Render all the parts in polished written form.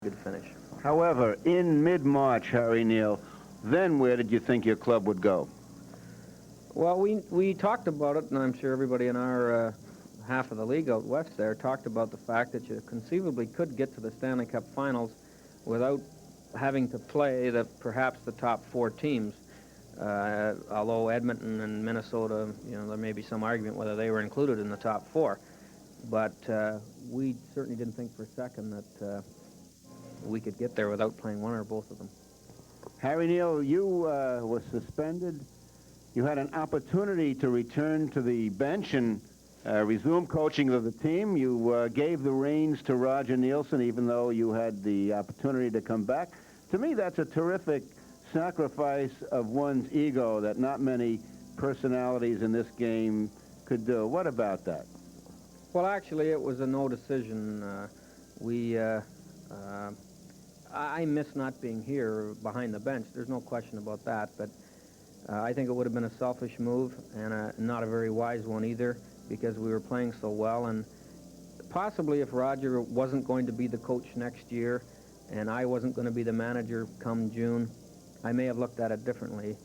good finish. However, in mid-March, Harry Neal, then where did you think your club would go? Well, we talked about it, and I'm sure everybody in our half of the league out west there talked about the fact that you conceivably could get to the Stanley Cup Finals without having to play perhaps the top four teams. Although Edmonton and Minnesota, there may be some argument whether they were included in the top four. But we certainly didn't think for a second that we could get there without playing one or both of them. Harry Neal, you were suspended. You had an opportunity to return to the bench and resume coaching of the team. You gave the reins to Roger Nielsen, even though you had the opportunity to come back. To me, that's a terrific sacrifice of one's ego that not many personalities in this game could do. What about that? Well, actually, it was a no decision. I miss not being here behind the bench. There's no question about that. But I think it would have been a selfish move and not a very wise one either, because we were playing so well. And possibly if Roger wasn't going to be the coach next year and I wasn't going to be the manager come June, I may have looked at it differently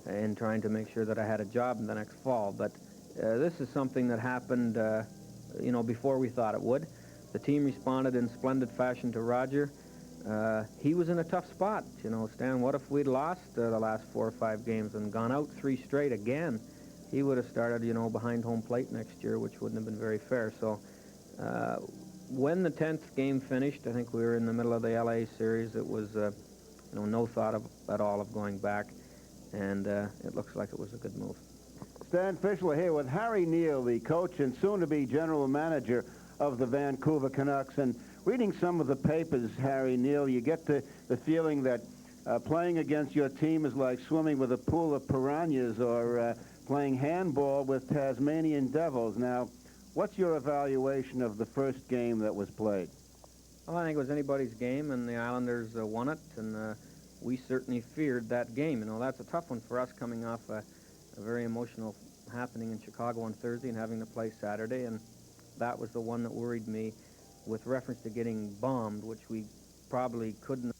in trying to make sure that I had a job in the next fall. But this is something that happened, before we thought it would. The team responded in splendid fashion to Roger. He was in a tough spot. Stan, what if we'd lost the last 4 or 5 games and gone out 3 straight again? He would have started, behind home plate next year, which wouldn't have been very fair. So when the 10th game finished, I think we were in the middle of the LA series. It was, no thought at all of going back, and it looks like it was a good move. Stan Fischler here with Harry Neal, the coach and soon-to-be general manager of the Vancouver Canucks. And reading some of the papers, Harry Neal, you get the feeling that playing against your team is like swimming with a pool of piranhas or playing handball with Tasmanian devils. Now, what's your evaluation of the first game that was played? Well, I think it was anybody's game, and the Islanders won it, and we certainly feared that game. That's a tough one for us coming off a very emotional happening in Chicago on Thursday and having to play Saturday, and that was the one that worried me with reference to getting bombed, which we probably couldn't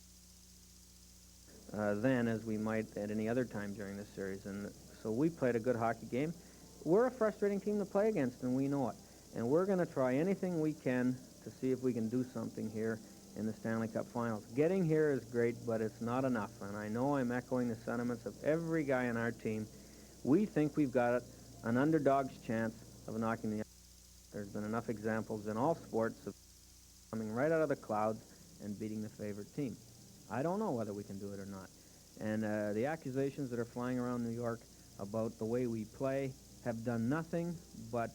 then as we might at any other time during this series. And so we played a good hockey game. We're a frustrating team to play against, and we know it. And we're going to try anything we can to see if we can do something here in the Stanley Cup Finals. Getting here is great, but it's not enough. And I know I'm echoing the sentiments of every guy on our team. We think we've got an underdog's chance of knocking the. There's been enough examples in all sports of coming right out of the clouds and beating the favorite team. I don't know whether we can do it or not. And the accusations that are flying around New York about the way we play have done nothing but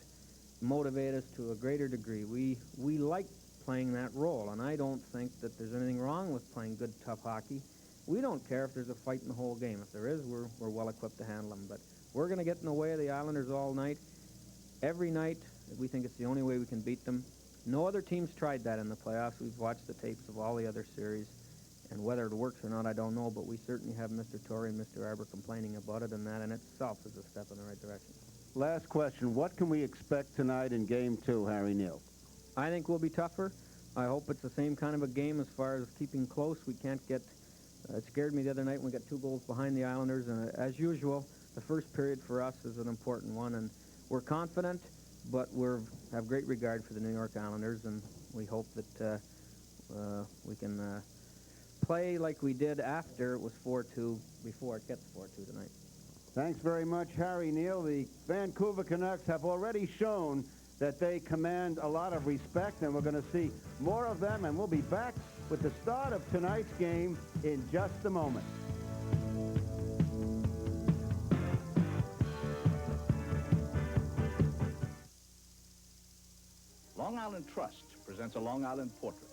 motivate us to a greater degree. We like playing that role, and I don't think that there's anything wrong with playing good, tough hockey. We don't care if there's a fight in the whole game. If there is, we're well equipped to handle them. But we're going to get in the way of the Islanders all night. Every night, we think it's the only way we can beat them. No other team's tried that in the playoffs. We've watched the tapes of all the other series, and whether it works or not, I don't know, but we certainly have Mr. Torrey and Mr. Arbor complaining about it, and that in itself is a step in the right direction. Last question. What can we expect tonight in Game 2, Harry Neal? I think we'll be tougher. I hope it's the same kind of a game as far as keeping close. We can't get... it scared me the other night when we got 2 goals behind the Islanders, and as usual, the first period for us is an important one, and we're confident, but we have great regard for the New York Islanders, and we hope that we can play like we did after it was 4-2, before it gets 4-2 tonight. Thanks very much, Harry Neal. The Vancouver Canucks have already shown that they command a lot of respect, and we're going to see more of them, and we'll be back with the start of tonight's game in just a moment. Long Island Trust presents a Long Island portrait.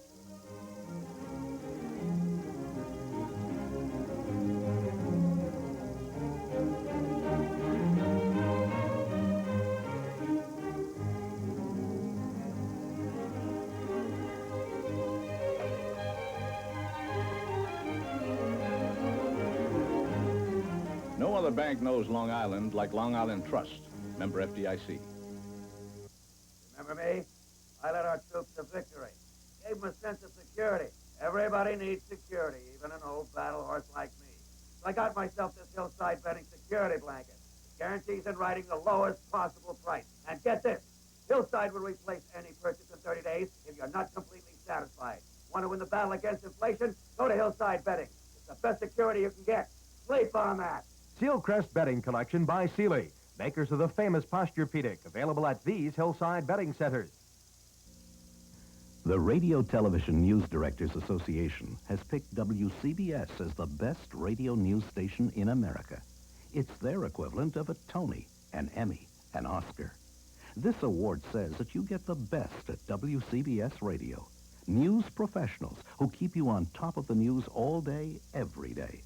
No other bank knows Long Island like Long Island Trust, member FDIC. Remember me? I led our troops to victory, gave them a sense of security, Everybody needs security, even an old battle horse like me. So I got myself this Hillside Betting security blanket. It guarantees in writing the lowest possible price. And get this, Hillside will replace any purchase in 30 days if you're not completely satisfied. Want to win the battle against inflation? Go to Hillside Betting. It's the best security you can get. Sleep on that. Sealcrest Betting Collection by Sealy, makers of the famous Posturepedic, available at these Hillside Betting Centers. The Radio Television News Directors Association has picked WCBS as the best radio news station in America. It's their equivalent of a Tony, an Emmy, an Oscar. This award says that you get the best at WCBS Radio. News professionals who keep you on top of the news all day, every day.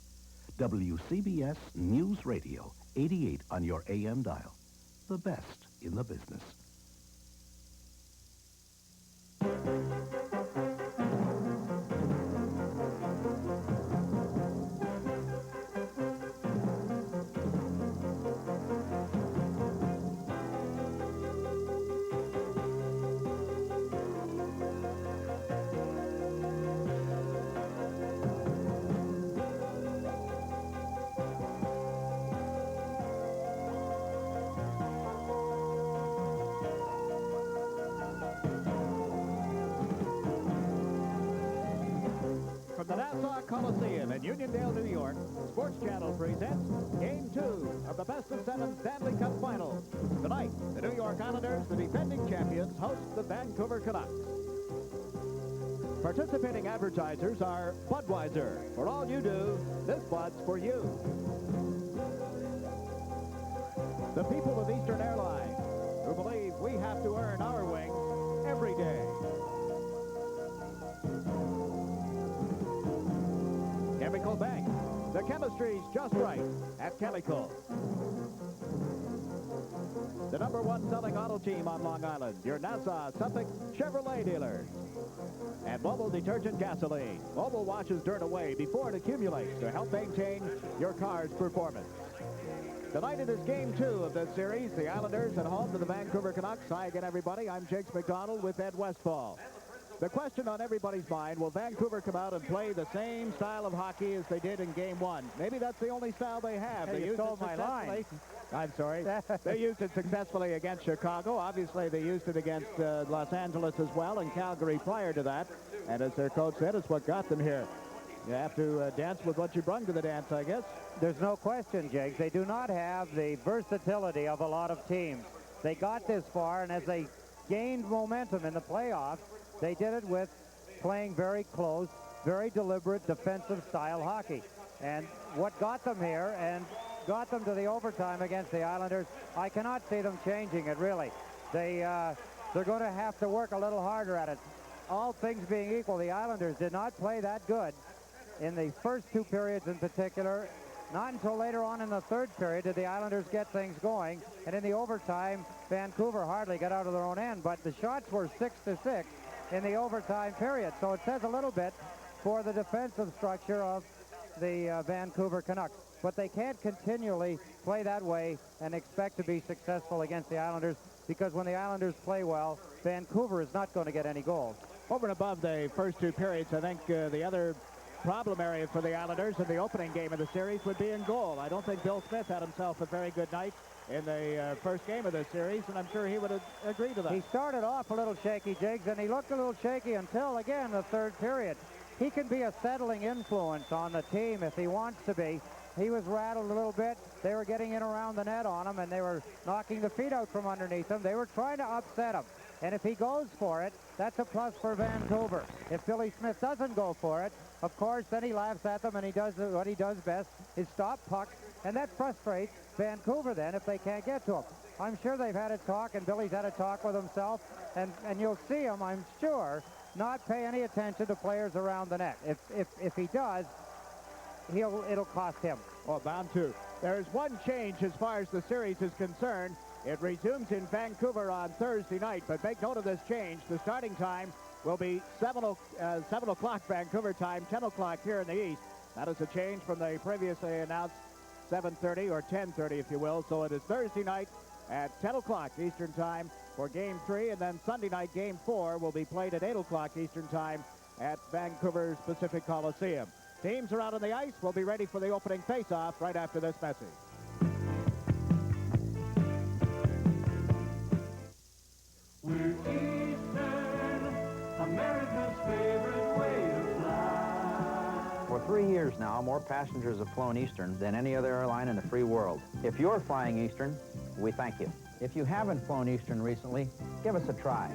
WCBS News Radio, 88 on your AM dial. The best in the business. From the Nassau Coliseum in Uniondale, New York, Sports Channel presents Game 2 of the best-of-7 Stanley Cup Final. Tonight, the New York Islanders, the defending champions, host the Vancouver Canucks. Participating advertisers are Budweiser. For all you do, this Bud's for you. The people of Eastern Airlines, who believe we have to earn our wings every day. Chemical Bank. The chemistry's just right at Chemical. The #1 selling auto team on Long Island, your Nassau Suffolk Chevrolet dealers. And Mobil Detergent Gasoline. Mobil washes dirt away before it accumulates to help maintain your car's performance. Tonight it is Game 2 of this series. The Islanders at home to the Vancouver Canucks. Hi again, everybody. I'm Jakes McDonald with Ed Westfall. The question on everybody's mind, will Vancouver come out and play the same style of hockey as they did in Game 1? Maybe that's the only style they have. Hey, they you used stole it my line. I'm sorry. They used it successfully against Chicago. Obviously, they used it against Los Angeles as well, and Calgary prior to that. And as their coach said, it's what got them here. You have to dance with what you brung to the dance, I guess. There's no question, Jakes. They do not have the versatility of a lot of teams. They got this far, and as they gained momentum in the playoffs, they did it with playing very close, very deliberate defensive style hockey. And what got them here and got them to the overtime against the Islanders, I cannot see them changing it, really. They're going to have to work a little harder at it. All things being equal, the Islanders did not play that good in the first two periods in particular. Not until later on in the third period did the Islanders get things going. And in the overtime, Vancouver hardly got out of their own end. But the shots were 6-6 in the overtime period. So it says a little bit for the defensive structure of the Vancouver Canucks. But they can't continually play that way and expect to be successful against the Islanders, because when the Islanders play well, Vancouver is not going to get any goals. Over and above the first two periods, I think the other problem area for the Islanders in the opening game of the series would be in goal. I don't think Bill Smith had himself a very good night in the first game of the series, and I'm sure he would agree to that. He started off a little shaky, Jakes, and he looked a little shaky until, again, the third period. He can be a settling influence on the team if he wants to be. He was rattled a little bit. They were getting in around the net on him, and they were knocking the feet out from underneath him. They were trying to upset him. And if he goes for it, that's a plus for Vancouver. If Billy Smith doesn't go for it, of course, then he laughs at them, and he does what he does best, is stop pucks, and that frustrates Vancouver then if they can't get to him. I'm sure they've had a talk, and Billy's had a talk with himself, and you'll see him, I'm sure, not pay any attention to players around the net. If he does, it'll cost him. Oh, bound to. There's one change as far as the series is concerned. It resumes in Vancouver on Thursday night, but make note of this change. The starting time will be 7 o'clock Vancouver time, 10 o'clock here in the East. That is a change from the previously announced 7:30 or 10:30, if you will. So it is Thursday night at 10 o'clock Eastern time for Game 3, and then Sunday night Game 4 will be played at 8 o'clock Eastern time at Vancouver's Pacific Coliseum. Teams are out on the ice. We'll be ready for the opening face-off right after this message. We're Eastern, America's favorite way to fly. For 3 years now, more passengers have flown Eastern than any other airline in the free world. If you're flying Eastern, we thank you. If you haven't flown Eastern recently, give us a try.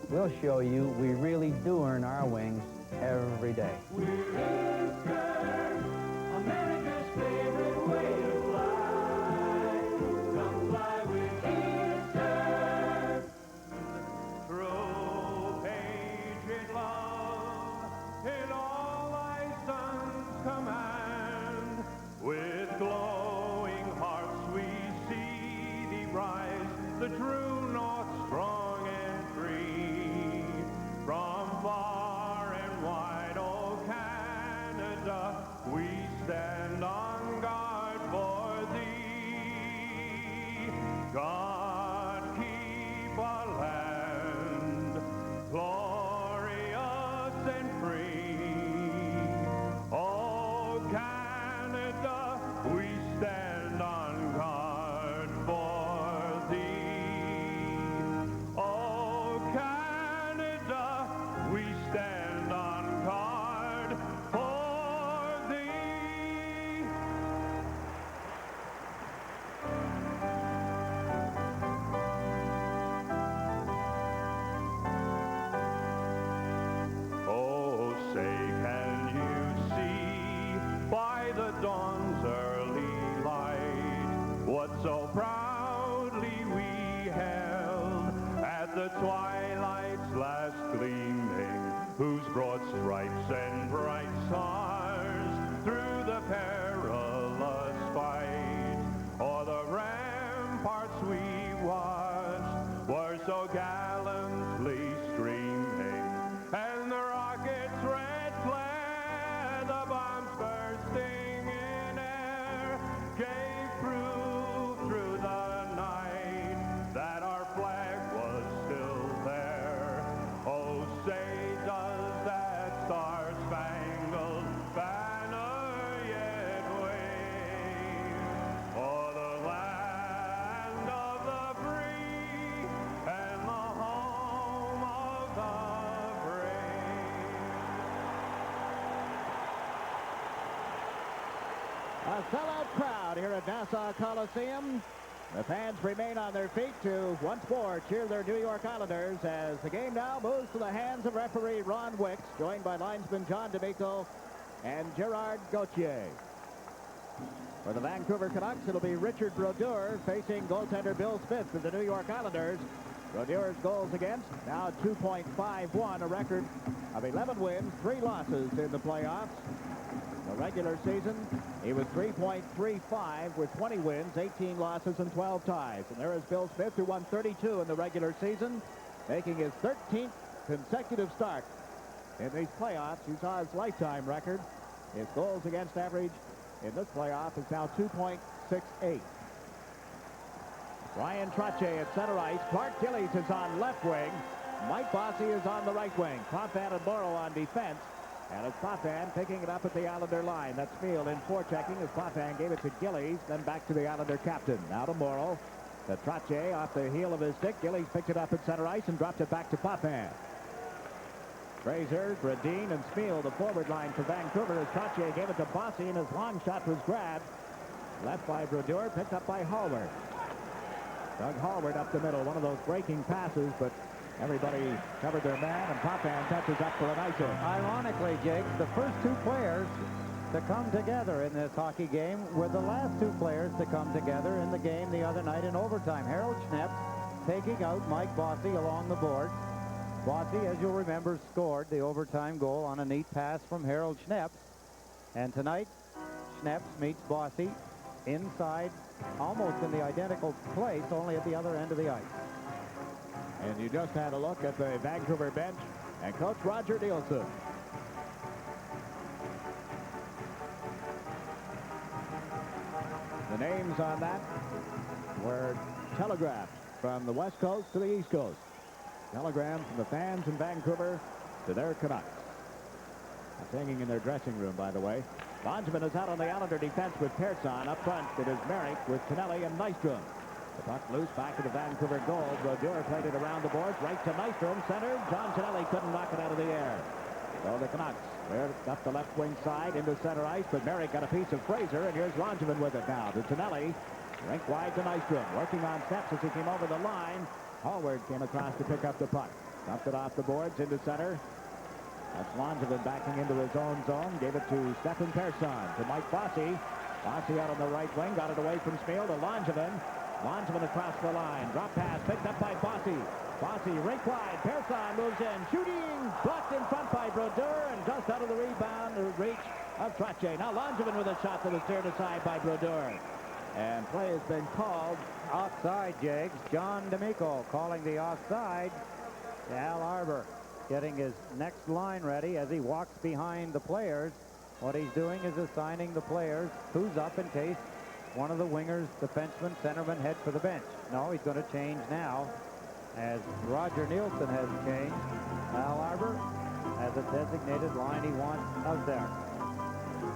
We'll show you we really do earn our wings every day. We're Eastern, America's favorite way to fly. Come fly with Eastern. True patriot love in all thy sons command. With glowing hearts we see thee rise, the true north strong and free. From far and wide, oh Canada, we stand on guard for thee. God keep our land glorious and free. Oh Canada, we stand on guard for thee. Oh Canada, we stand on guard for thee. Oh, say, can you see by the dawn's early light what so proudly we held at the twilight's last gleaming, whose broad stripes and bright stars through the perilous fight o'er the ramparts we watched were so gallantly streaming, and the rocket's red flare, the bombs bursting in air, gave proof through the night that our flag was still there. Oh, say does that star-spangled banner yet wave o'er the land of the free and the home of the brave? A sellout crowd here at Nassau Coliseum. The fans remain on their feet to once more cheer their New York Islanders as the game now moves to the hands of referee Ron Wicks, joined by linesman John D'Amico and Gerard Gauthier. For the Vancouver Canucks, it'll be Richard Brodeur facing goaltender Bill Smith of the New York Islanders. Brodeur's goals against, now 2.51, a record of 11 wins, 3 losses in the playoffs. The regular season, he was 3.35 with 20 wins, 18 losses, and 12 ties. And there is Bill Smith, who won 32 in the regular season, making his 13th consecutive start in these playoffs. You saw his lifetime record. His goals against average in this playoff is now 2.68. Ryan Trottier at center ice. Clark Gillies is on left wing. Mike Bossy is on the right wing. Potvin and Morrow on defense. And it's Potvin picking it up at the Islander line. That's Field in forechecking as Potvin gave it to Gillies, then back to the Islander captain. Now to Morrow. To Trottier off the heel of his stick. Gillies picked it up at center ice and dropped it back to Potvin. Fraser, Gradine, and Spiel, the forward line for Vancouver, as Trottier gave it to Bossy, and his long shot was grabbed. Left by Brodeur, picked up by Hallward. Doug Hallward up the middle, one of those breaking passes, but everybody covered their man, and Potvin touches up for an ice in. Ironically, Jake, the first 2 players to come together in this hockey game were the last 2 players to come together in the game the other night in overtime. Harold Schneps taking out Mike Bossy along the boards. Bossy, as you'll remember, scored the overtime goal on a neat pass from Harold Schneps. And tonight, Schneps meets Bossy inside, almost in the identical place, only at the other end of the ice. And you just had a look at the Vancouver bench and Coach Roger Nielsen. The names on that were telegraphed from the West Coast to the East Coast. Telegrams from the fans in Vancouver to their Canucks. It's hanging in their dressing room, by the way. Langevin is out on the Islander defense with Persson. Up front, it is Merrick with Tonelli and Nystrom. The puck loose back to the Vancouver goal. Brodeur played it around the boards. Right to Nystrom. Center. John Tonelli couldn't knock it out of the air. So the Canucks cleared up the left wing side into center ice, but Merrick got a piece of Fraser, and here's Langevin with it now to Tonelli. Rink wide to Nystrom. Working on steps as he came over the line. Hallward came across to pick up the puck. Dumped it off the boards into center. That's Langevin backing into his own zone. Gave it to Stefan Persson to Mike Bossy. Bossy out on the right wing. Got it away from Smeal to Langevin. Langevin across the line. Drop pass picked up by Bossy. Bossy rink wide. Persson moves in. Shooting. Blocked in front by Brodeur and just out of the rebound reach of Trottier. Now Langevin with a shot that was steered aside by Brodeur. And play has been called. Offside, Jags. John D'Amico calling the offside. Al Arbor getting his next line ready as he walks behind the players. What he's doing is assigning the players who's up in case one of the wingers, defenseman, centerman head for the bench. No, he's going to change now as Roger Nielsen has changed. Al Arbor has a designated line he wants out there.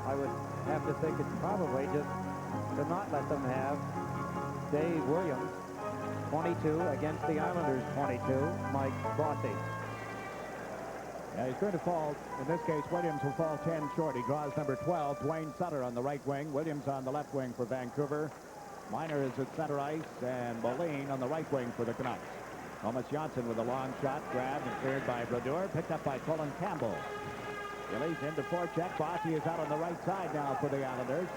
I would have to think it's probably just to not let them have Dave Williams, 22, against the Islanders, 22, Mike Bossy. Yeah, he's going to fall. In this case, Williams will fall 10 short. He draws number 12, Dwayne Sutter on the right wing. Williams on the left wing for Vancouver. Miner is at center ice, and Moline on the right wing for the Canucks. Thomas Johnson with a long shot, grabbed and cleared by Brodeur, picked up by Colin Campbell. Gillies into forecheck. Bossy is out on the right side now for the Islanders.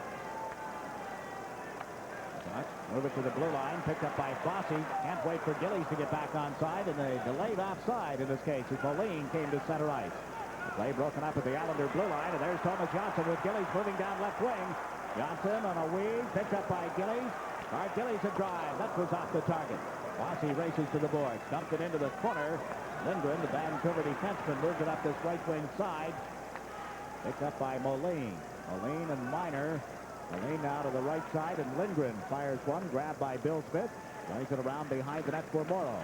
Move it to the blue line, picked up by Bossy. Can't wait for Gillies to get back onside, and they delayed offside in this case as Moline came to center ice. The play broken up at the Islander blue line, and there's Thomas Johnson with Gillies moving down left wing. Johnson on a weave, picked up by Gillies. Gillies a drive. That was off the target. Bossy races to the boards, dumped it into the corner. Lindgren, the Vancouver defenseman, moved it up this right wing side. Picked up by Moline. Moline and Miner. Moline now to the right side, and Lindgren fires one, grabbed by Bill Smith. Brings it around behind the net for Morrow.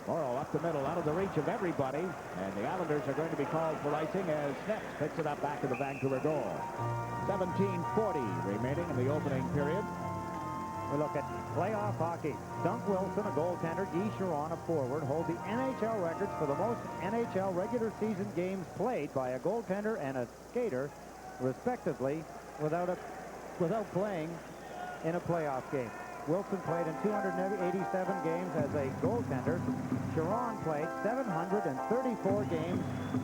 Morrow up the middle, out of the reach of everybody, and the Islanders are going to be called for icing as Snets picks it up back at the Vancouver goal. 17:40 remaining in the opening period. We look at playoff hockey. Dunk Wilson, a goaltender, Guy Chiron, a forward, hold the NHL records for the most NHL regular season games played by a goaltender and a skater, respectively, without playing in a playoff game. Wilson played in 287 games as a goaltender. Chiron played 734 games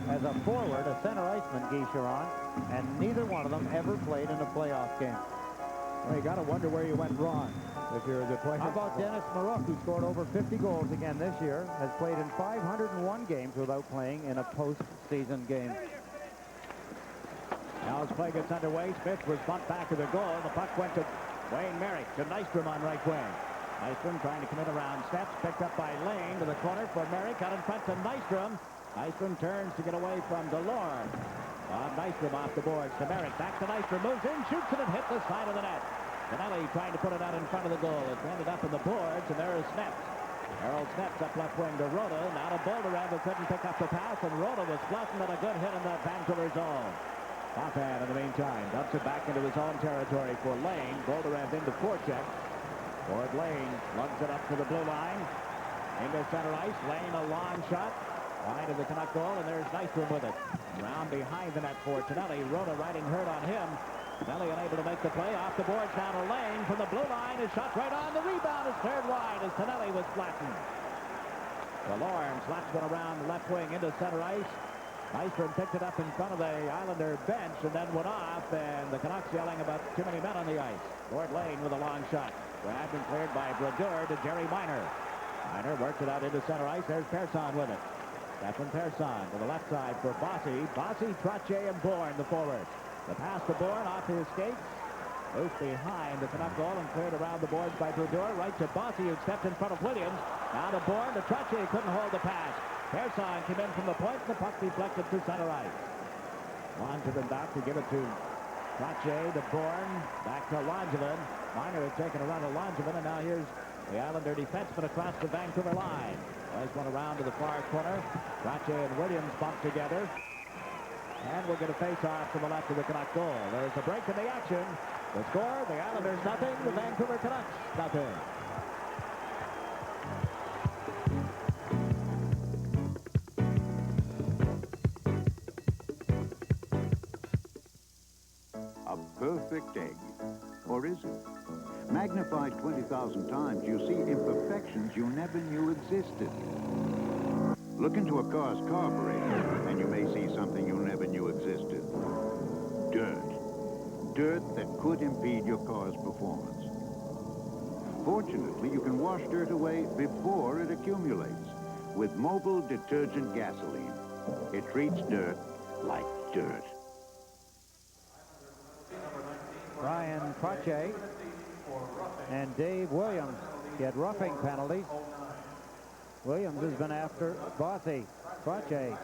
as a forward, a center iceman, Guy Chiron, and neither one of them ever played in a playoff game. Well, you got to wonder where you went wrong if you're the player. How about Dennis Marouk, who scored over 50 goals again this year, has played in 501 games without playing in a postseason game. Now as play gets underway, Smith was bumped back to the goal. The puck went to Wayne Merrick to Nystrom on right wing. Nystrom trying to come in around steps, picked up by Lane to the corner for Merrick, out in front to Nystrom. Nystrom turns to get away from DeLorme. Nystrom off the boards to Merrick, back to Nystrom, moves in, shoots it, and hit the side of the net. Tonelli trying to put it out in front of the goal. It ended up in the boards, and there is Snets. Harold Snets up left wing to Rhoda. Now to Boulderand, who couldn't pick up the pass, and Rhoda was flattened at a good hit in the Vancouver zone. Popham, in the meantime, dumps it back into his own territory for Lane. Boulderand into forecheck. Ford Lane lugs it up to the blue line. Into center ice. Lane a long shot. Wide of the Canuck goal, and there's Nystrom with it. Round behind the net for Tonelli. Rhoda riding hurt on him. Tonelli unable to make the play. Off the boards down to Lane from the blue line. His shot right on. The rebound is cleared wide as Tonelli was flattened. DeLorme slaps one around the left wing into center ice. Nystrom picked it up in front of the Islander bench and then went off, and the Canucks yelling about too many men on the ice. Ford Lane with a long shot. Grabbed and cleared by Brodeur to Jerry Miner. Miner works it out into center ice. There's Persson with it. Stefan Persson to the left side for Bossy. Bossy, Trottier, and Bourne, the forwards. The pass to Bourne off his skates. Loose behind the Canuck goal and cleared around the boards by Brodeur. Right to Bossy, who stepped in front of Williams. Now to Bourne. To Trottier, couldn't hold the pass. Persson came in from the point. The puck deflected to center ice. Langevin back to give it to Trottier, to Bourne. Back to Langevin. Miner had taken a run to Langevin, and now here's the Islander defenseman across the Vancouver line. Plays one around to the far corner. Trottier and Williams bump together. And we'll get a face-off to the left of the Canuck goal. There's a break in the action. The score, the Islanders nothing, the Vancouver Canucks nothing. A perfect egg. Or is it? Magnified 20,000 times, you see imperfections you never knew existed. Look into a car's carburetor, and you may see something you never knew existed. Dirt. Dirt that could impede your car's performance. Fortunately, you can wash dirt away before it accumulates with mobile detergent gasoline. It treats dirt like dirt. Brian Crotche and Dave Williams get roughing penalties. Williams has been after Bossy. Crotche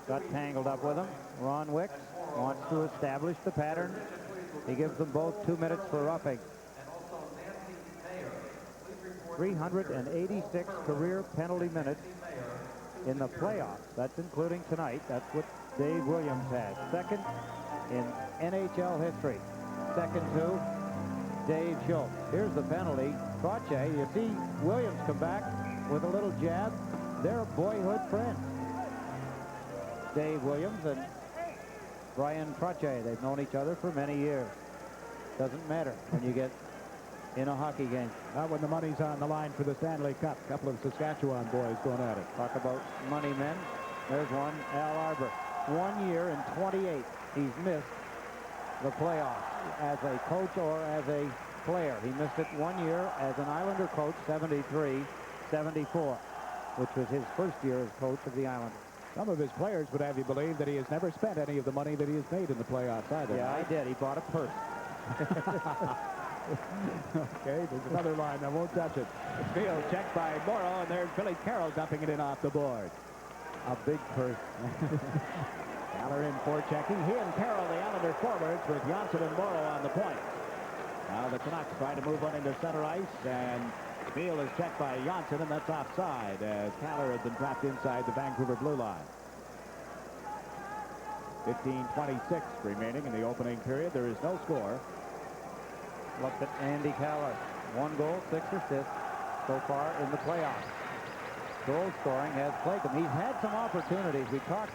got tangled up with him. Ron Wicks wants to establish the pattern. He gives them both 2 minutes for roughing. 386 career penalty minutes in the playoffs. That's including tonight. That's what Dave Williams has. Second in NHL history. Second to Dave Schultz. Here's the penalty. Crotche, you see Williams come back with a little jab. They're boyhood friends. Dave Williams and Brian Crotche. They've known each other for many years. Doesn't matter when you get in a hockey game. Not when the money's on the line for the Stanley Cup. A couple of Saskatchewan boys going at it. Talk about money men. There's one, Al Arbor. 1 year and 28. He's missed the playoffs as a coach or as a player. He missed it 1 year as an Islander coach, 73-74, which was his first year as coach of the Islanders. Some of his players would have you believe that he has never spent any of the money that he has made in the playoffs either. Yeah, I did. He bought a purse. Okay, there's another line. I won't touch it. It's field checked by Morrow, and there's Billy Carroll dumping it in off the board. A big purse. Haller in for checking. He and Carroll, the Islander forwards, with Johnson and Morrow on the point. Now the Canucks try to move one into center ice, and field is checked by Johnson, and that's offside, as Haller had been trapped inside the Vancouver blue line. 15:26 remaining in the opening period. There is no score. Look at Andy Haller. 1 goal, 6 assists so far in the playoffs. Goal scoring has plagued him. He's had some opportunities. We talked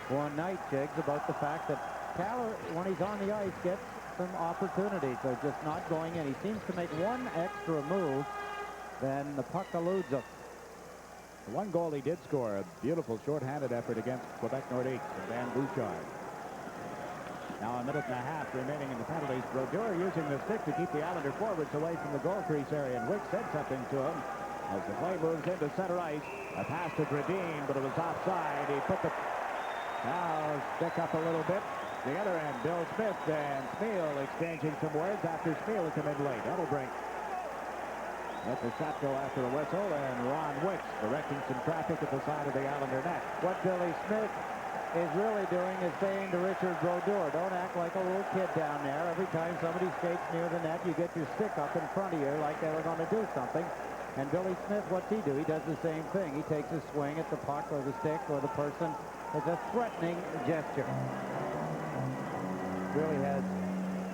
one night, Jiggs, about the fact that Haller, when he's on the ice, gets some opportunities. They're just not going in. He seems to make one extra move, then the puck eludes him. The one goal he did score, a beautiful shorthanded effort against Quebec Nordiques and Van Bouchard. Now a minute and a half remaining in the penalties. Brodeur using the stick to keep the Islander forwards away from the goal crease area, and Wick said something to him as the play moves into center ice. A pass to Gradine, but it was offside. He put the stick up a little bit. The other end, Bill Smith and Smeal exchanging some words after Smeal had come in late. Edelbrink let the shot go after the whistle, and Ron Wicks directing some traffic at the side of the Islander net. What Billy Smith is really doing is saying to Richard Brodeur, don't act like a little kid down there. Every time somebody skates near the net, you get your stick up in front of you like they were going to do something. And Billy Smith, what's he do? He does the same thing. He takes a swing at the puck or the stick or the person. It's a threatening gesture. Really has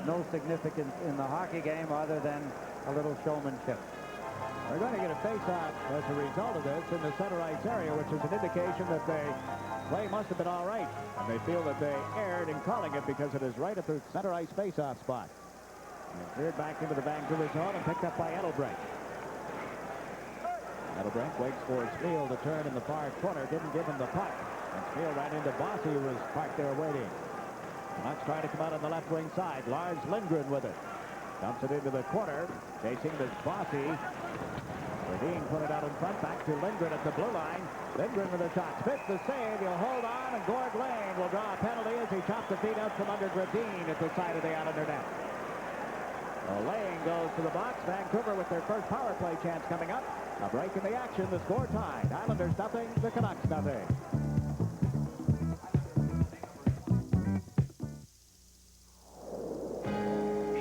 no significance in the hockey game other than a little showmanship. They're going to get a face-off as a result of this in the center ice area, which is an indication that the play must have been all right. And they feel that they erred in calling it because it is right at the center ice face-off spot. And cleared back into the Vancouver zone and picked up by Edelbrink. Edelbrink waits for Smeal to turn in the far corner. Didn't give him the puck. And Smeal ran into Bossy, who was parked there waiting. The Canucks try to come out on the left wing side. Lars Lindgren with it. Dumps it into the corner. Chasing this Bossy. Gradine put it out in front. Back to Lindgren at the blue line. Lindgren with a shot. Smith the save. He'll hold on. And Gord Lane will draw a penalty as he chops the feet out from under Gradine at the side of the Islander net. Well, Lane goes to the box. Vancouver with their first power play chance coming up. A break in the action. The score tied. Islanders nothing. The Canucks nothing.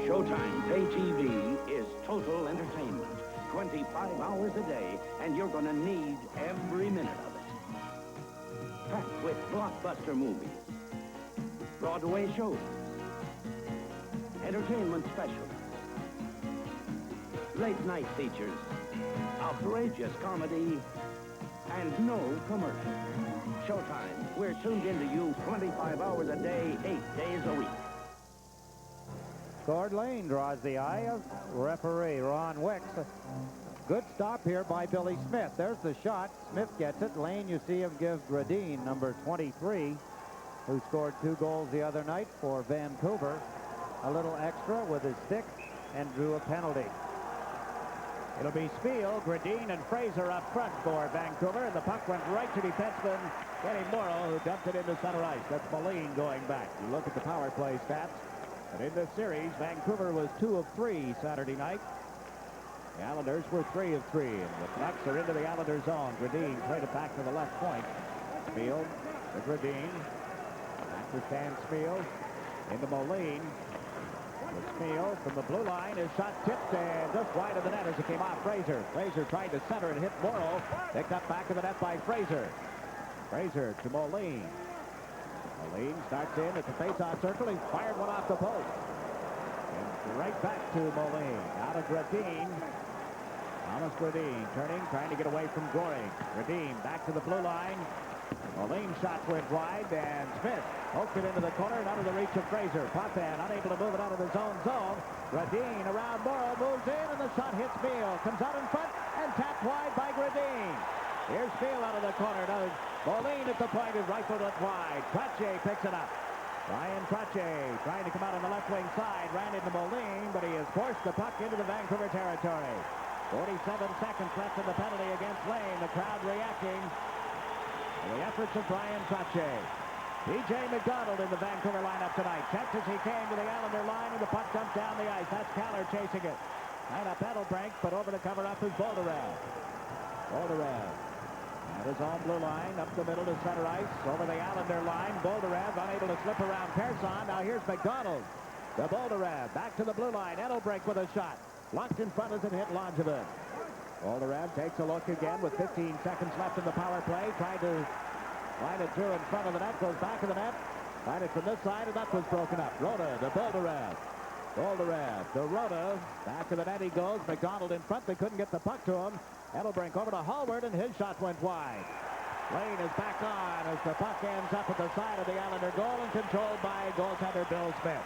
Showtime Pay TV is total entertainment. 25 hours a day, and you're going to need every minute of it. Packed with blockbuster movies, Broadway shows, entertainment specials, late night features, outrageous comedy, and no commercial. Showtime. We're tuned into you 25 hours a day, 8 days a week. Gord Lane draws the eye of referee Ron Wicks. Good stop here by Billy Smith. There's the shot. Smith gets it. Lane, you see him give Gradine, number 23, who scored 2 goals the other night for Vancouver, a little extra with his stick and drew a penalty. It'll be Spiel, Gradine, and Fraser up front for Vancouver, and the puck went right to defenseman Kenny Morrow, who dumped it into center ice. That's Moline going back. You look at the power play stats, and in this series, Vancouver was 2 of 3 Saturday night. The Islanders were 3 of 3, and the Canucks are into the Islander zone. Gradine played it back to the left point. Spiel to Gradine. Back to Stan Spiel. Into Moline. Spiel from the blue line. His shot tipped and just wide of the net as it came off Fraser. Fraser tried to center and hit Morrow. Picked up back of the net by Fraser. Fraser to Moline. Moline starts in at the face-off circle. He fired one off the post. And right back to Moline. Out of Gradine. Thomas Gradine turning, trying to get away from Goring. Gradine back to the blue line. Moline shot went wide, and Smith poked it into the corner and out of the reach of Fraser. Potvin unable to move it out of his own zone. Gradine around Morrow, moves in, and the shot hits Beal. Comes out in front and tapped wide by Gradine. Here's Beal out of the corner. Now Moline at the point is rifled it wide. Trottier picks it up. Ryan Trottier trying to come out on the left wing side. Ran into Moline, but he has forced the puck into the Vancouver territory. 47 seconds left in the penalty against Lane. The crowd reacting to the efforts of Brian Trottier. P.J. McDonald in the Vancouver lineup tonight. Checked as he came to the Islander line, and the puck dumped down the ice. That's Caller chasing it. And a pedal break, but over to cover up is Bolderev. Bolderev at his own blue line, up the middle to center ice. Over the Islander line, Bolderev unable to slip around Persson. Now here's McDonald. The Bolderev back to the blue line. Edelbrink with a shot. Blocked in front as it hit Langevin. Bolderev takes a look again with 15 seconds left in the power play. Tried to line it through in front of the net. Goes back of the net. Find it from this side, and that was broken up. Rhoda to Bolderev. Bolderev to Rhoda. Back of the net he goes. McDonald in front. They couldn't get the puck to him. Edelbrink over to Hallward, and his shot went wide. Lane is back on as the puck ends up at the side of the Islander goal and controlled by goaltender Bill Smith.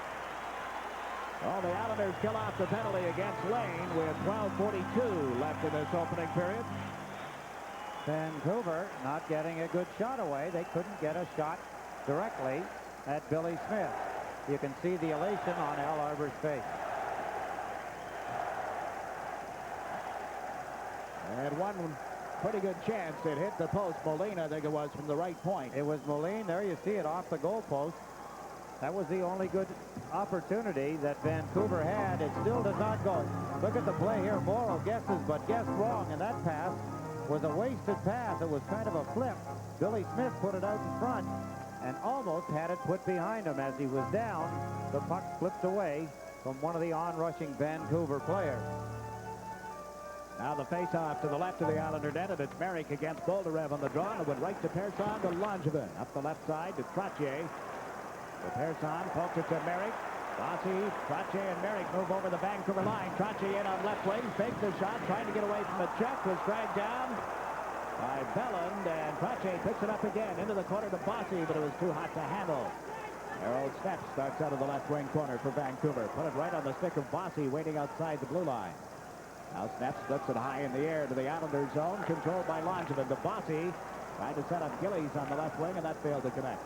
Well, the Islanders kill off the penalty against Lane with 12:42 left in this opening period. Vancouver not getting a good shot away. They couldn't get a shot directly at Billy Smith. You can see the elation on Al Arbor's face. And one pretty good chance. It hit the post. Moline, I think it was, from the right point. It was Moline. There you see it off the goal post. That was the only good opportunity that Vancouver had. It still does not go. Look at the play here. Morrow guesses, but guessed wrong, and that pass was a wasted pass. It was kind of a flip. Billy Smith put it out in front and almost had it put behind him. As he was down, the puck slipped away from one of the on-rushing Vancouver players. Now the face-off to the left of the Islander net, and it's Merrick against Bolderev on the draw, and it went right to Persson to Langevin. Up the left side to Trottier. The Persson poked it to Merrick. Bossy, Trottier, and Merrick move over the Vancouver line. Trottier in on left wing, faked the shot, trying to get away from the check, was dragged down by Belland, and Trottier picks it up again into the corner to Bossy, but it was too hot to handle. Harold Steps starts out of the left wing corner for Vancouver. Put it right on the stick of Bossy, waiting outside the blue line. Now Steps flips it high in the air to the Islander zone, controlled by Langevin. To Bossy, trying to set up Gillies on the left wing, and that failed to connect.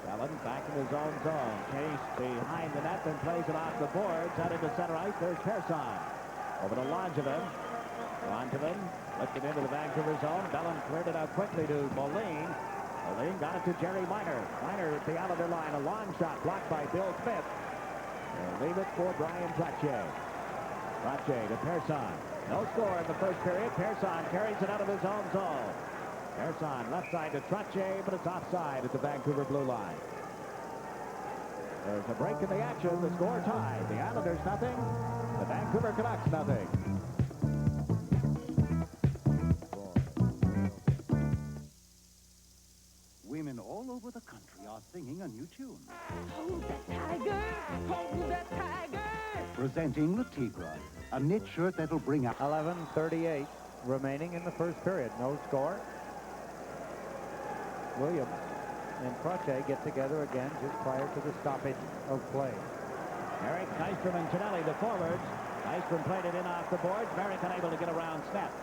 Belland back in his own zone. Chase behind the net, then plays it off the boards. Out into center ice. There's Persson. Over to Langevin. Langevin lifted into the Vancouver zone. Belland cleared it out quickly to Moline. Moline got it to Jerry Minor. Minor at the Islander line. A long shot blocked by Bill Smith. And leave it for Brian Trottier. Trottier to Persson. No score in the first period. Persson carries it out of his own zone. Persson left side to Trottier, but it's offside at the Vancouver blue line. There's a break in the action. The score tied. The Islanders nothing. The Vancouver Canucks nothing. Women all over the country are singing a new tune. Hold that tiger, hold that tiger. Presenting the Tigra, a knit shirt that'll bring out 11:38 remaining in the first period. No score. Williams and Crochet get together again just prior to the stoppage of play. Merrick, Nystrom, and Tonelli, the forwards. Nystrom played it in off the boards. Merrick unable to get around Snaps.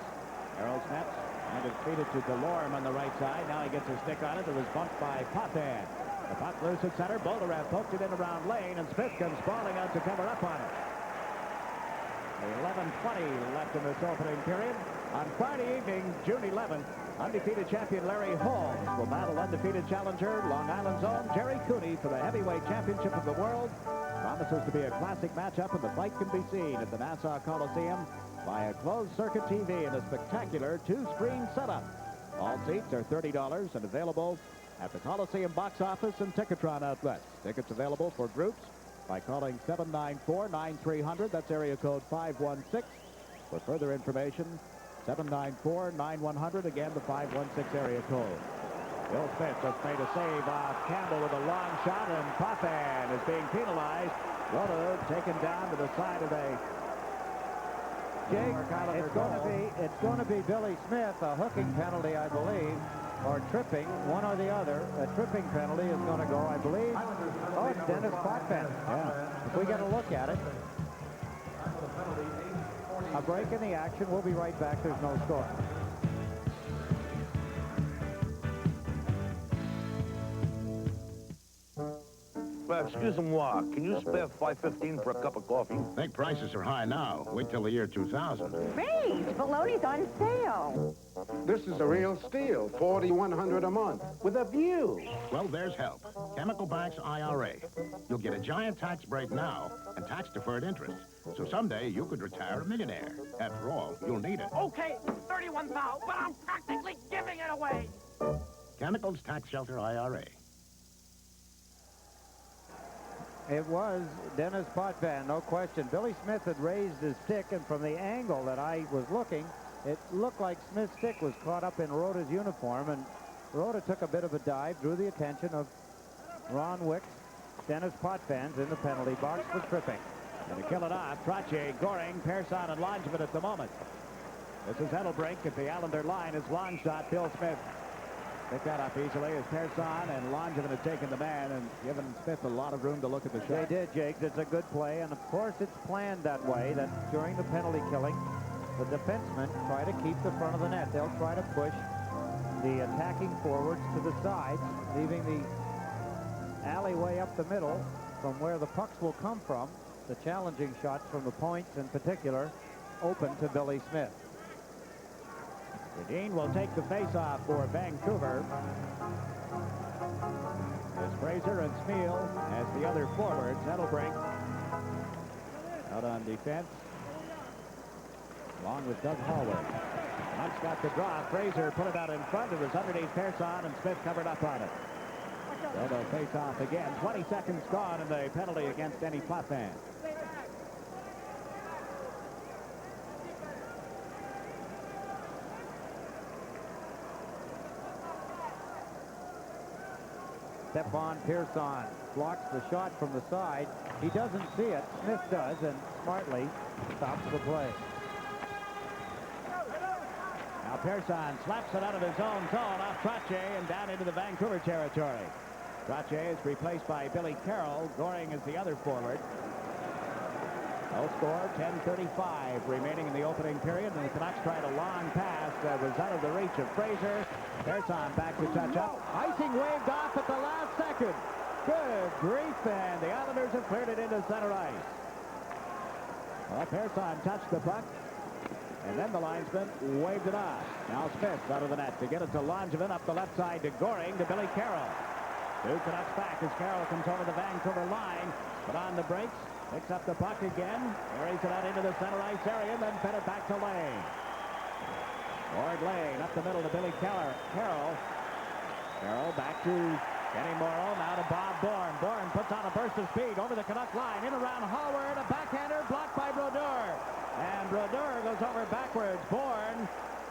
Errol Snaps and it's feed it to Delorme on the right side. Now he gets a stick on it. It was bumped by Potvin. The puck loose at center. Bolderev poked it in around Lane, and Smith comes sprawling out to cover up on it. 11:20 left in this opening period. On Friday evening, June 11th, undefeated champion Larry Holmes will battle undefeated challenger Long Island's own Jerry Cooney for the heavyweight championship of the world. Promises to be a classic matchup, and the fight can be seen at the Nassau Coliseum via closed-circuit TV in a spectacular two-screen setup. All seats are $30 and available at the Coliseum box office and Ticketron outlets. Tickets available for groups by calling 794-9300. That's area code 516. For further information, 794-9100. Again, the 516 area code. Bill Smith just made a save off Campbell with a long shot, and Potvin is being penalized. Roto taken down to the side of the Jake, it's going to be Billy Smith, a hooking penalty, I believe, or tripping, one or the other. A tripping penalty is going to go, I believe. Oh, it's Dennis Potvin. Yeah. If we get a look at it. A break in the action. We'll be right back. There's no score. Well, excuse-moi, can you spare $5.15 for a cup of coffee? Think prices are high now. Wait till the year 2000. Great! Bologna's on sale. This is a real steal. $4,100 a month with a view. Well, there's help. Chemical Bank's IRA. You'll get a giant tax break now and tax-deferred interest. So someday you could retire a millionaire. After all, you'll need it. Okay, $31,000, but I'm practically giving it away. Chemicals Tax Shelter IRA. It was Dennis Potvin, no question. Billy Smith had raised his stick, and from the angle that I was looking, it looked like Smith's stick was caught up in Rota's uniform, and Rota took a bit of a dive, drew the attention of Ron Wicks. Dennis Potvin's in the penalty box for tripping. And to kill it off, Trottier, Goring, Persson, and Langevin at the moment. This is Edelbrink at the Islander line. His long shot, Bill Smith picked that up easily as Persson and Langevin had taken the man and given Smith a lot of room to look at the shot. They did, Jake. It's a good play, and of course it's planned that way, that during the penalty killing, the defensemen try to keep the front of the net. They'll try to push the attacking forwards to the sides, leaving the alleyway up the middle from where the pucks will come from, the challenging shots from the points in particular, open to Billy Smith. Dean will take the face-off for Vancouver. As Fraser and Smeal as the other forwards. Edelbrink out on defense, along with Doug Hallward. Hunt's got the draw. Fraser put it out in front. It was underneath Persson, and Smith covered up on it. So they'll face off again. 20 seconds gone in the penalty against Denny Potvin. Stephon Persson blocks the shot from the side. He doesn't see it. Smith does, and smartly stops the play. Now Persson slaps it out of his own zone off Trottier and down into the Vancouver territory. Trottier is replaced by Billy Carroll. Goring is the other forward. No score, 10:35 remaining in the opening period, and the Canucks tried a long pass that was out of the reach of Fraser. Persson back to touch up. Icing waved off at the last second. Good grief, and the Islanders have cleared it into center ice. Well, Persson touched the puck, and then the linesman waved it off. Now Smith out of the net to get it to Langevin, up the left side to Goring, to Billy Carroll. Two Canucks back as Carroll comes over the Vancouver line, but on the brakes, picks up the puck again, carries it out into the center ice area, and then fed it back to Lane. Ward Lane up the middle to Billy Carroll. Carroll back to Kenny Morrow, now to Bob Bourne. Bourne puts on a burst of speed over the Canuck line, in around Hallward, a backhander blocked by Brodeur. And Brodeur goes over backwards. Bourne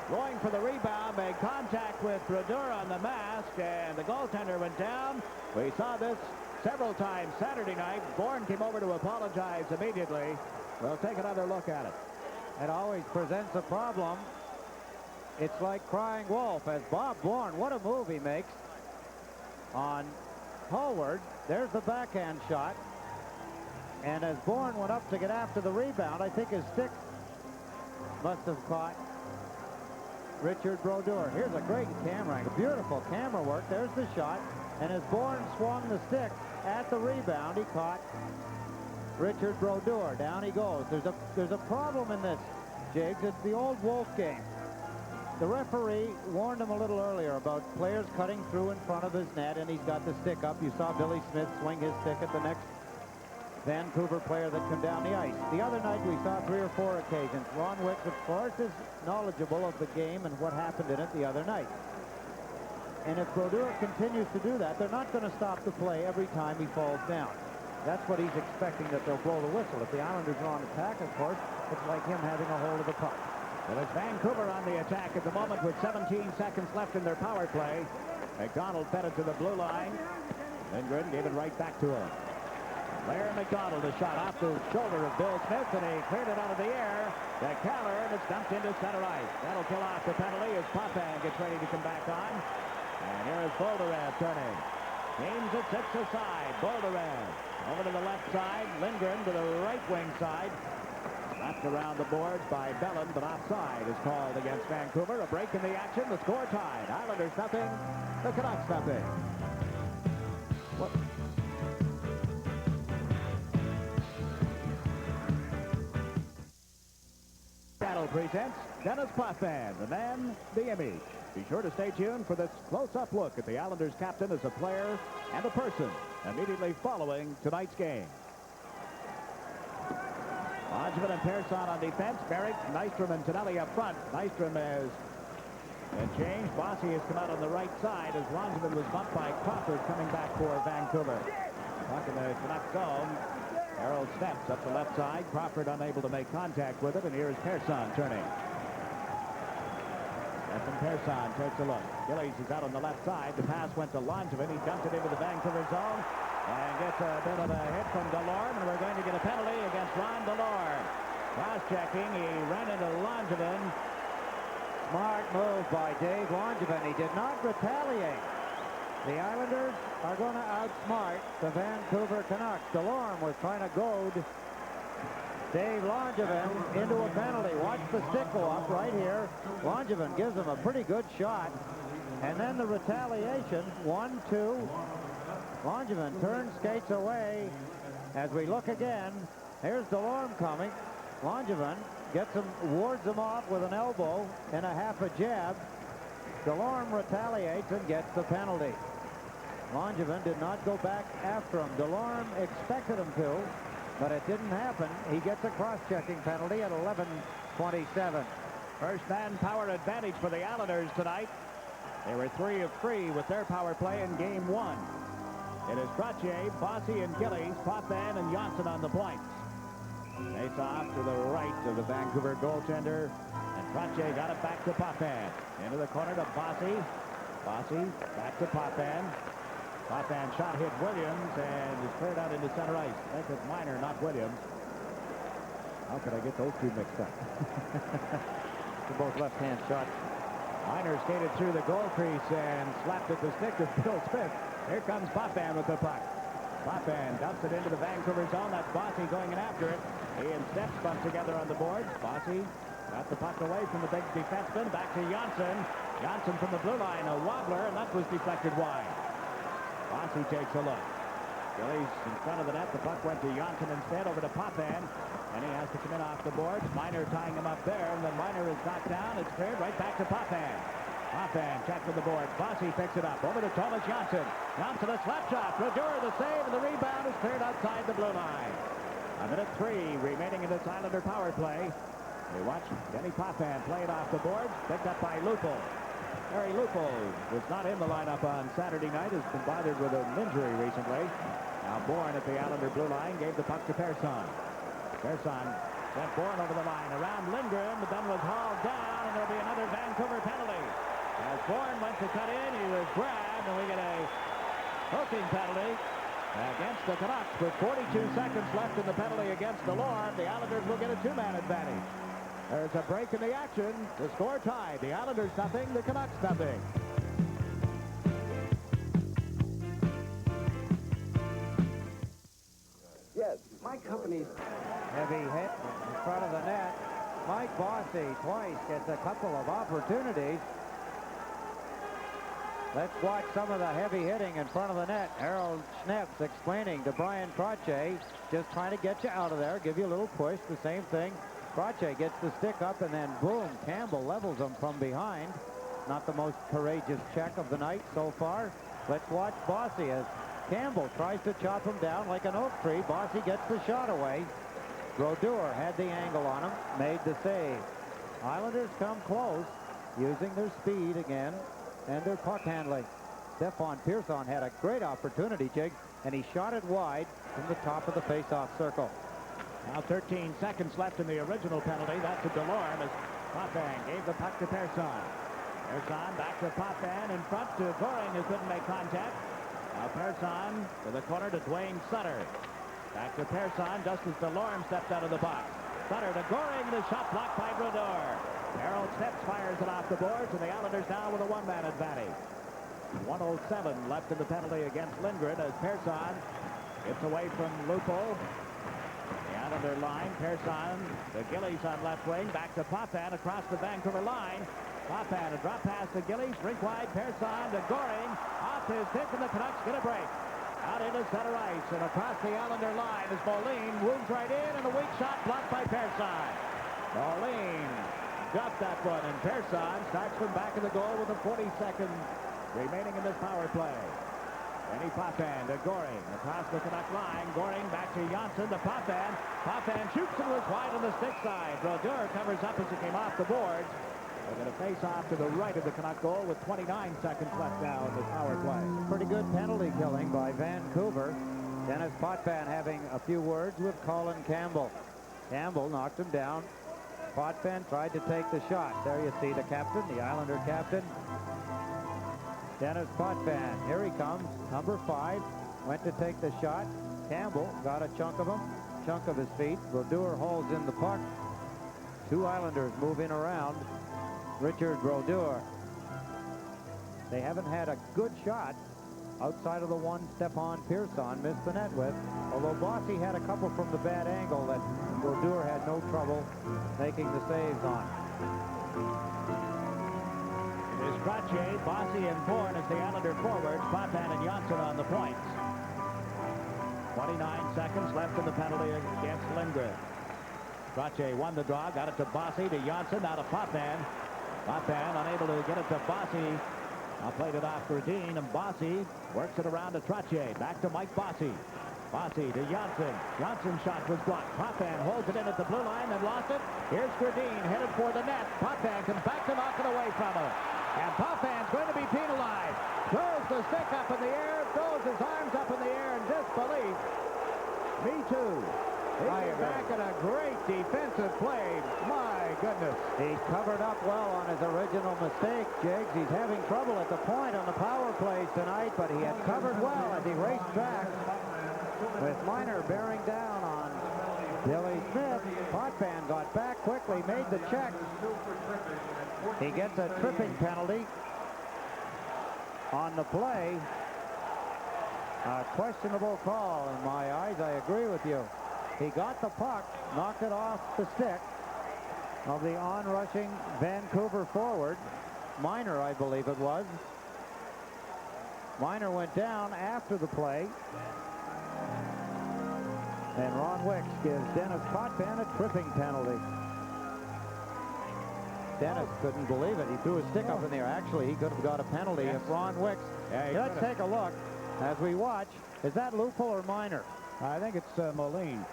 going for the rebound, made contact with Brodeur on the mask, and the goaltender went down. We saw this several times Saturday night. Bourne came over to apologize immediately. We'll take another look at it. It always presents a problem. It's like crying wolf, as Bob Bourne, what a move he makes on Hallward. There's the backhand shot. And as Bourne went up to get after the rebound, I think his stick must have caught Richard Brodeur. Here's a great camera angle, beautiful camera work. There's the shot. And as Bourne swung the stick at the rebound, he caught Richard Brodeur. Down he goes. There's a problem in this, Jiggs. It's the old Wolf game. The referee warned him a little earlier about players cutting through in front of his net, and he's got the stick up. You saw Billy Smith swing his stick at the next Vancouver player that come down the ice. The other night we saw 3 or 4 occasions. Ron Wicks, of course, is knowledgeable of the game and what happened in it the other night. And if Brodeur continues to do that, they're not going to stop the play every time he falls down. That's what he's expecting, that they'll blow the whistle. If the Islanders are on attack, of course, it's like him having a hold of the puck. Well, it's Vancouver on the attack at the moment with 17 seconds left in their power play. McDonald fed it to the blue line. Lindgren gave it right back to him. Larry McDonald, a shot off the shoulder of Bill Smith, and he cleared it out of the air to Keller, and it's dumped into center ice. That'll kill off the penalty as Potvin gets ready to come back on. And here is Bolderev turning. James at 6 aside. Bolderev over to the left side. Lindgren to the right wing side. Slapped around the boards by Bellin, but offside is called against Vancouver. A break in the action. The score tied. Islanders nothing. The Canucks nothing. What? Battle presents Dennis Potvin, the man, the image. Be sure to stay tuned for this close-up look at the Islanders captain as a player and a person immediately following tonight's game. Langevin and Persson on defense. Merrick, Nystrom, and Tonelli up front. Nystrom has been changed. Bossy has come out on the right side as Langevin was bumped by Crawford coming back for Vancouver. Puck in the Canuck zone. Harold steps up the left side. Crawford unable to make contact with it, and here is Persson turning. Stephen Persson takes a look. Gillies is out on the left side. The pass went to Langevin. He dumped it into the Vancouver zone and gets a bit of a hit from Delorme, and we're going to get a penalty against Ron Delorme. Cross-checking. He ran into Langevin. Smart move by Dave Langevin. He did not retaliate. The Islanders are going to outsmart the Vancouver Canucks. Delorme was trying to goad Dave Langevin into a penalty. Watch the stick go up right here. Langevin gives him a pretty good shot. And then the retaliation, 1-2. Langevin turns, skates away. As we look again, here's Delorme coming. Langevin gets him, wards him off with an elbow and a half a jab. Delorme retaliates and gets the penalty. Langevin did not go back after him. Delorme expected him to, but it didn't happen. He gets a cross-checking penalty at 11:27. First manpower advantage for the Islanders tonight. They were 3 of 3 with their power play in game 1. It is Trottier, Bossy, and Gillies, Potvin, and Johnson on the points. Face off to the right of the Vancouver goaltender, and Trottier got it back to Potvin. Into the corner to Bossy. Bossy back to Potvin. Potvin shot hit Williams and is cleared out into center ice. I think it's Minor, not Williams. How could I get those two mixed up? They're both left-hand shots. Minor skated through the goal crease and slapped at the stick of Bill Smith. Here comes Potvin with the puck. Potvin dumps it into the Vancouver zone. That's Bossy going in after it. He and Steps bump together on the boards. Bossy got the puck away from the big defenseman. Back to Johnson. Johnson from the blue line, a wobbler, and that was deflected wide. Bossy takes a look. Gillies in front of the net. The puck went to Johnson instead, over to Potvin. And he has to come in off the boards. Minor tying him up there, and then Minor is knocked down. It's cleared right back to Potvin. Potvin checked with the board. Bossy picks it up. Over to Thomas Johnson. Johnson a slap shot. Brodeur the save, and the rebound is cleared outside the blue line. 1:03 remaining in this Islander power play. We watch Denny Potvin play it off the boards. Picked up by Lupul. Harry Lupul was not in the lineup on Saturday night. Has been bothered with an injury recently. Now Bourne at the Islander blue line gave the puck to Persson. Persson Sent Bourne over the line around Lindgren, but then was hauled down, and there'll be another Vancouver penalty. As Bourne went to cut in, he was grabbed, and we get a hooking penalty against the Canucks. With 42 seconds left in the penalty against DeLorme, the Islanders will get a two-man advantage. There's a break in the action. The score tied. The Islanders nothing, the Canucks nothing. Yes, my company's... Heavy hit in front of the net. Mike Bossy twice gets a couple of opportunities. Let's watch some of the heavy hitting in front of the net. Harold Schneps explaining to Brian Trottier, just trying to get you out of there, give you a little push. The same thing. Trottier gets the stick up, and then boom, Campbell levels him from behind. Not the most courageous check of the night so far. Let's watch Bossy as Campbell tries to chop him down like an oak tree. Bossy gets the shot away. Brodeur had the angle on him, made the save. Islanders come close, using their speed again and their puck handling. Stefan Pearson had a great opportunity, Jiggs, and he shot it wide from the top of the face-off circle. Now 13 seconds left in the original penalty. That's to DeLorme as Potvin gave the puck to Pearson. Pearson back to Potvin in front to Goring, who couldn't make contact. Now Pearson to the corner to Dwayne Sutter. Back to Pearson just as DeLorme stepped out of the box. Sutter to Goring, the shot blocked by Brodeur. Harold Steps fires it off the boards, and the Islanders now with a one-man advantage. 1:07 left in the penalty against Lindgren as Pearson gets away from Lupo. The Islander line, Pearson to Gillies on left wing, back to Potvin across the Vancouver line. Potvin, a drop pass to Gillies, rink wide, Pearson to Goring, off his stick, and the Canucks get a break. Out into center ice and across the Islander line as Moline moves right in, and a weak shot blocked by Pearson. Moline dropped that one, and Pearson starts from back of the goal with a 40 seconds remaining in this power play. Benny Potvin to Goring across the Canuck line. Goring back to Janssen to Potvin. Potvin shoots and was wide on the stick side. Brodeur covers up as it came off the boards. They're going to face off to the right of the Canuck goal with 29 seconds left now in the power play. Pretty good penalty killing by Vancouver. Dennis Potvin having a few words with Colin Campbell. Campbell knocked him down. Potvin tried to take the shot. There you see the captain, the Islander captain. Dennis Potvin, here he comes, number 5, went to take the shot. Campbell got a chunk of him, chunk of his feet. Brodeur holds in the puck. Two Islanders moving around. Richard Brodeur. They haven't had a good shot outside of the one Stefan Pearson missed the net with, although Bossy had a couple from the bad angle that Brodeur had no trouble making the saves on. It is Trottier, Bossy, and Bourne as the Islander forwards. Potvin and Janssen on the points. 29 seconds left in the penalty against Lindgren. Trottier won the draw, got it to Bossy, to Janssen, now to Potvin. Potvin unable to get it to Bossy. Now played it off for Dean, and Bossy works it around to Trottier. Back to Mike Bossy. Bossy to Janssen. Janssen's shot was blocked. Potvin holds it in at the blue line and lost it. Here's Gradine headed for the net. Potvin comes back to knock it away from him. And Potvin's going to be penalized. Throws the stick up in the air, throws his arms up in the air in disbelief. Me too. He's back at a great defensive play. My goodness. He covered up well on his original mistake, Jiggs. He's having trouble at the point on the power plays tonight, but he had covered well as he raced back with Miner bearing down on Billy Smith. Potvin got back quickly, made the check. He gets a tripping penalty on the play. A questionable call in my eyes. I agree with you. He got the puck, knocked it off the stick of the on-rushing Vancouver forward. Miner, I believe it was. Miner went down after the play. And Ron Wicks gives Dennis Potvin a tripping penalty. Dennis couldn't believe it. He threw his stick up in the air. Actually, he could have got a penalty if Ron Wicks. Let's take a look as we watch. Is that Lupo or Miner? I think it's Moline.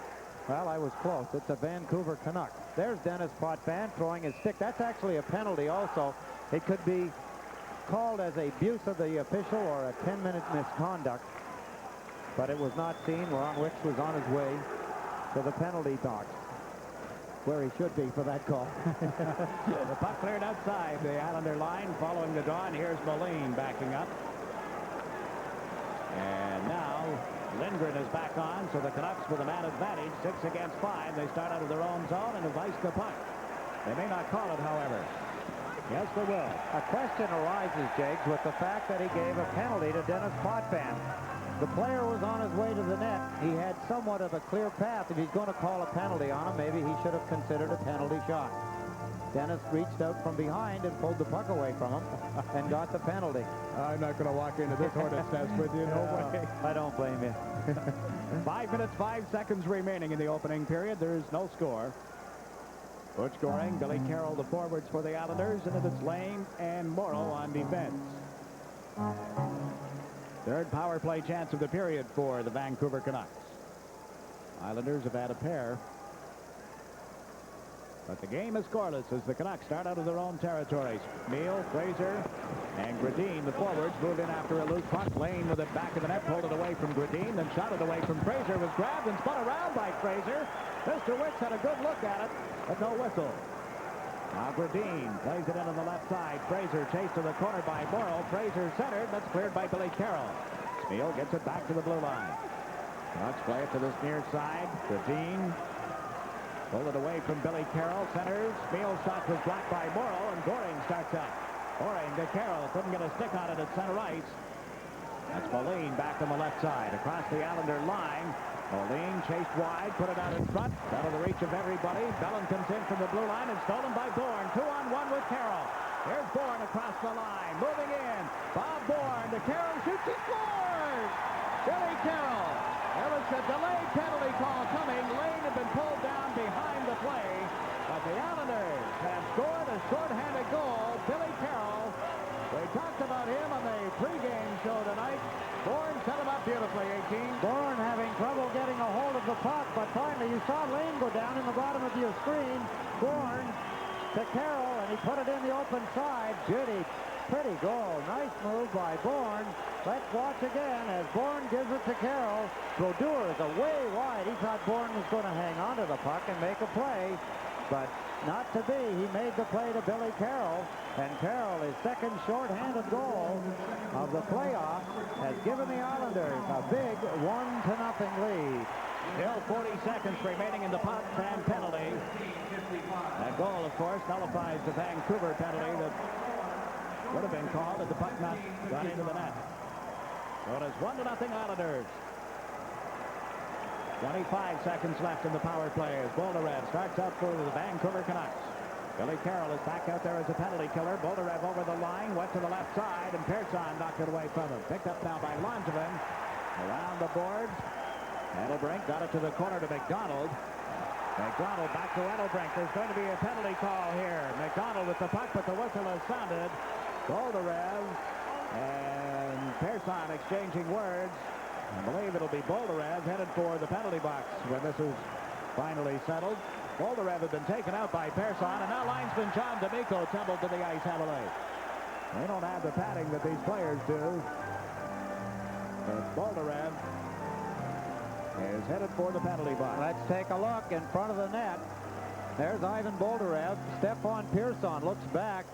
Well, I was close. It's a Vancouver Canuck. There's Dennis Potvin throwing his stick. That's actually a penalty also. It could be called as abuse of the official or a 10-minute misconduct. But it was not seen. Ron Wicks was on his way to the penalty box. where he should be for that call. The puck cleared outside the Islander line following the draw, and here's Moline backing up. And now Lindgren is back on, so the Canucks with a man advantage, 6 against 5. They start out of their own zone and have iced the puck. They may not call it, however. Yes, they will. A question arises, Jakes, with the fact that he gave a penalty to Dennis Potvin. The player was on his way to the net. He had somewhat of a clear path. If he's going to call a penalty on him, maybe he should have considered a penalty shot. Dennis reached out from behind and pulled the puck away from him and got the penalty. I'm not going to walk into this hornet's nest with you, no way. I don't blame you. 5 minutes, 5 seconds remaining in the opening period. There's no score. Butch Goring, Billy Carroll, the forwards for the Islanders, and it's Lane and Morrow on defense. Third power play chance of the period for the Vancouver Canucks. Islanders have had a pair. But the game is scoreless as the Canucks start out of their own territories. Neal, Fraser, and Gradine, the forwards, moved in after a loose puck. Lane with it back of the net, pulled it away from Gradine, then shot it away from Fraser, was grabbed and spun around by Fraser. Mr. Wicks had a good look at it, but no whistle. Now Gradine plays it in on the left side. Fraser chased to the corner by Morrow. Fraser centered. That's cleared by Billy Carroll. Neal gets it back to the blue line. Canucks play it to this near side. Gradine pulled it away from Billy Carroll. Centers. Neal's shot was blocked by Morrow, and Goring starts up. Goring to Carroll. Couldn't get a stick on it at center ice. That's Moline back on the left side. Across the Islander line. Moline chased wide, put it out in front. Out of the reach of everybody. Bellin comes in from the blue line and stolen by Bourne. 2-on-1 with Carroll. Here's Bourne across the line. Moving in. Bob Bourne. The Carroll shoots. He scores! Billy Carroll. There was a delayed penalty call coming. Lane had been pulled down behind the play. But the Islanders have scored a short-handed goal. Billy Carroll. We talked about him on the pregame show tonight. Bourne set him up beautifully, 18. Bourne having trouble getting a hold of the puck, but finally you saw Lane go down in the bottom of your screen. Bourne to Carroll, and he put it in the open side. Judy, pretty goal. Nice move by Bourne. Let's watch again as Bourne gives it to Carroll. Brodeur is away wide. He thought Bourne was going to hang on to the puck and make a play, but not to be. He made the play to Billy Carroll, and Carroll, his second short-handed goal of the playoffs, has given the Islanders a big 1-0 lead. Still 40 seconds remaining in the Potvin penalty. That goal, of course, nullifies the Vancouver penalty that would have been called had the puck not gone into the net. So it is 1-0 Islanders. 25 seconds left in the power play as Bolnarev starts out for the Vancouver Canucks. Billy Carroll is back out there as a penalty killer. Bolnarev over the line, went to the left side, and Pearson knocked it away from him. Picked up now by Langevin. Around the boards. Edelbrink got it to the corner to McDonald. McDonald back to Edelbrink. There's going to be a penalty call here. McDonald with the puck, but the whistle has sounded. Bolnarev and Pearson exchanging words. I believe it'll be Bolnarev headed for the penalty box when this is finally settled. Bolnarev had been taken out by Pearson, and now linesman John D'Amico tumbled to the ice heavily. They don't have the padding that these players do. But Bolnarev is headed for the penalty box. Let's take a look in front of the net. There's Ivan Bolnarev. Stefan Pearson looks back.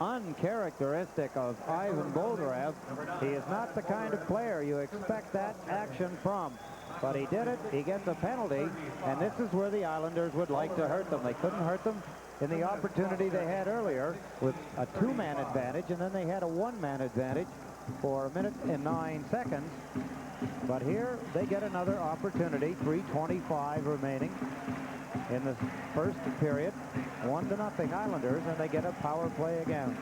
Uncharacteristic of Ivan Bolnarev. He is not the kind of player you expect that action from. But he did it. He gets a penalty. And this is where the Islanders would like to hurt them. They couldn't hurt them in the opportunity they had earlier with a two-man advantage. And then they had a one-man advantage for 1 minute and 9 seconds. But here they get another opportunity. 3:25 remaining in the first period. 1-0 Islanders, and they get a power play again.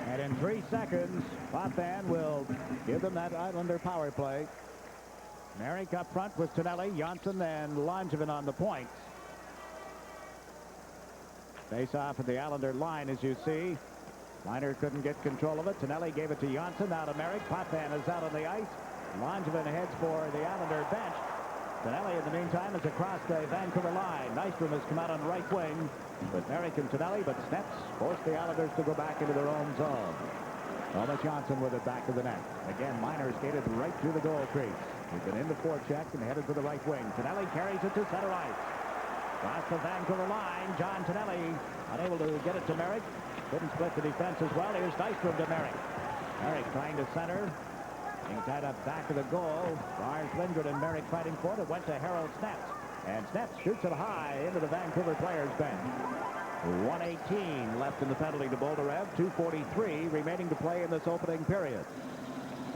And in 3 seconds, Potvin will give them that Islander power play. Merrick up front with Tonelli, Janssen, and Langevin on the points. Face off at the Islander line, as you see. Liner couldn't get control of it. Tonelli gave it to Janssen, now to Merrick. Potvin is out on the ice. Langevin heads for the Islander bench. Tonelli, in the meantime, is across the Vancouver line. Nystrom has come out on the right wing with Merrick and Tonelli, but Snaps forced the Islanders to go back into their own zone. Thomas Janssen with it back to the net. Again, Miner skated right through the goal crease. He's been in the forecheck and headed to the right wing. Tonelli carries it to center ice. Across the Vancouver line, John Tonelli unable to get it to Merrick. Couldn't split the defense as well. Here's Nystrom to Merrick. Merrick trying to center. Being tied up back of the goal. Lars Lindgren and Merrick fighting for it. It went to Harold Snetz. And Snetz shoots it high into the Vancouver players' bench. 1:18 left in the penalty to Boldarev. 2:43 remaining to play in this opening period.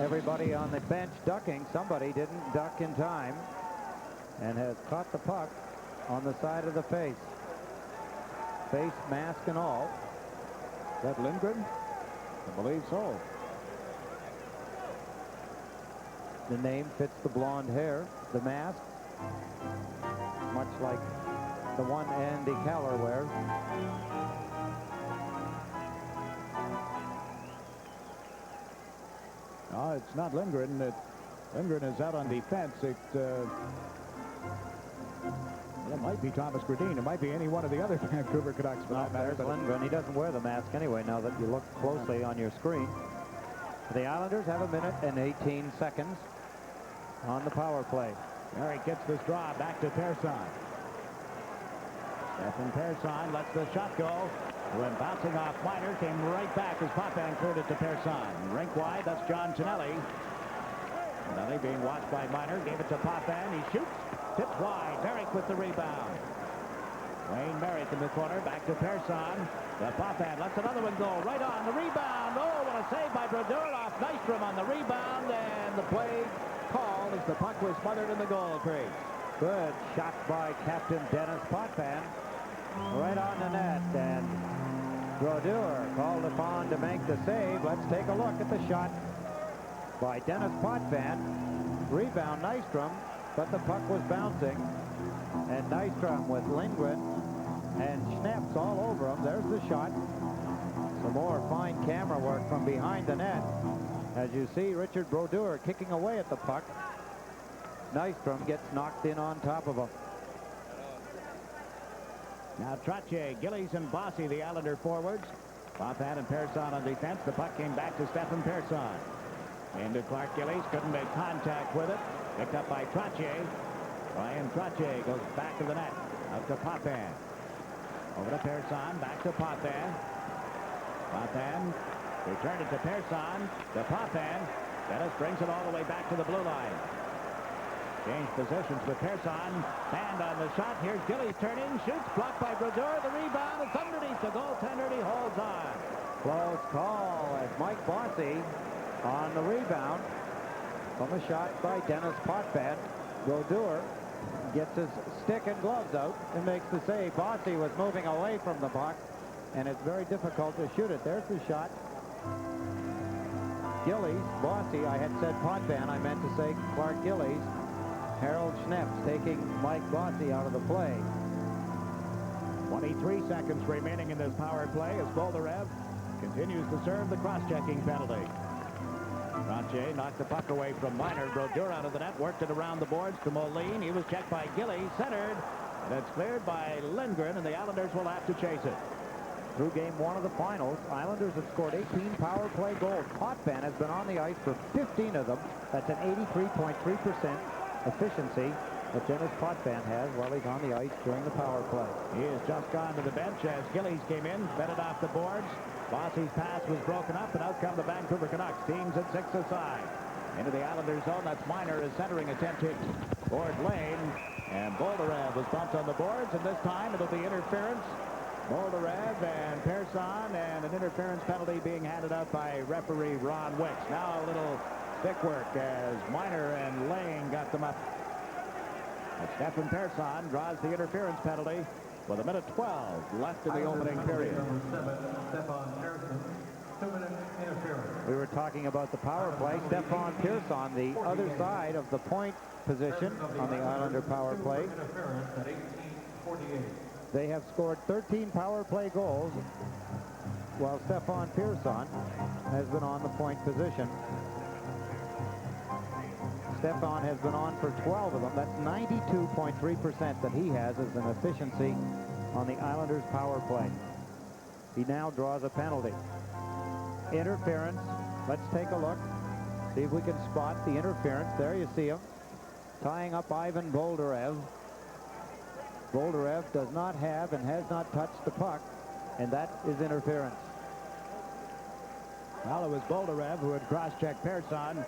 Everybody on the bench ducking. Somebody didn't duck in time and has caught the puck on the side of the face. Face mask and all. Is that Lindgren? I believe so. The name fits the blonde hair. The mask, much like the one Andy Keller wears. No, it's not Lindgren. Lindgren is out on defense. Well, it might be Thomas Gradine. It might be any one of the other Vancouver Canucks for that matter. There's Lindgren. He doesn't wear the mask anyway now that you look closely on your screen. The Islanders have 1 minute and 18 seconds on the power play. Merrick gets this draw back to Persson. Stefan Persson lets the shot go. When bouncing off Miner, came right back as Potvin cleared it to Persson. Rink wide, that's John Tonelli. Tonelli being watched by Miner, gave it to Potvin. He shoots, tipped wide. Merrick with the rebound. Wayne Merrick in the corner, back to Persson. The Potvin lets another one go right on the rebound. Oh, what a save by Brodeur off Nystrom on the rebound, and the play called as the puck was smothered in the goal crease. Good shot by Captain Dennis Potvin. Right on the net, and Brodeur called upon to make the save. Let's take a look at the shot by Dennis Potvin. Rebound Nystrom, but the puck was bouncing. And Nystrom with Lindgren and Schneps all over him. There's the shot. Some more fine camera work from behind the net. As you see, Richard Brodeur kicking away at the puck. Nystrom gets knocked in on top of him. Now Trottier, Gillies, and Bossy, the Islander forwards. Potvin and Persson on defense. The puck came back to Stefan Persson. Into Clark Gillies, couldn't make contact with it. Picked up by Trottier. Ryan Trottier goes back to the net. Out to Potvin. Over to Persson, back to Potvin. Potvin returned it to Persson. To Potvin. Dennis brings it all the way back to the blue line. Change positions with Persson. Hand on the shot. Here's Gillies turning. Shoots. Blocked by Brodeur. The rebound. It's underneath the goaltender. He holds on. Close call as Mike Bossy on the rebound from a shot by Dennis Potvin. Brodeur gets his stick and gloves out and makes the save. Bossy was moving away from the puck, and it's very difficult to shoot it. There's the shot. Gillies, Bossy, I had said Potvin. I meant to say Clark Gillies. Harold Schneps taking Mike Bossy out of the play. 23 seconds remaining in this power play as Boldarev continues to serve the cross-checking penalty. Ranche knocked the puck away from Miner. Brodeur out of the net, worked it around the boards to Moline. He was checked by Gillies, centered, and it's cleared by Lindgren, and the Islanders will have to chase it. Through game 1 of the finals, Islanders have scored 18 power play goals. Potvin has been on the ice for 15 of them. That's an 83.3% efficiency that Dennis Potvin has while he's on the ice during the power play. He has just gone to the bench as Gillies came in, fed it off the boards. Bossy's pass was broken up, and out come the Vancouver Canucks. Teams at 6 aside. Into the Islanders zone. That's Miner, is centering attempt hit toward lane. And Boldarev was bumped on the boards, and this time it'll be interference. Boldarev and Persson, and an interference penalty being handed out by referee Ron Wicks. Now a little stick work as Miner and Lane got them up. And Stefan Persson draws the interference penalty with 1:12 left in the opening period. We were talking about the power play. Stefan Persson, the other side of the point position on the Islander power play. They have scored 13 power play goals, while Stefan Persson has been on the point position. Stefan has been on for 12 of them. That's 92.3% that he has as an efficiency on the Islanders' power play. He now draws a penalty. Interference. Let's take a look. See if we can spot the interference. There you see him tying up Ivan Boldarev. Boldarev does not have and has not touched the puck, and that is interference. Well, it was Boldarev who had cross-checked Persson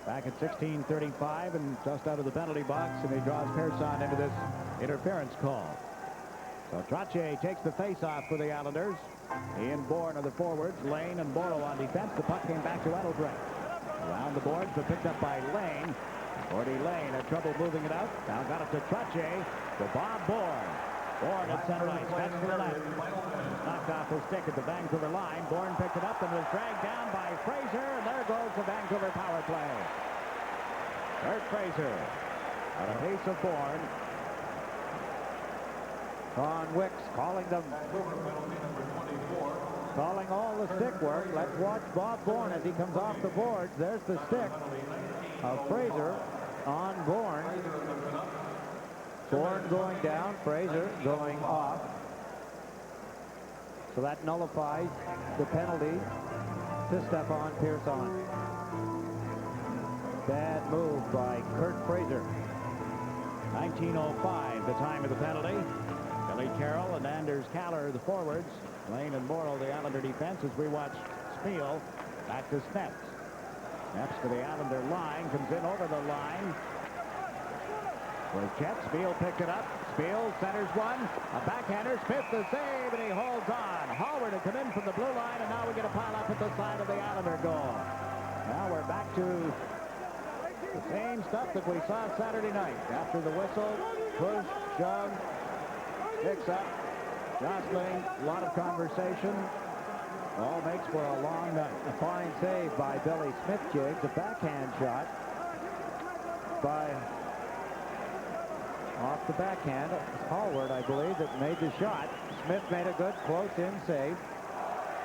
back at 16:35 and just out of the penalty box, and he draws Persson into this interference call. So Trottier takes the face-off for the Islanders. He and Bourne are the forwards. Lane and Morrow on defense. The puck came back to Edelbrecht. Around the boards, but picked up by Lane. Gordy Lane had trouble moving it out. Now got it to Trottier, to Bob Bourne. Bourne at center ice, back to the left. Knocked off his stick at the Vancouver line. Bourne picked it up and was dragged down by Fraser, and there goes the Vancouver power play. Bert Fraser on a piece of Bourne. Ron Wicks calling them. Calling all the stick work. Let's watch Bob Bourne as he comes off the boards. There's the stick of Fraser on Bourne. Bourne going down, Fraser going off. So that nullifies the penalty to Stefan Persson. Bad move by Kurt Fraser. 19:05, the time of the penalty. Billy Carroll and Anders Kaller, the forwards. Lane and Morrow, the Islander defense, as we watch Spiel back to Snets. Snets to the Islander line, comes in over the line. For Chet, Spiel picked it up. Spiel centers one. A backhander. Smith the save, and he holds on. Howard had come in from the blue line, and now we get a pile up at the side of the Islander goal. Now we're back to the same stuff that we saw Saturday night. After the whistle, push, shove, picks up, jostling, a lot of conversation. All makes for a long night. A fine save by Billy Smith, Jiggs. A backhand shot by off the backhand. It was Hallward, I believe, that made the shot. Smith made a good close-in save.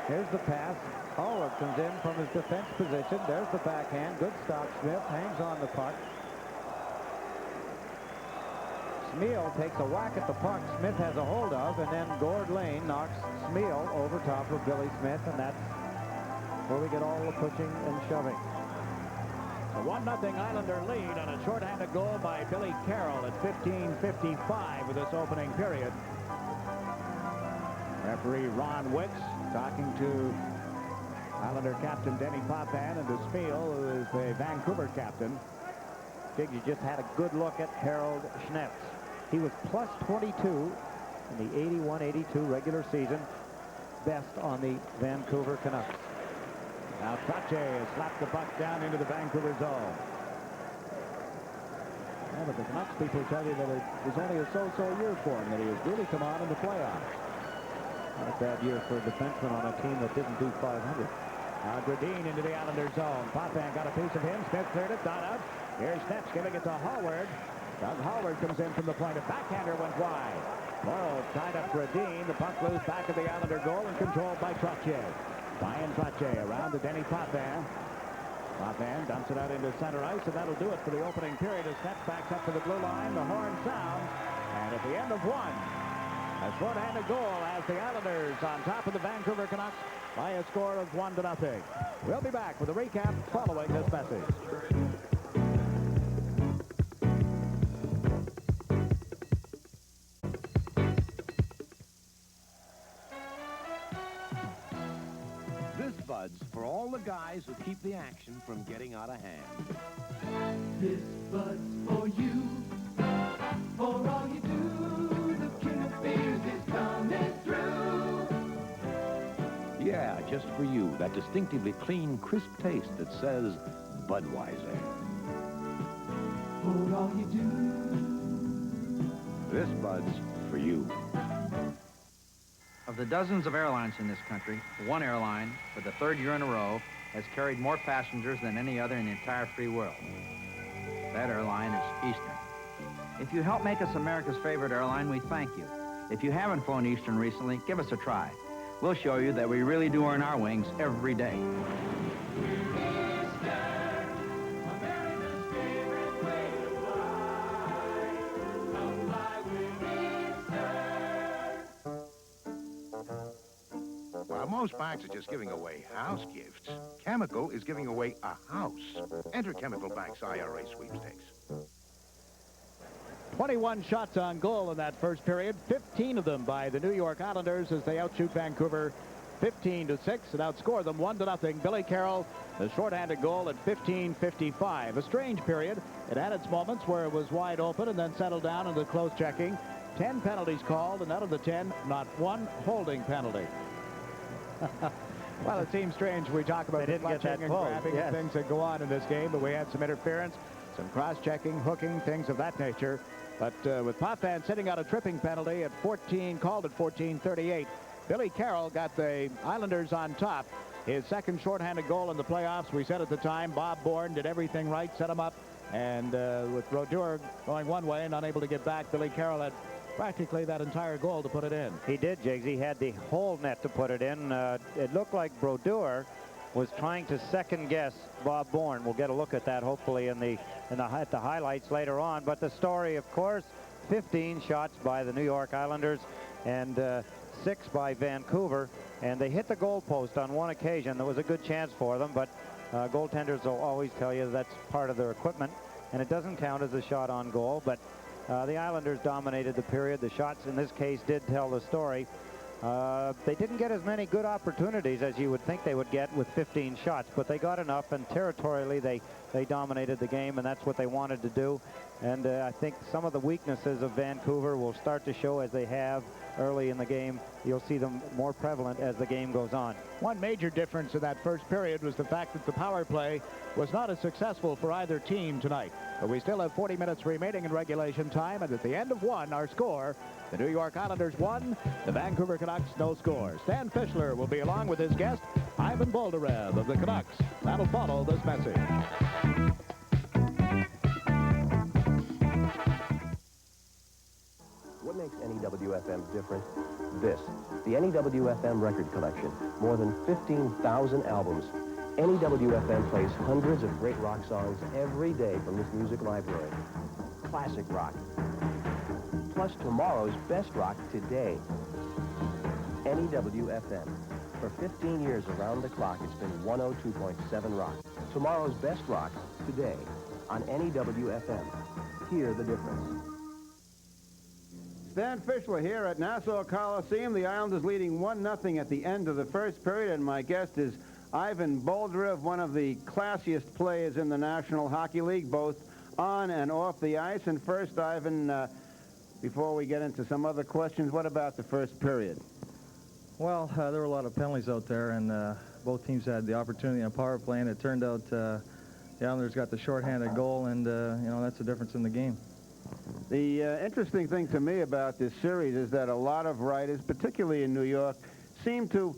Here's the pass. Hallward comes in from his defense position. There's the backhand. Good stop. Smith hangs on the puck. Smeal takes a whack at the puck Smith has a hold of, and then Gord Lane knocks Smeal over top of Billy Smith, and that's where we get all the pushing and shoving. A 1-0 Islander lead on a shorthanded goal by Billy Carroll at 15:55 of this opening period. Referee Ron Wicks talking to Islander captain Denny Potvin and to Spiel, who is the Vancouver captain. Jiggs, you just had a good look at Harold Schnetz. He was plus 22 in the 81-82 regular season, best on the Vancouver Canucks. Now Trottier has slapped the puck down into the Vancouver zone. Yeah, but the Canucks people tell you that it was only a so-so year for him, that he has really come on in the playoffs. Not a bad year for a defenseman on a team that didn't do 500. Now Gradine into the Islander zone. Potvin got a piece of him. Smith cleared it, not out. Here's Snets giving it to Hallward. Doug Hallward comes in from the point. A backhhander went wide. Morrow tied up Gradine. The puck loose back of the Islander goal and controlled by Trottier. Brian Trottier around to Denny Potvin. Potvin dumps it out into center ice, and that'll do it for the opening period as Snets backs up to the blue line. The horn sounds, and at the end of one, a short-handed goal as the Islanders on top of the Vancouver Canucks by a score of 1-0. We'll be back with a recap following this message. This Bud's for all the guys who keep the action from getting out of hand. This Bud's for you, for all you do. The king of beers is coming through. Yeah, just for you, that distinctively clean, crisp taste that says Budweiser. For all you do. This Bud's for you. Of the dozens of airlines in this country, one airline, for the third year in a row, has carried more passengers than any other in the entire free world. That airline is Eastern. If you help make us America's favorite airline, we thank you. If you haven't flown Eastern recently, give us a try. We'll show you that we really do earn our wings every day. While most banks are just giving away house gifts, Chemical is giving away a house. Enter Chemical Bank's IRA sweepstakes. 21 shots on goal in that first period, 15 of them by the New York Islanders as they outshoot Vancouver 15-6 and outscore them 1-0. Billy Carroll, the shorthanded goal at 15:55. A strange period. It had its moments where it was wide open and then settled down into close checking. 10 penalties called, and out of the 10, not one holding penalty. Well, it seems strange we talk about the clutching and grabbing and things that go on in this game, but we had some interference, some cross-checking, hooking, things of that nature. But with Potvin sitting out a tripping penalty at 14, called at 14:38, Billy Carroll got the Islanders on top. His second shorthanded goal in the playoffs. We said at the time, Bob Bourne did everything right, set him up, and with Brodeur going one way and unable to get back, Billy Carroll had practically that entire goal to put it in. He did, Jiggs. He had the whole net to put it in. It looked like Brodeur was trying to second-guess Bob Bourne. We'll get a look at that hopefully at the highlights later on. But the story, of course, 15 shots by the New York Islanders and 6 by Vancouver, and they hit the goalpost on one occasion. There was a good chance for them, but goaltenders will always tell you that's part of their equipment, and it doesn't count as a shot on goal. But the Islanders dominated the period. The shots in this case did tell the story. They didn't get as many good opportunities as you would think they would get with 15 shots, but they got enough, and territorially they dominated the game, and that's what they wanted to do. And I think some of the weaknesses of Vancouver will start to show as they have early in the game. You'll see them more prevalent as the game goes on. One major difference in that first period was the fact that the power play was not as successful for either team tonight. But we still have 40 minutes remaining in regulation time, and at the end of one, our score, the New York Islanders 1, the Vancouver Canucks no score. Stan Fischler will be along with his guest, Ivan Boldarev of the Canucks. That'll follow this message. What makes NEWFM different? This, the NEWFM record collection. More than 15,000 albums. NEWFM plays hundreds of great rock songs every day from this music library. Classic rock. Plus tomorrow's best rock today. NEWFM. For 15 years around the clock, it's been 102.7 rock. Tomorrow's best rock today on NEWFM. Hear the difference. Stan Fischler here at Nassau Coliseum. The Islanders leading 1-0 at the end of the first period, and my guest is Ivan Boldarev, one of the classiest players in the National Hockey League, both on and off the ice. And first, Ivan, before we get into some other questions, what about the first period? Well, there were a lot of penalties out there, and both teams had the opportunity on power play, and it turned out the Islanders got the shorthanded goal, and, you know, that's the difference in the game. The interesting thing to me about this series is that a lot of writers, particularly in New York, seem to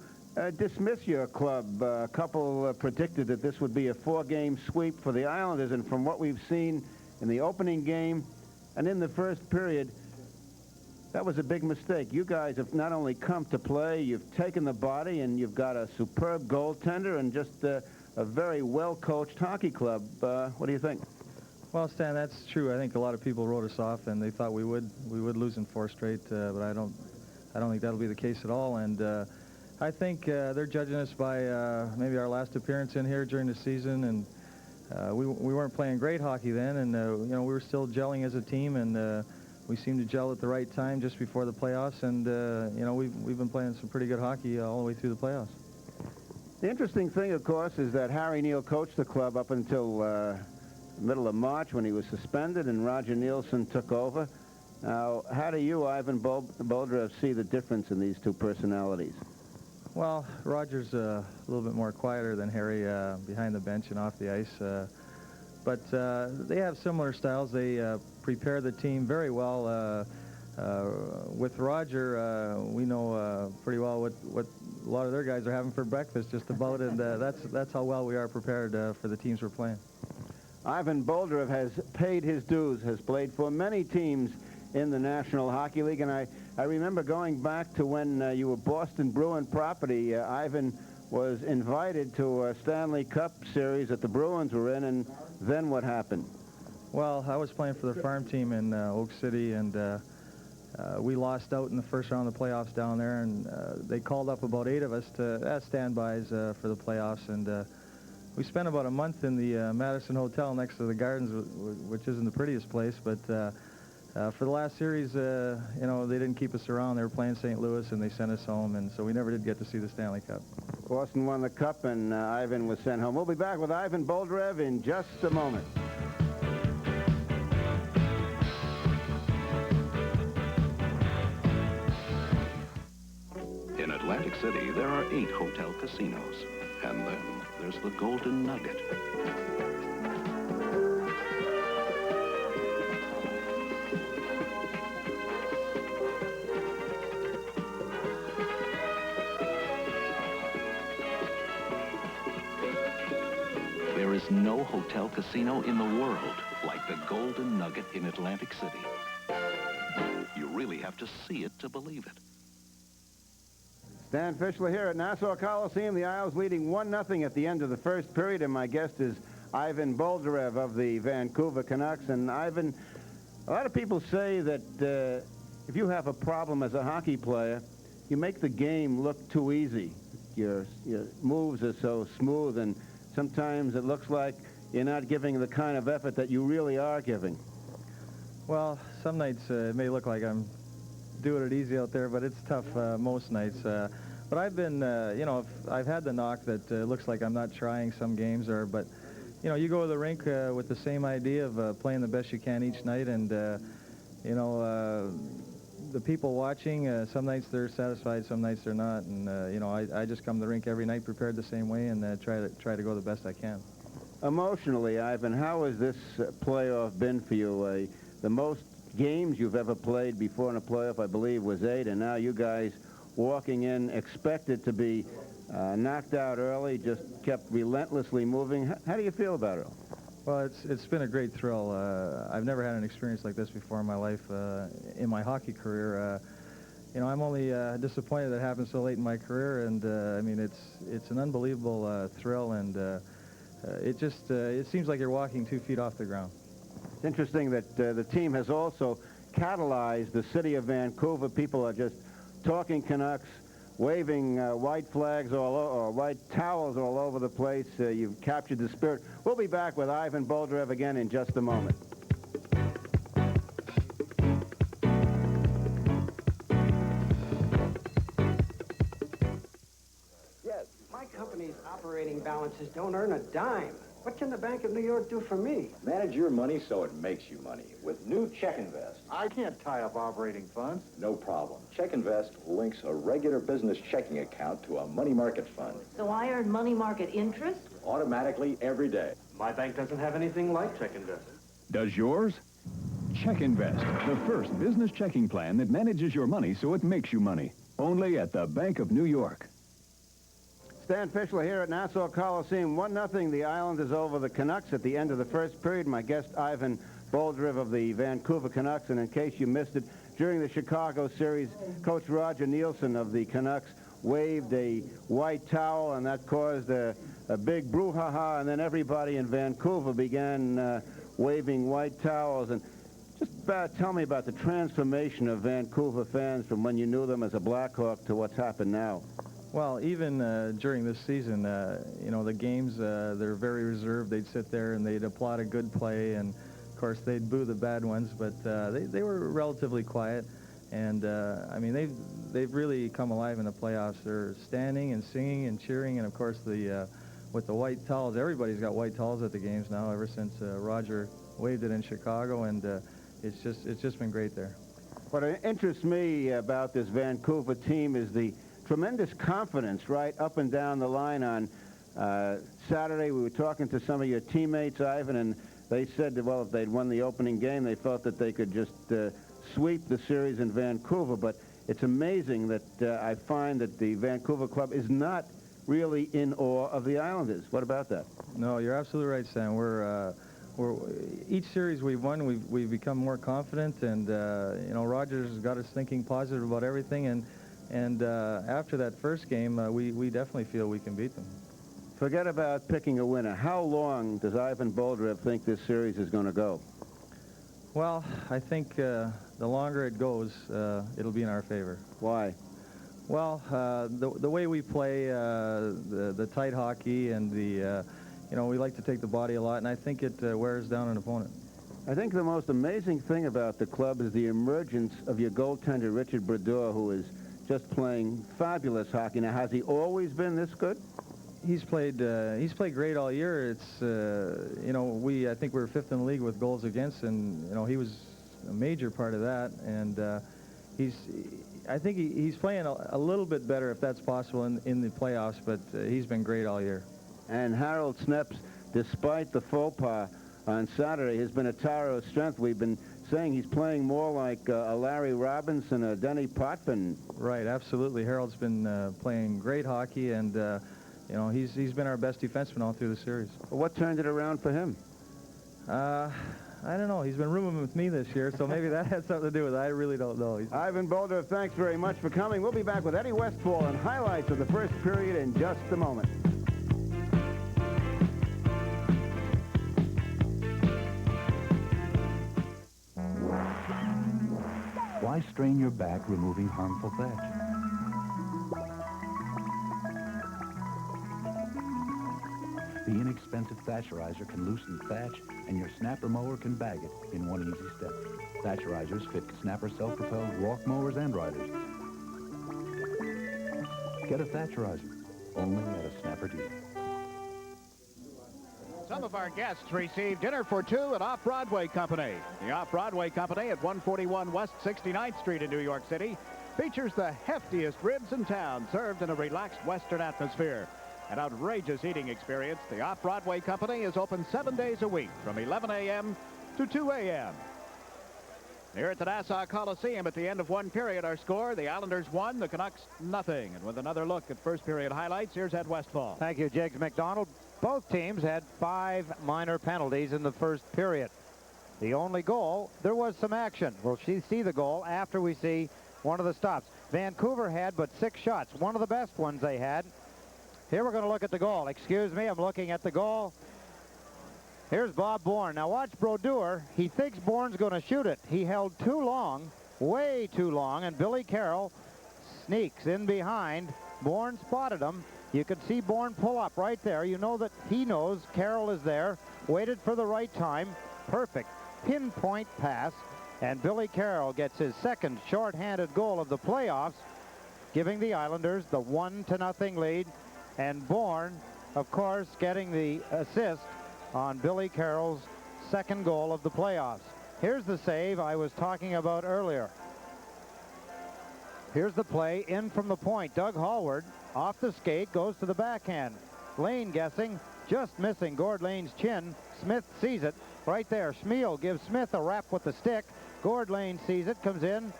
dismiss your club. A couple predicted that this would be a 4-game sweep for the Islanders, and from what we've seen in the opening game and in the first period, that was a big mistake. You guys have not only come to play, you've taken the body, and you've got a superb goaltender and just a very well-coached hockey club. What do you think? Well, Stan, that's true. I think a lot of people wrote us off, and they thought we would lose in 4 straight, but I don't think that'll be the case at all. And I think they're judging us by maybe our last appearance in here during the season, and we weren't playing great hockey then, and you know, we were still gelling as a team, and we seemed to gel at the right time just before the playoffs, and you know, we've been playing some pretty good hockey all the way through the playoffs. The interesting thing, of course, is that Harry Neal coached the club up until middle of March when he was suspended, and Roger Nielsen took over. Now, how do you, Ivan Boldarev, see the difference in these two personalities? Well, Roger's a little bit more quieter than Harry behind the bench and off the ice, but they have similar styles. They prepare the team very well. With Roger, we know pretty well what a lot of their guys are having for breakfast just about, and that's how well we are prepared for the teams we're playing. Ivan Boldarev has paid his dues, has played for many teams in the National Hockey League, and I remember going back to when you were Boston Bruin property. Ivan was invited to a Stanley Cup series that the Bruins were in, and then what happened? Well, I was playing for the farm team in Oak City, and we lost out in the first round of the playoffs down there, and they called up about 8 of us as standbys for the playoffs, and we spent about a month in the Madison Hotel next to the Gardens, which isn't the prettiest place, but For the last series, you know, they didn't keep us around. They were playing St. Louis, and they sent us home, and so we never did get to see the Stanley Cup. Boston won the Cup, and Ivan was sent home. We'll be back with Ivan Boldarev in just a moment. In Atlantic City, there are 8 hotel casinos. And then there's the Golden Nugget. There is no hotel casino in the world like the Golden Nugget in Atlantic City. You really have to see it to believe it. Stan Fischler here at Nassau Coliseum. The Isles leading 1-0 at the end of the first period, and my guest is Ivan Boldarev of the Vancouver Canucks. And Ivan, a lot of people say that if you have a problem as a hockey player, you make the game look too easy. Your moves are so smooth, and sometimes it looks like you're not giving the kind of effort that you really are giving. Well, some nights it may look like I'm doing it easy out there, but it's tough most nights. But I've been, you know, I've had the knock that looks like I'm not trying some games, but, you know, you go to the rink with the same idea of playing the best you can each night, and, you know, the people watching, some nights they're satisfied, some nights they're not, and, you know, I just come to the rink every night prepared the same way and try to go the best I can. Emotionally, Ivan, how has this playoff been for you? The most games you've ever played before in a playoff, I believe, was 8, and now you guys walking in expected to be knocked out early, just kept relentlessly moving. How do you feel about it? Well, it's been a great thrill. I've never had an experience like this before in my life, in my hockey career. You know, I'm only disappointed that it happened so late in my career, and I mean, it's an unbelievable thrill, and it seems like you're walking 2 feet off the ground. It's interesting that the team has also catalyzed the city of Vancouver. People are just talking Canucks, waving white flags or white towels all over the place. You've captured the spirit. We'll be back with Ivan Boldarev again in just a moment. Yes, my company's operating balances don't earn a dime. What can the Bank of New York do for me? Manage your money so it makes you money with new Check Invest. I can't tie up operating funds. No problem. Check Invest links a regular business checking account to a money market fund. So I earn money market interest? Automatically every day. My bank doesn't have anything like Check Invest. Does yours? Check Invest, the first business checking plan that manages your money so it makes you money. Only at the Bank of New York. Stan Fischler here at Nassau Coliseum. 1-0, the Islanders over the Canucks at the end of the first period. My guest, Ivan Boldarev of the Vancouver Canucks. And in case you missed it, during the Chicago series, Coach Roger Nielsen of the Canucks waved a white towel, and that caused a big brouhaha, and then everybody in Vancouver began waving white towels. And just tell me about the transformation of Vancouver fans from when you knew them as a Blackhawk to what's happened now. Well, even during this season, you know, the games, they're very reserved. They'd sit there and they'd applaud a good play, and of course they'd boo the bad ones, but they were relatively quiet. And I mean, they've really come alive in the playoffs. They're standing and singing and cheering, and of course with the white towels, everybody's got white towels at the games now ever since Roger waved it in Chicago, and it's just been great there. What interests me about this Vancouver team is the tremendous confidence right up and down the line. On Saturday, we were talking to some of your teammates, Ivan, and they said that, well, if they'd won the opening game, they felt that they could just sweep the series in Vancouver. But it's amazing that I find that the Vancouver club is not really in awe of the Islanders. What about that? No, you're absolutely right, Stan. We're each series we've won, we've become more confident, and you know, Rogers got us thinking positive about everything, and after that first game, we definitely feel we can beat them. Forget about picking a winner. How long does Ivan Boldarev think this series is going to go? Well, I think the longer it goes, it'll be in our favor. Why? Well, the way we play, the tight hockey, and you know, we like to take the body a lot, and I think it wears down an opponent. I think the most amazing thing about the club is the emergence of your goaltender, Richard Brodeur, who is just playing fabulous hockey. Now, has he always been this good? He's played great all year. It's you know, I think we're 5th in the league with goals against, and you know, he was a major part of that. And I think he's playing a little bit better, if that's possible, in the playoffs. But he's been great all year. And Harold Snep's, despite the faux pas on Saturday, has been a tower of strength. We've been saying he's playing more like a Larry Robinson, a Denny Potvin. Right, absolutely. Harold's been playing great hockey, and you know, he's been our best defenseman all through the series. What turned it around for him? I don't know. He's been rooming with me this year, so maybe that has something to do with it. I really don't know. Ivan Boulder, thanks very much for coming. We'll be back with Eddie Westfall and highlights of the first period in just a moment. Why strain your back removing harmful thatch? The inexpensive Thatcherizer can loosen thatch, and your snapper mower can bag it in one easy step. Thatcherizers fit snapper self-propelled walk mowers and riders. Get a Thatcherizer, only at a snapper dealer. Some of our guests received dinner for two at Off-Broadway Company. The Off-Broadway Company at 141 West 69th Street in New York City features the heftiest ribs in town, served in a relaxed Western atmosphere. An outrageous eating experience. The Off-Broadway Company is open 7 days a week from 11 a.m. to 2 a.m. Here at the Nassau Coliseum at the end of one period, our score, the Islanders 1, the Canucks nothing. And with another look at first period highlights, here's Ed Westfall. Thank you, Jiggs McDonald. Both teams had 5 minor penalties in the first period. The only goal, there was some action. We'll see the goal after we see one of the stops. Vancouver had but 6 shots, one of the best ones they had. Here we're going to look at the goal. Excuse me, I'm looking at the goal. Here's Bob Bourne. Now watch Brodeur. He thinks Bourne's going to shoot it. He held too long, way too long, and Billy Carroll sneaks in behind. Bourne spotted him. You could see Bourne pull up right there. You know that he knows Carroll is there, waited for the right time. Perfect pinpoint pass, and Billy Carroll gets his second shorthanded goal of the playoffs, giving the Islanders the 1-0 lead. And Bourne, of course, getting the assist on Billy Carroll's second goal of the playoffs. Here's the save I was talking about earlier. Here's the play in from the point. Doug Hallward off the skate, goes to the backhand. Lane guessing, just missing Gord Lane's chin. Smith sees it right there. Schmiel gives Smith a rap with the stick. Gord Lane sees it, comes in,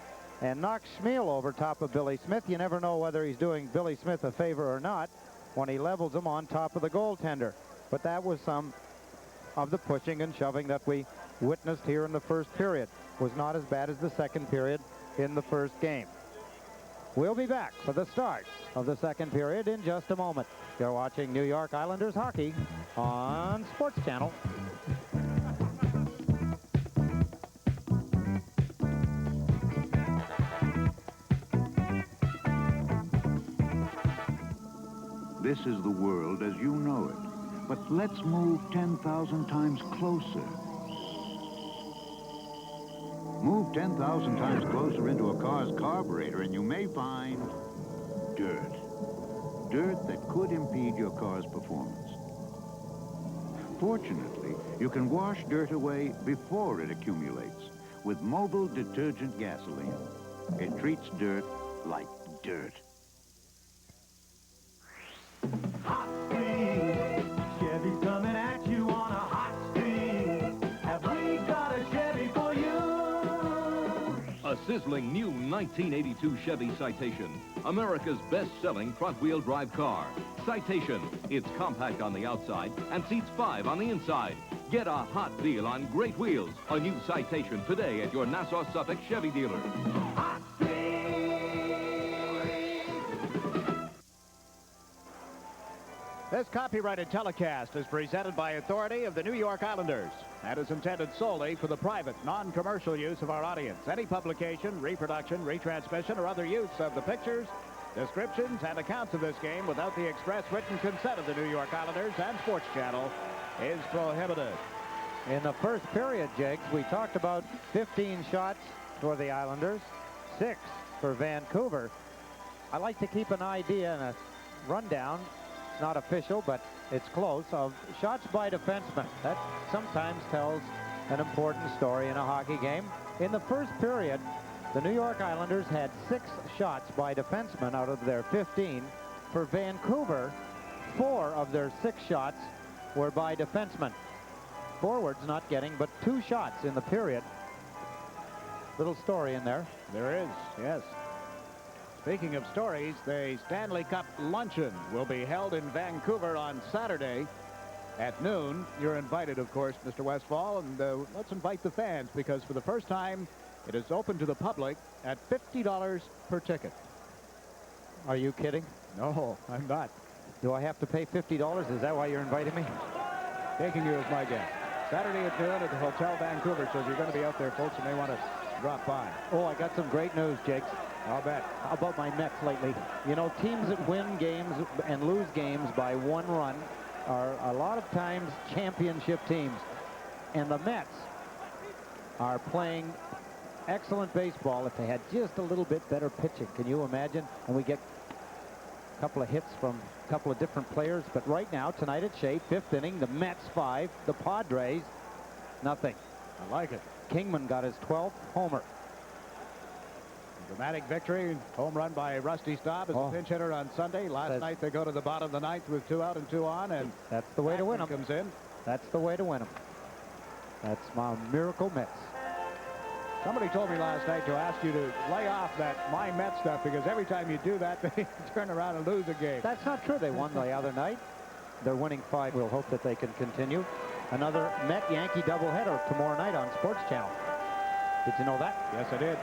and knocks Schmiel over top of Billy Smith. You never know whether he's doing Billy Smith a favor or not when he levels him on top of the goaltender. But that was some of the pushing and shoving that we witnessed here in the first period. Was not as bad as the second period in the first game. We'll be back for the start of the second period in just a moment. You're watching New York Islanders hockey on Sports Channel. This is the world as you know it. But let's move 10,000 times closer. Move 10,000 times closer into a car's carburetor and you may find dirt. Dirt that could impede your car's performance. Fortunately, you can wash dirt away before it accumulates with mobile detergent gasoline. It treats dirt like dirt. Hot stream, Chevy's coming at you on a hot stream. Have we got a Chevy for you? A sizzling new 1982 Chevy Citation, America's best-selling front-wheel drive car. Citation, it's compact on the outside and seats 5 on the inside. Get a hot deal on great wheels. A new Citation today at your Nassau Suffolk Chevy dealer. Hot This copyrighted telecast is presented by authority of the New York Islanders and is intended solely for the private, non-commercial use of our audience. Any publication, reproduction, retransmission, or other use of the pictures, descriptions, and accounts of this game without the express written consent of the New York Islanders and Sports Channel is prohibited. In the first period, Jakes, we talked about 15 shots for the Islanders, 6 for Vancouver. I like to keep an idea and a rundown, it's not official, but it's close, of shots by defensemen. That sometimes tells an important story in a hockey game. In the first period, the New York Islanders had 6 shots by defensemen out of their 15. For Vancouver, 4 of their 6 shots were by defensemen. Forwards not getting but 2 shots in the period. Little story in there. There is, yes. Speaking of stories, the Stanley Cup luncheon will be held in Vancouver on Saturday at noon. You're invited, of course, Mr. Westfall, and let's invite the fans, because for the first time, it is open to the public at $50 per ticket. Are you kidding? No, I'm not. Do I have to pay $50? Is that why you're inviting me? Taking you as my guest. Saturday at noon at the Hotel Vancouver, so if you're going to be out there, folks, you may want to drop by. Oh, I got some great news, Jakes. I'll bet. How about my Mets lately? You know, teams that win games and lose games by 1 run are a lot of times championship teams. And the Mets are playing excellent baseball if they had just a little bit better pitching. Can you imagine? And we get a couple of hits from a couple of different players. But right now, tonight at Shea, 5th inning, the Mets 5, the Padres nothing. I like it. Kingman got his 12th homer. Dramatic victory. Home run by Rusty Staub as a pinch hitter on Sunday. Last night they go to the bottom of the 9th with 2 out and 2 on, and that's the way to win them. Comes in. That's the way to win them. That's my miracle Mets. Somebody told me last night to ask you to lay off that My Mets stuff, because every time you do that, they turn around and lose a game. That's not true. They won the other night. They're winning 5. We'll hope that they can continue. Another Met-Yankee doubleheader tomorrow night on Sports Channel. Did you know that? Yes, I did.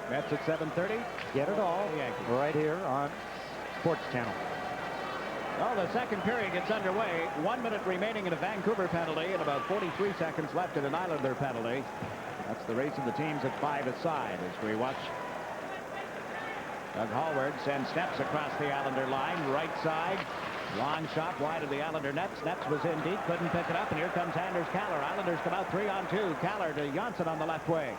Mets at 7:30. Get it all right here on Sports Channel. Well, the second period gets underway. 1 minute remaining in a Vancouver penalty and about 43 seconds left in an Islander penalty. That's the race of the teams at 5 aside as we watch Doug Hallward send Steps across the Islander line. Right side. Long shot wide of the Islander net. Steps was in deep. Couldn't pick it up. And here comes Anders Kaller. Islanders come out 3-on-2. Kaller to Janssen on the left wing.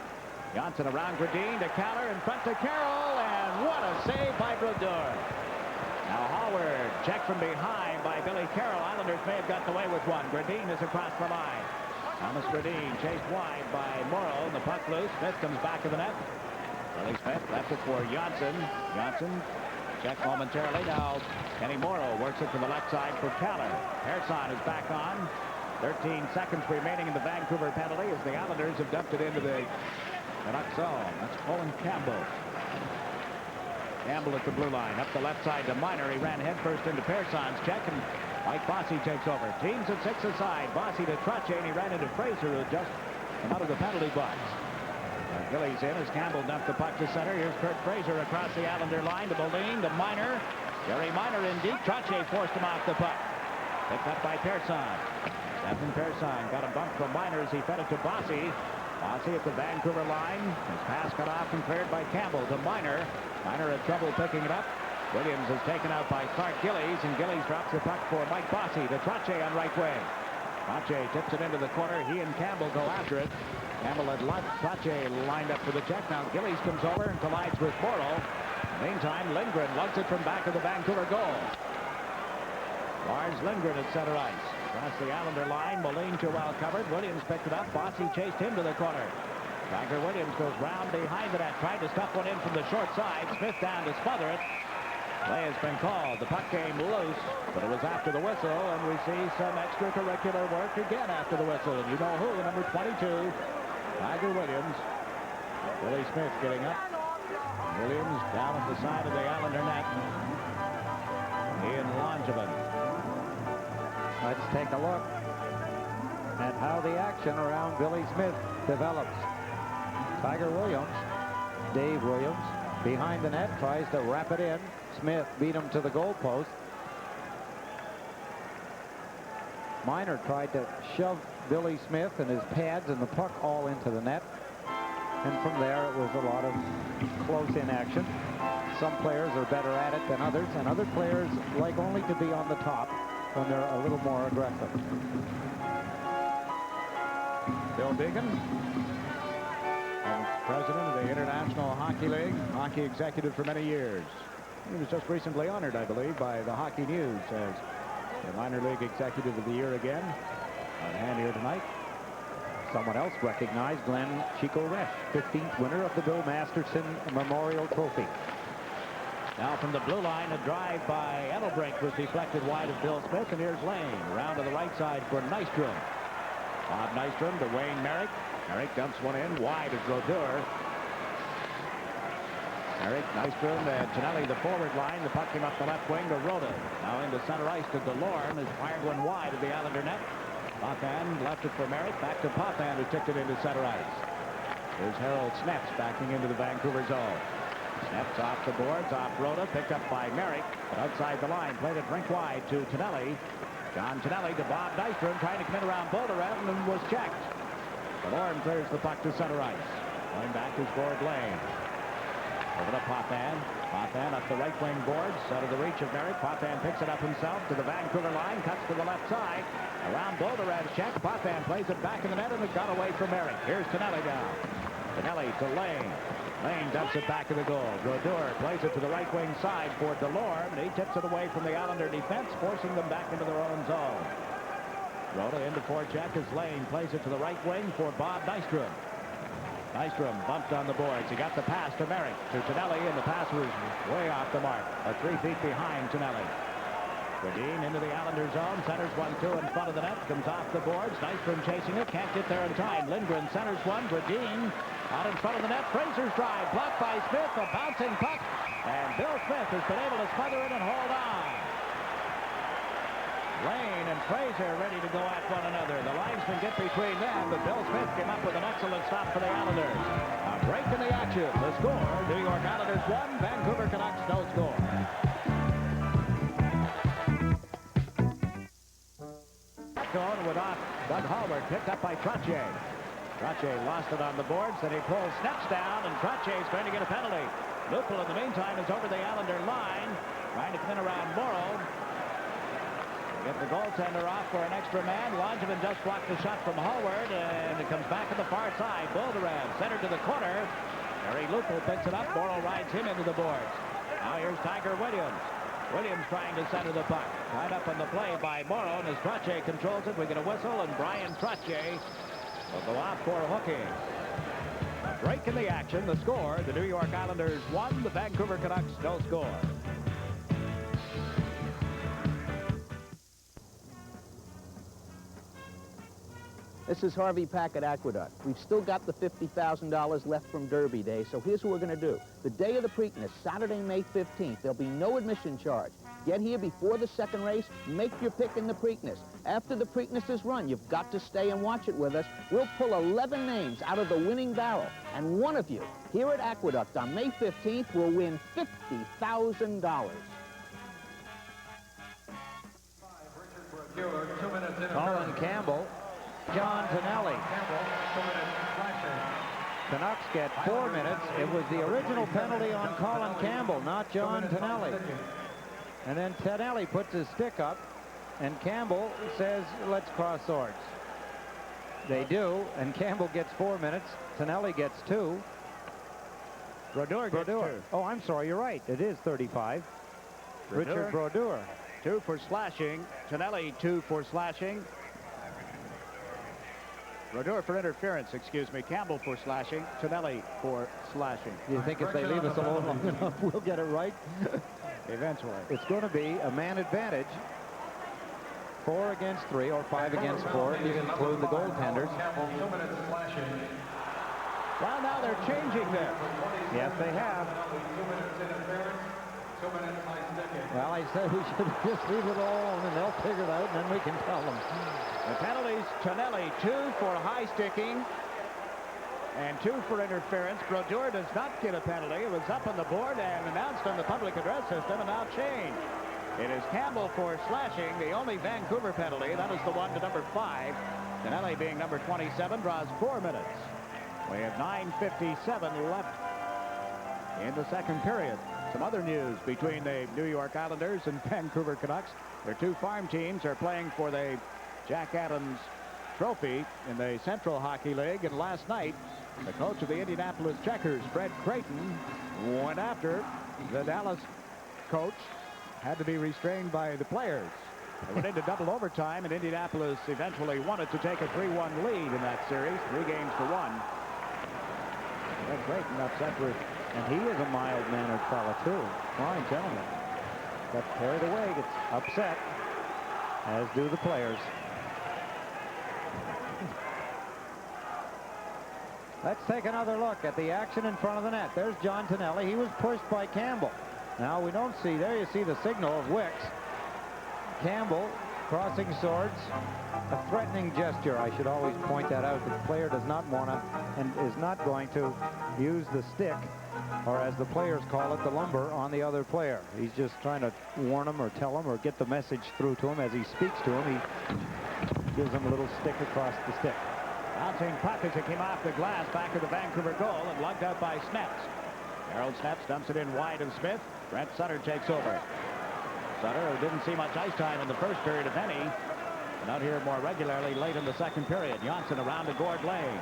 Janssen around Gradine to Kaller in front to Carroll, and what a save by Brodeur. Now Hallward checked from behind by Billy Carroll. Islanders may have gotten away with one. Gradine is across the line. Thomas Gradine chased wide by Morrow, and the puck loose. Smith comes back to the net. Billy Smith left it for Janssen. Janssen checked momentarily. Now Kenny Morrow works it to the left side for Kaller. Persson is back on. 13 seconds remaining in the Vancouver penalty as the Islanders have dumped it into the Canucks zone. That's Colin Campbell. Campbell at the blue line. Up the left side to Miner. He ran headfirst into Persson's check, and Mike Bossy takes over. Teams at 6 aside. Bossy to Trottier, and he ran into Fraser, who just come out of the penalty box. Gillies in as Campbell dumped the puck to center. Here's Kurt Fraser across the Islander line to Moline to Miner. Gary Miner in deep. Trottier forced him off the puck. Picked up by Persson. Stephen Persson got a bump from Miner as he fed it to Bossy. Bossy at the Vancouver line. His pass cut off and cleared by Campbell to Miner. Miner had trouble picking it up. Williams is taken out by Clark Gillies, and Gillies drops the puck for Mike Bossy to Trottier on right wing. Trottier tips it into the corner. He and Campbell go after it. Campbell had Trottier lined up for the check. Now Gillies comes over and collides with Morrow. Meantime, Lindgren lugs it from back of the Vancouver goal. Lars Lindgren at center ice. Across the Islander line, Moline too well covered. Williams picked it up. Bossy chased him to the corner. Tiger Williams goes round behind the net, tried to stuff one in from the short side. Smith down to smother it. Play has been called. The puck came loose, but it was after the whistle, and we see some extracurricular work again after the whistle. And you know who, number 22, Tiger Williams. Billy Smith getting up. Williams down at the side of the Islander net. Ian Langevin. Let's take a look at how the action around Billy Smith develops. Tiger Williams, Dave Williams, behind the net, tries to wrap it in. Smith beat him to the goalpost. Miner tried to shove Billy Smith and his pads and the puck all into the net. And from there, it was a lot of close-in action. Some players are better at it than others, and other players like only to be on the top when they're a little more aggressive. Bill Deegan, president of the International Hockey League, hockey executive for many years. He was just recently honored, I believe, by the Hockey News as the Minor League Executive of the Year again. On hand here tonight. Someone else recognized, Glenn Chico Resch, 15th winner of the Bill Masterson Memorial Trophy. Now from the blue line, a drive by Edelbrink was deflected wide of Bill Smith, and here's Lane. Around to the right side for Nystrom. Bob Nystrom to Wayne Merrick. Merrick dumps one in wide of Brodeur. Merrick, Nystrom, and Tonelli, the forward line. The puck came up the left wing to Rhoda. Now into center ice to DeLorme, has fired one wide of the Islander net. Potvin left it for Merrick. Back to Potvin, who tipped it into center ice. Here's Harold Sneps backing into the Vancouver zone. Sneps off the boards, off Rhoda, picked up by Merrick, but outside the line, played it rink wide to Tonelli. John Tonelli to Bob Nystrom, trying to come in around Bolderev, and was checked. DeLorme clears the puck to center ice. Going back is Gord Lane. Over to Potvin. Potvin up the right wing boards, out of the reach of Merrick. Potvin picks it up himself to the Vancouver line, cuts to the left side. Around Bolderev's check. Potvin plays it back in the net, and it got away from Merrick. Here's Tonelli down. Tonelli to Lane. Lane dumps it back to the goal. Brodeur plays it to the right wing side for DeLorme, and he tips it away from the Islander defense, forcing them back into their own zone. Rhoda into forecheck as Lane plays it to the right wing for Bob Nystrom. Nystrom bumped on the boards. He got the pass to Merrick, to Tonelli, and the pass was way off the mark. 3 feet behind Tonelli. Brodin into the Islander zone. Centers 1-2 in front of the net. Comes off the boards. Nystrom chasing it. Can't get there in time. Lindgren centers one. Brodin out in front of the net. Fraser's drive. Blocked by Smith. A bouncing puck. And Bill Smith has been able to smother it and hold on. Lane and Fraser ready to go at one another. The linesmen get between them, but Bill Smith came up with an excellent stop for the Islanders. A break in the action. The score, New York Islanders 1, Vancouver Canucks no score. Going with Doug Hallward, picked up by Trottier. Trottier lost it on the boards, then he pulls Sneps down, and Trottier's going to get a penalty. Lupul, in the meantime, is over the Islander line, trying to come in around Morrow. Get the goaltender off for an extra man. Langevin just blocked the shot from Hallward, and it comes back to the far side. Bolderev centered to the corner. Harry Lupul picks it up. Morrow rides him into the boards. Now here's Tiger Williams. Williams trying to center the puck. Tied up on the play by Morrow, and as Trottier controls it, we get a whistle, and Brian Trottier will go off for hooking. A break in the action. The score, the New York Islanders 1, the Vancouver Canucks no score. This is Harvey Pack at Aqueduct. We've still got the $50,000 left from Derby Day, so here's what we're going to do. The day of the Preakness, Saturday, May 15th, there'll be no admission charge. Get here before the second race, make your pick in the Preakness. After the Preakness is run, you've got to stay and watch it with us. We'll pull 11 names out of the winning barrel, and one of you here at Aqueduct on May 15th will win $50,000. Colin Campbell. John Tonelli. Canucks get 4 minutes. It was the original penalty on Colin Campbell, not John Tonelli. And then Tonelli puts his stick up, and Campbell says, let's cross swords. They do, and Campbell gets 4 minutes. Tonelli gets 2. Brodeur gets 2. Oh, I'm sorry, you're right. It is 35. Richard Brodeur. 2 for slashing. Tonelli 2 for slashing. Brodeur for interference, excuse me. Campbell for slashing. Tonelli for slashing. Do you think if they leave us alone long enough, we'll get it right? Eventually. It's going to be a man advantage. 4 against 3 or 5 against 4 if you include the goaltenders. Well, now they're changing this. Yes, they have. Well, I said we should just leave it all alone, and they'll figure it out, and then we can tell them. The penalties, Tonelli 2 for high sticking and 2 for interference. Brodeur does not get a penalty. It was up on the board and announced on the public address system and now changed. It is Campbell for slashing, the only Vancouver penalty. That is the one to number 5. Tonelli being number 27 draws 4 minutes. We have 9:57 left in the second period. Some other news between the New York Islanders and Vancouver Canucks. Their 2 farm teams are playing for the Jack Adams trophy in the Central Hockey League. And last night, the coach of the Indianapolis Checkers, Fred Creighton, went after the Dallas coach. Had to be restrained by the players. They went into double overtime, and Indianapolis eventually wanted to take a 3-1 lead in that series, 3-1. Fred Creighton upset with, and he is a mild-mannered fella too. Fine gentleman. Got carried away, gets upset, as do the players. Let's take another look at the action in front of the net. There's John Tonelli. He was pushed by Campbell. Now we don't see, there you see the signal of Wicks. Campbell crossing swords. A threatening gesture. I should always point that out. The player does not want to and is not going to use the stick, or as the players call it, the lumber, on the other player. He's just trying to warn him or tell him or get the message through to him. As he speaks to him, he gives him a little stick across the stick. Bouncing puck as it came off the glass back of the Vancouver goal and lugged out by Snaps. Harold Snaps dumps it in wide of Smith. Brent Sutter takes over. Sutter, who didn't see much ice time in the first period, if any, and out here more regularly late in the second period. Johnson around to Gord Lane.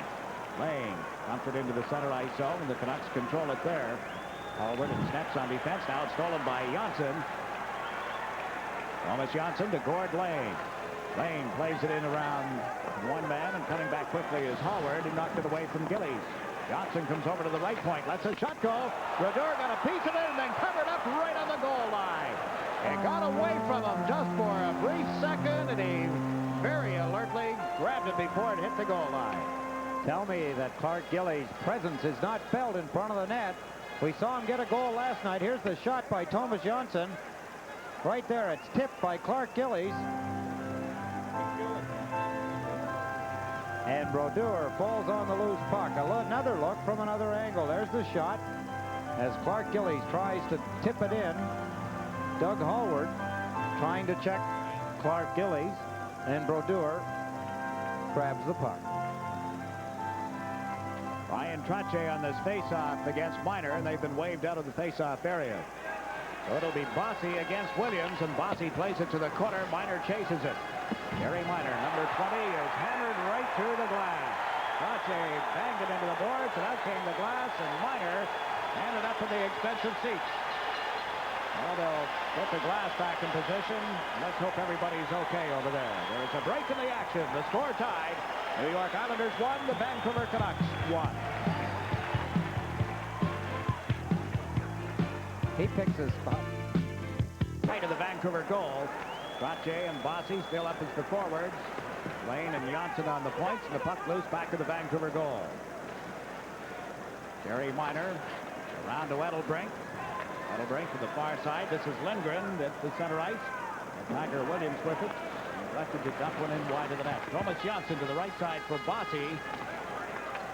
Lane dumps it into the center ice zone, and the Canucks control it there. Hallward and Snaps on defense. Now it's stolen by Johnson. Thomas Johnson to Gord Lane. Lane plays it in around one man, and coming back quickly is Hallward. He knocked it away from Gillies. Johnson comes over to the right point, lets a shot go. Brodeur got a piece of it and then covered up right on the goal line. It got away from him just for a brief second, and he very alertly grabbed it before it hit the goal line. Tell me that Clark Gillies' presence is not felt in front of the net. We saw him get a goal last night. Here's the shot by Thomas Johnson. Right there, it's tipped by Clark Gillies. And Brodeur falls on the loose puck. Another look from another angle. There's the shot as Clark Gillies tries to tip it in. Doug Hallward trying to check Clark Gillies, and Brodeur grabs the puck. Ryan Trottier on this face-off against Miner, and they've been waved out of the face-off area. So it'll be Bossy against Williams, and Bossy plays it to the corner. Miner chases it. Gary Miner, number 20, is hammered right through the glass. Trottier banged it into the boards, and out came the glass, and Miner ended up in the expensive seats. Well, they'll put the glass back in position. Let's hope everybody's okay over there. There's a break in the action. The score tied. New York Islanders 1, the Vancouver Canucks 1. He picks his spot. Right of the Vancouver goal. Trottier and Bossy still up as the forwards. Lane and Johnson on the points, and the puck loose back to the Vancouver goal. Gary Miner around to Edelbrink. Edelbrink to the far side. This is Lindgren at the center ice. And Tiger Williams with it. Elected to dump one in wide of the net. Thomas Johnson to the right side for Bossy.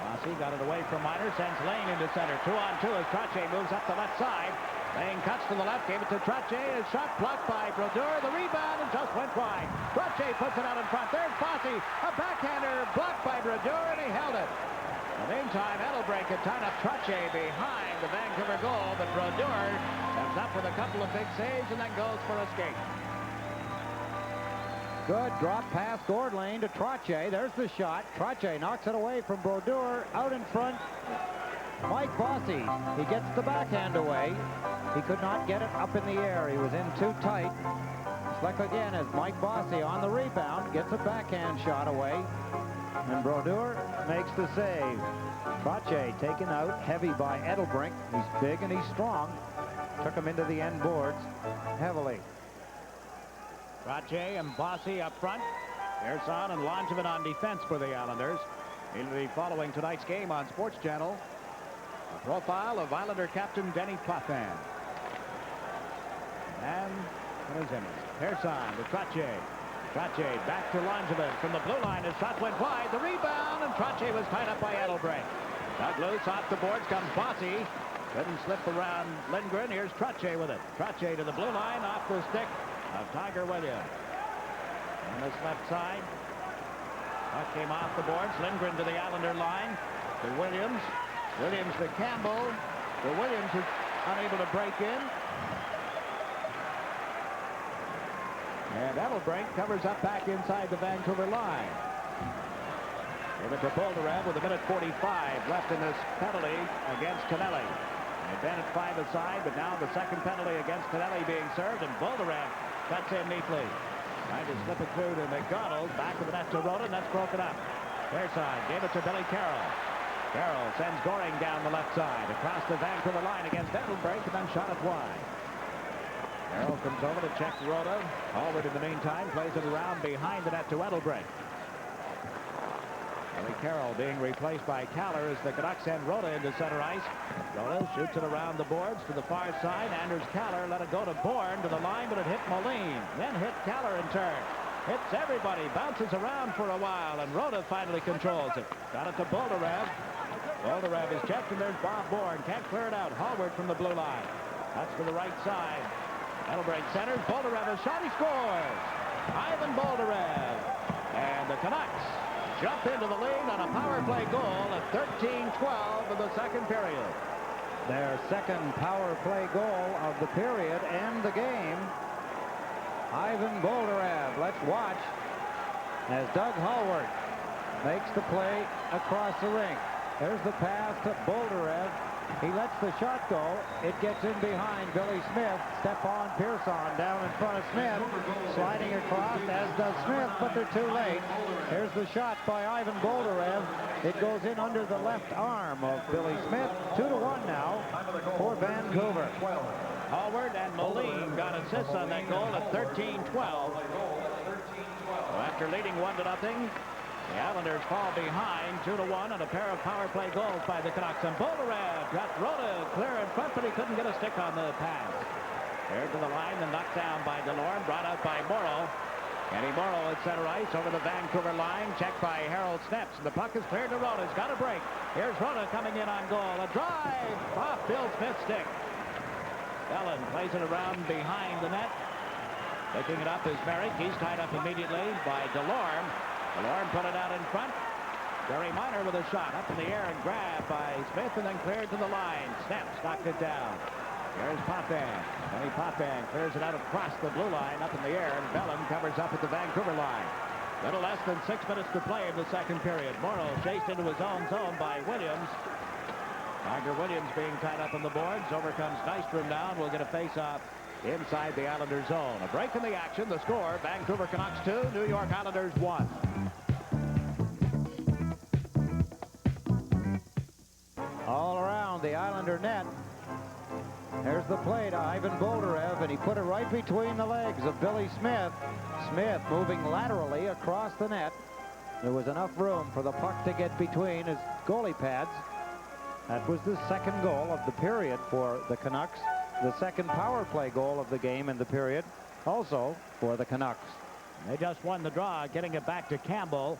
Bossy got it away from Miner. Sends Lane into center. 2-on-2 as Trottier moves up the left side. Lane cuts to the left, gave it to Trottier. A shot blocked by Brodeur. The rebound and just went wide. Trottier puts it out in front. There's Bossy. A backhander blocked by Brodeur, and he held it. In the meantime, Edelbrink had tied up Trottier behind the Vancouver goal, but Brodeur comes up with a couple of big saves and then goes for a skate. Good drop pass, Gord Lane to Trottier. There's the shot. Trottier knocks it away from Brodeur. Out in front, Mike Bossy. He gets the backhand away. He could not get it up in the air. He was in too tight. Slick again as Mike Bossy on the rebound gets a backhand shot away. And Brodeur makes the save. Trottier taken out heavy by Edelbrink. He's big and he's strong. Took him into the end boards heavily. Trottier and Bossy up front. Ersan and Langevin on defense for the Islanders. He'll be following tonight's game on Sports Channel. A profile of Islander captain Denny Potvin. And what is it? Ersan to Trottier. Trottier back to Langevin from the blue line. His shot went wide. The rebound, and Trottier was tied up by Edelbrink. Dug loose off the boards comes Bossy. Couldn't slip around Lindgren. Here's Trottier with it. Trottier to the blue line off the stick of Tiger Williams. On this left side. Puck came off the boards. Lindgren to the Islander line. To Williams. Williams to Campbell. To Williams, who's unable to break in. And Edelbrink covers up back inside the Vancouver line. Gave it to Boldarev with 1:45 left in this penalty against Kennelly. They've been at 5 aside, but now the second penalty against Kennelly being served, and Boldarev cuts in neatly. Trying to slip it through to McDonald. Back of the net to Rhoda, and that's broken up. Fair side, gave it to Billy Carroll. Carroll sends Goring down the left side, across the Vancouver line against Edelbreak, and then shot it wide. Carroll comes over to check Rhoda. Hallward in the meantime plays it around behind the net to Edelbreak. Billy Carroll being replaced by Caller as the Canucks send Rhoda into center ice. Rhoda shoots it around the boards to the far side. Anders Caller let it go to Bourne to the line, but it hit Moline. Then hit Caller in turn. Hits everybody, bounces around for a while, and Rhoda finally controls it. Got it to Boldarev. Boldarev is checked, and there's Bob Bourne. Can't clear it out. Hallward from the blue line. That's to the right side. Edelbreak centers. Boldarev a shot. He scores. Ivan Boldarev. And the Canucks jump into the lead on a power play goal at 13-12 in the second period. Their second power play goal of the period and the game. Ivan Boldarev. Let's watch as Doug Hallward makes the play across the rink. There's the pass to Boldarev. He lets the shot go. It gets in behind Billy Smith. Stepan Pearson down in front of Smith. Sliding across, as does Smith, but they're too late. Here's the shot by Ivan Boldarev. It goes in under the left arm of Billy Smith. 2-1 now for Vancouver. Hallward and Moline got assists on that goal at 13-12. So after leading 1-0, the Islanders fall behind 2-1 on a pair of power play goals by the Canucks. And Boldarev got Rhoda clear in front, but he couldn't get a stick on the pass. There to the line, then knocked down by DeLorme, brought out by Morrow. Kenny Morrow at center ice over the Vancouver line, checked by Harold Snepps. The puck is cleared to Rhoda. He's got a break. Here's Rhoda coming in on goal. A drive off Bill Smith's stick. Ellen plays it around behind the net. Picking it up is Merrick. He's tied up immediately by DeLorme. DeLorme put it out in front. Gary Minor with a shot up in the air and grabbed by Smith and then cleared to the line. Snepps knocked it down. Here's Potvin. Kenny Potvin clears it out across the blue line up in the air, and Bellin covers up at the Vancouver line. Little less than 6 minutes to play in the second period. Morrow chased into his own zone by Williams. Tiger Williams being tied up on the boards. Over comes Nystrom down. We'll get a face-off inside the Islanders zone. A break in the action. The score, Vancouver Canucks 2, New York Islanders 1. All around the Islander net. There's the play to Ivan Boldarev, and he put it right between the legs of Billy Smith. Smith moving laterally across the net. There was enough room for the puck to get between his goalie pads. That was the second goal of the period for the Canucks. The second power play goal of the game in the period, also for the Canucks. They just won the draw, getting it back to Campbell.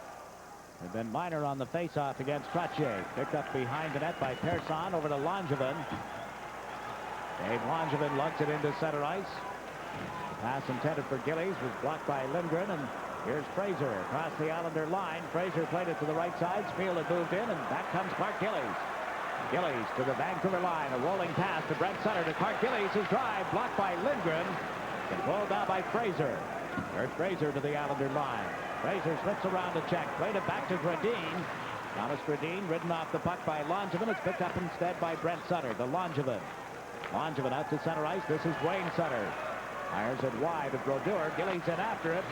And then Minor on the face-off against Trottier. Picked up behind the net by Persson over to Langevin. Dave Langevin lugs it into center ice. The pass intended for Gillies was blocked by Lindgren, and here's Fraser across the Islander line. Fraser played it to the right side. Spiel had moved in, and back comes Clark Gillies. Gillies to the Vancouver line. A rolling pass to Brent Sutter to Clark Gillies. His drive blocked by Lindgren. Controlled down by Fraser. There's Fraser to the Islander line. Fraser slips around to check. Played it back to Gradine. Thomas Gradine ridden off the puck by Langevin. It's picked up instead by Brent Sutter. The Langevin. Langevin out to center ice. This is Wayne Sutter. Fires it wide of Brodeur. Gillies in after it.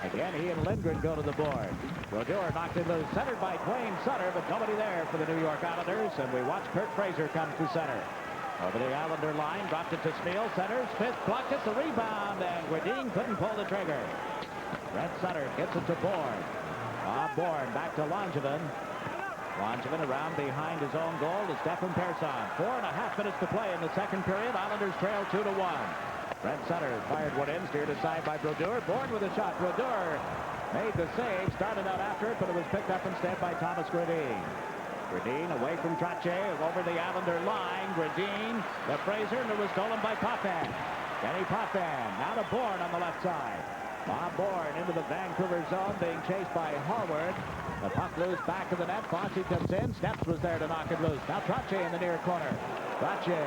Again, he and Lindgren go to the board. Brodeur knocked it loose. Centered by Wayne Sutter, but nobody there for the New York Islanders. And we watch Kurt Fraser come to center. Over the Islander line. Dropped it to Spiel. Center. Smith blocked it. The rebound. And Gradine couldn't pull the trigger. Brent Sutter gets it to Bourne. Bob Bourne back to Langevin. Langevin around behind his own goal to Stefan Persson. 4.5 minutes to play in the second period. Islanders trail 2-1. Brent Sutter fired one in, steered aside by Brodeur. Bourne with a shot. Brodeur made the save. Started out after it, but it was picked up instead by Thomas Gradine. Gradine away from Trottier over the Islander line. Gradine to Fraser, and it was stolen by Potvin. Kenny Potvin now to Bourne on the left side. Bob Bourne into the Vancouver zone, being chased by Hallward. The puck loose back of the net. Fossey comes in. Snepps was there to knock it loose. Now Trottier in the near corner. Trottier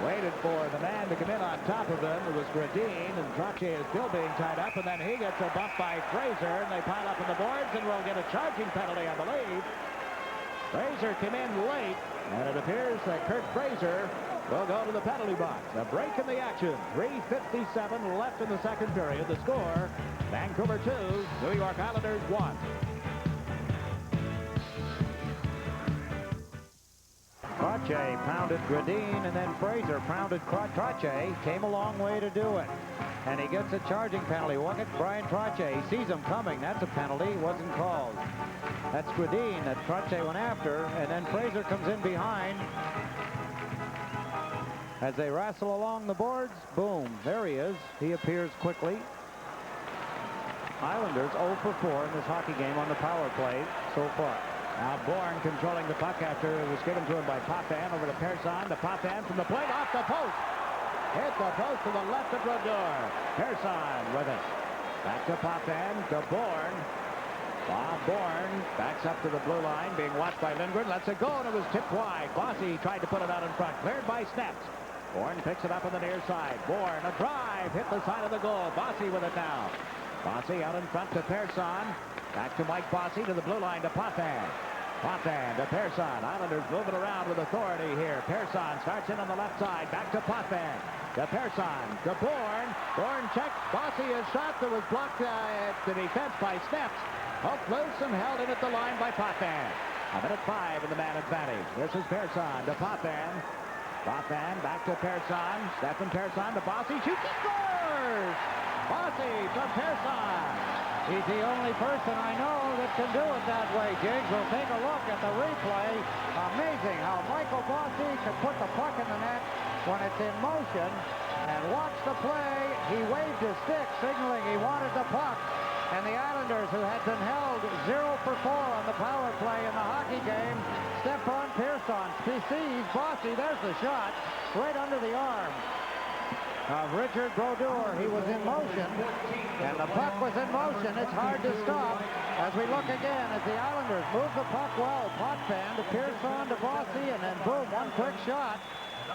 Waited for the man to come in on top of him. It was Gradine, and Trottier is still being tied up, and then he gets a bump by Fraser, and they pile up on the boards, and we'll get a charging penalty, I believe. Fraser came in late, and it appears that Kurt Fraser will go to the penalty box. A break in the action. 3:57 left in the second period. The score, Vancouver 2, New York Islanders 1. Trottier pounded Gradine, and then Fraser pounded Trottier. Came a long way to do it. And he gets a charging penalty. Look at Brian Trottier. He sees him coming. That's a penalty. It wasn't called. That's Gradine that Trottier went after, and then Fraser comes in behind. As they wrestle along the boards, boom, there he is. He appears quickly. Islanders 0 for 4 in this hockey game on the power play so far. Now Bourne controlling the puck after it was given to him by Potvin. Over to Persson. The Potvin from the plate off the post. Hit the post to the left of Brodeur. Persson with it. Back to Potvin, to Bourne. Bob Bourne backs up to the blue line, being watched by Lindgren. Lets it go, and it was tipped wide. Bossy tried to put it out in front. Cleared by Snaps. Bourne picks it up on the near side. Bourne, a drive, hit the side of the goal. Bossy with it now. Bossy out in front to Persson. Back to Mike Bossy to the blue line to Potvin. Potvin to Persson. Islanders moving around with authority here. Persson starts in on the left side. Back to Potvin. To Persson. To Bourne. Bourne checks. Bossy is shot that was blocked at the defense by Snaps. Hooked loose and held in at the line by Potvin. 1:05 in the man advantage. This is Persson to Potvin. Potvin back to Persson. Stefan Persson to Bossy. Shoots. He scores! Bossy from Persson. He's the only person I know that can do it that way, Jiggs. We'll take a look at the replay. Amazing how Michael Bossy can put the puck in the net when it's in motion. And watch the play. He waved his stick, signaling he wanted the puck. And the Islanders, who had been held 0 for 4 on the power play in the hockey game, Stefan Persson sees Bossy. There's the shot right under the arm of Richard Brodeur. He was in motion, and the puck was in motion. It's hard to stop. As we look again, as the Islanders move the puck well, Potvin to Persson to Bossy, and then boom, one quick shot,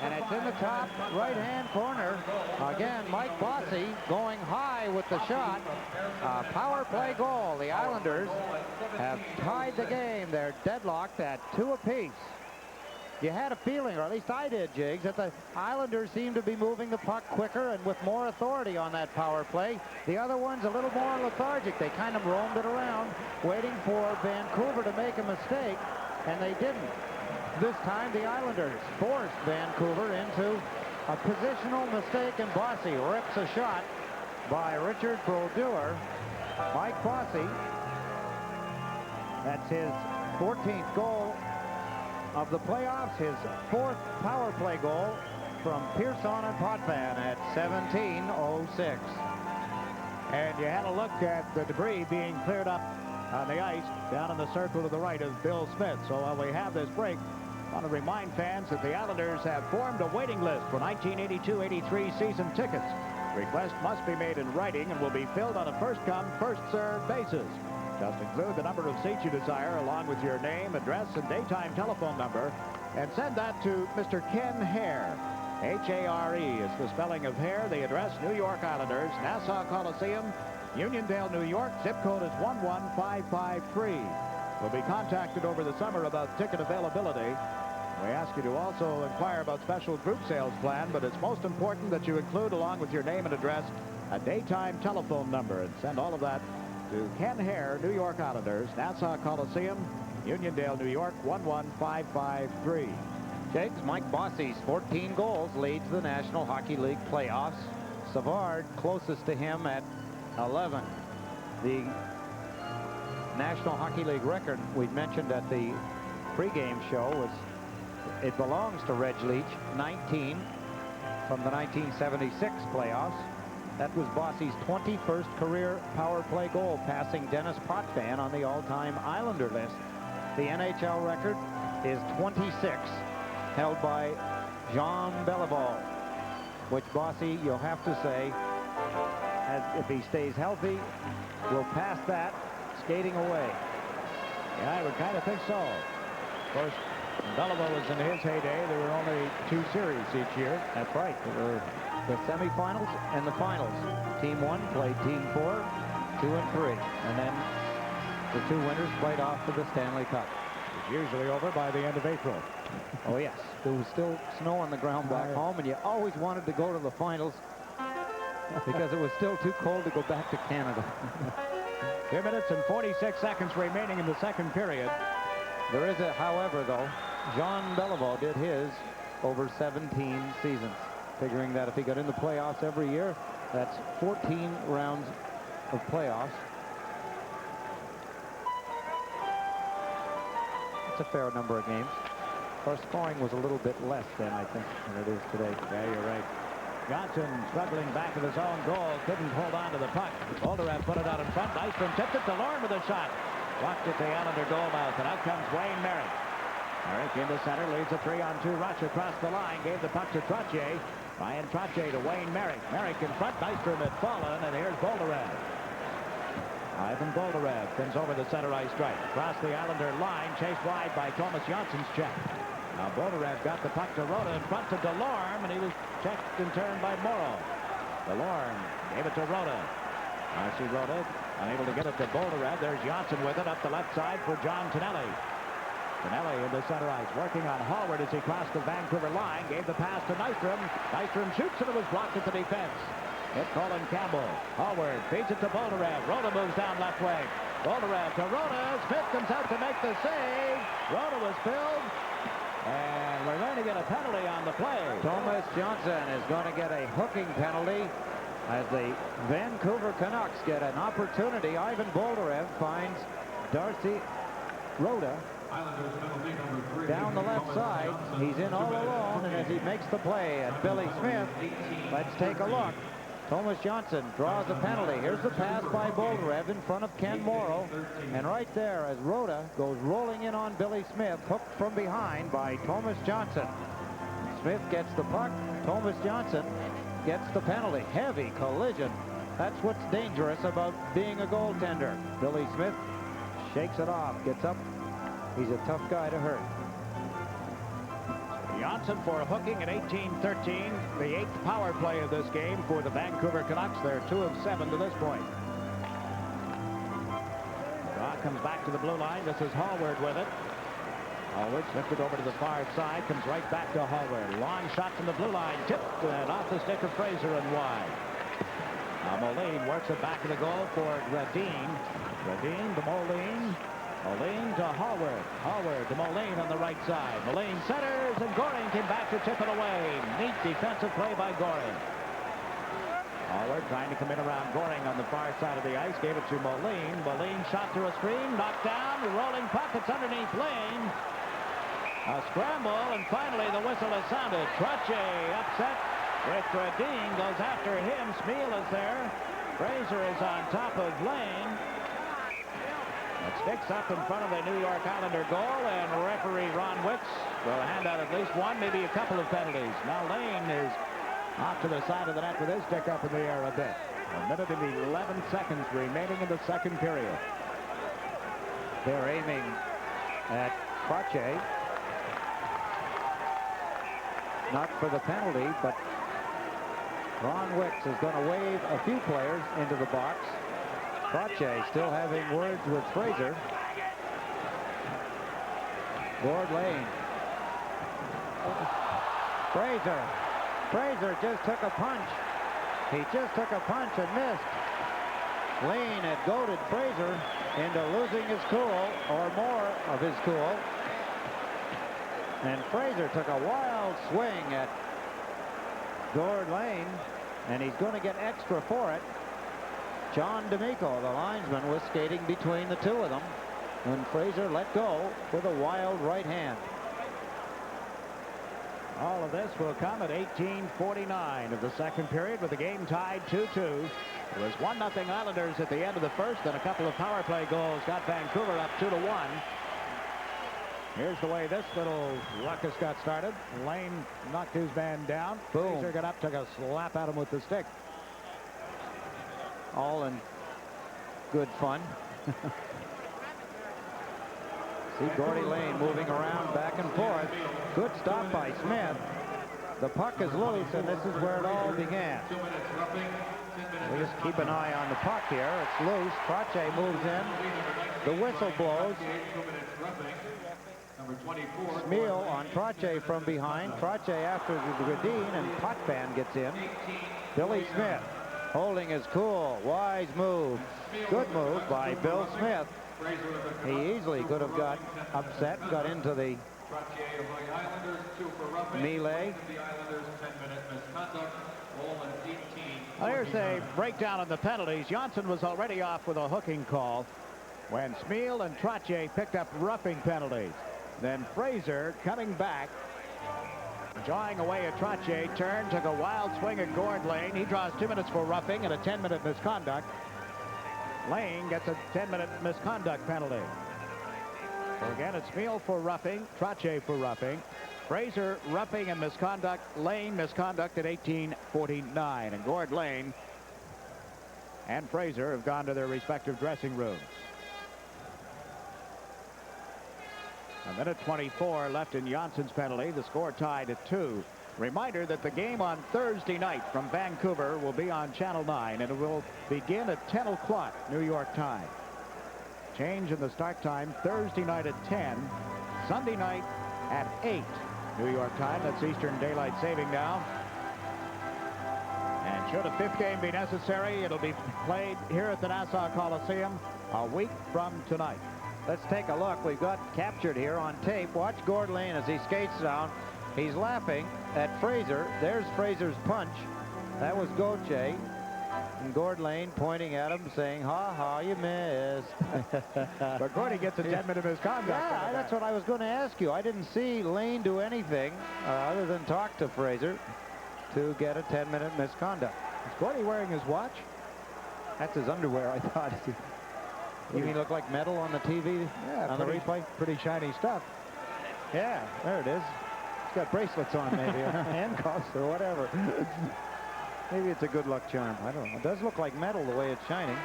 and it's in the top right-hand corner. Again, Mike Bossy going high with the shot. Power play goal. The Islanders have tied the game. They're deadlocked at 2 apiece. You had a feeling, or at least I did, Jiggs, that the Islanders seemed to be moving the puck quicker and with more authority on that power play. The other ones a little more lethargic. They kind of roamed it around, waiting for Vancouver to make a mistake, and they didn't. This time, the Islanders forced Vancouver into a positional mistake, and Bossy rips a shot by Richard Brodeur. Mike Bossy, that's his 14th goal of the playoffs, his 4th power play goal from Persson and Potvin at 17:06. And you had a look at the debris being cleared up on the ice down in the circle to the right of Bill Smith. So while we have this break, I want to remind fans that the Islanders have formed a waiting list for 1982-83 season tickets. Request must be made in writing and will be filled on a first-come, first-served basis. Just include the number of seats you desire along with your name, address, and daytime telephone number, and send that to Mr. Ken Hare. H-A-R-E is the spelling of Hare. The address, New York Islanders, Nassau Coliseum, Uniondale, New York. Zip code is 11553. We'll be contacted over the summer about ticket availability. We ask you to also inquire about special group sales plan, but it's most important that you include, along with your name and address, a daytime telephone number, and send all of that to Ken Hare, New York Islanders, Nassau Coliseum, Uniondale, New York, 11553. Jiggs, Mike Bossy's 14 goals leads the National Hockey League playoffs. Savard closest to him at 11. The National Hockey League record we mentioned at the pregame show was, it belongs to Reg Leach, 19 from the 1976 playoffs. That was Bossy's 21st career power play goal, passing Dennis Potvin on the all-time Islander list. The NHL record is 26, held by Jean Beliveau, which Bossy, you'll have to say, if he stays healthy, will pass that skating away. Yeah, I would kind of think so. Of course, Beliveau was in his heyday. There were only 2 series each year. That's right. There were the semifinals and the finals. Team 1 played Team 4, 2 and 3. And then the 2 winners played off for the Stanley Cup. It's usually over by the end of April. Oh, yes. There was still snow on the ground back home, and you always wanted to go to the finals because it was still too cold to go back to Canada. 2 minutes and 46 seconds remaining in the second period. There is a, however, though, Jean Beliveau did his over 17 seasons, figuring that if he got in the playoffs every year, that's 14 rounds of playoffs. It's a fair number of games. Our scoring was a little bit less then, I think, than it is today. Yeah, you're right. Johnson struggling back to his own goal. Couldn't hold on to the puck. Bolderev put it out in front. Nystrom tipped it to Lorne with a shot. Blocked at the Islander goal mouth, and out comes Wayne Merrick. Merrick into center, leads a 3-on-2 rush across the line. Gave the puck to Trottier. Ryan Trottier to Wayne Merrick. Merrick in front. Nystrom had fallen, and here's Bolderev. Ivan Bolderev comes over the center ice stripe. Across the Islander line, chased wide by Thomas Janssen's check. Now Bolderev got the puck to Rota in front to Delorme, and he was checked and turned by Morrow. Delorme gave it to Rota. Marcy Rota unable to get it to Bolderev. There's Janssen with it up the left side for John Tonelli. Tonelli in the center ice, working on Hallward as he crossed the Vancouver line. Gave the pass to Nystrom. Nystrom shoots, and it was blocked at the defense. Hit Colin Campbell. Hallward feeds it to Bolderev. Rota moves down left wing. Bolderev to Rota. Smith comes out to make the save. Rota was filled. And we're going to get a penalty on the play. Thomas Janssen is going to get a hooking penalty as the Vancouver Canucks get an opportunity. Ivan Bolderev finds Darcy Rota down the left side. He's in all alone, and as he makes the play at Billy Smith, let's take a look. Thomas Janssen draws a penalty. Here's the pass by Bolderev in front of Ken Morrow. And right there, as Rota goes rolling in on Billy Smith, hooked from behind by Thomas Janssen. Smith gets the puck. Thomas Janssen gets the penalty. Heavy collision. That's what's dangerous about being a goaltender. Billy Smith shakes it off, gets up. He's a tough guy to hurt. Janssen for hooking at 18-13, the 8th power play of this game for the Vancouver Canucks. They're 2 of 7 to this point. Draw comes back to the blue line. This is Hallward with it. Hallward lifted over to the far side, comes right back to Hallward. Long shot from the blue line, tipped and off the stick of Fraser and wide. Now Moline works it back to the goal for Gradine. Gradine to Moline. Moline to Hallward. Hallward to Moline on the right side. Moline centers, and Goring came back to tip it away. Neat defensive play by Goring. Hallward trying to come in around Goring on the far side of the ice. Gave it to Moline. Moline shot through a screen. Knocked down. Rolling puck. It's underneath Lane. A scramble, and finally the whistle is sounded. Trottier upset with Gradine. Goes after him. Smeal is there. Fraser is on top of Lane. It sticks up in front of the New York Islander goal, and referee Ron Wicks will hand out at least one, maybe a couple of penalties. Now Lane is off to the side of the net with his stick up in the air a bit. 1 minute and 11 seconds remaining in the second period. They're aiming at Trottier. Not for the penalty, but Ron Wicks is going to wave a few players into the box. Trottier still having words with Fraser. Gord Lane. Fraser just took a punch. He just took a punch and missed. Lane had goaded Fraser into losing his cool, or more of his cool. And Fraser took a wild swing at Gord Lane, and he's going to get extra for it. John D'Amico, the linesman, was skating between the two of them when Fraser let go with a wild right hand. All of this will come at 18:49 of the second period with the game tied 2-2. It was 1-0 Islanders at the end of the first, and a couple of power play goals got Vancouver up 2-1. Here's the way this little ruckus got started. Lane knocked his man down. Boom. Fraser got up, took a slap at him with the stick. All in good fun. See Gordy Lane moving around back and forth. Good stop by Smith. The puck is loose, and this is where it all began. We just keep an eye on the puck here. It's loose. Trache moves in. The whistle blows. Smeal on Trache from behind. Trache after the Gradine, and Potvin gets in. Billy Smith holding his cool. Wise move. Good move by Bill Smith. He easily could have got upset, got into the melee. Well, here's a breakdown of the penalties. Johnson was already off with a hooking call when Smeal and Trache picked up roughing penalties. Then Fraser coming back, jawing away at Trache, turned, took a wild swing at Gord Lane. He draws 2 minutes for roughing and a 10-minute misconduct. Lane gets a 10-minute misconduct penalty. So again, it's Smeal for roughing, Trache for roughing. Fraser roughing and misconduct. Lane misconduct at 18:49. And Gord Lane and Fraser have gone to their respective dressing rooms. A minute 24 left in Johnson's penalty. The score tied at 2. Reminder that the game on Thursday night from Vancouver will be on Channel 9, and it will begin at 10 o'clock New York time. Change in the start time Thursday night at 10, Sunday night at 8 New York time. That's Eastern Daylight Saving now. And should a 5th game be necessary, it'll be played here at the Nassau Coliseum a week from tonight. Let's take a look. We've got captured here on tape. Watch Gord Lane as he skates down. He's laughing at Fraser. There's Fraser's punch. That was Gauthier. And Gord Lane pointing at him saying, ha ha, you missed. But Gordy gets a 10-minute misconduct. Yeah, that's what I was going to ask you. I didn't see Lane do anything other than talk to Fraser to get a 10-minute misconduct. Is Gordy wearing his watch? That's his underwear, I thought. You mean look like metal on the TV? Yeah, on the replay? Pretty shiny stuff. Yeah, there it is. He's got bracelets on maybe, or handcuffs or whatever. Maybe it's a good luck charm. I don't know. It does look like metal the way it's shining.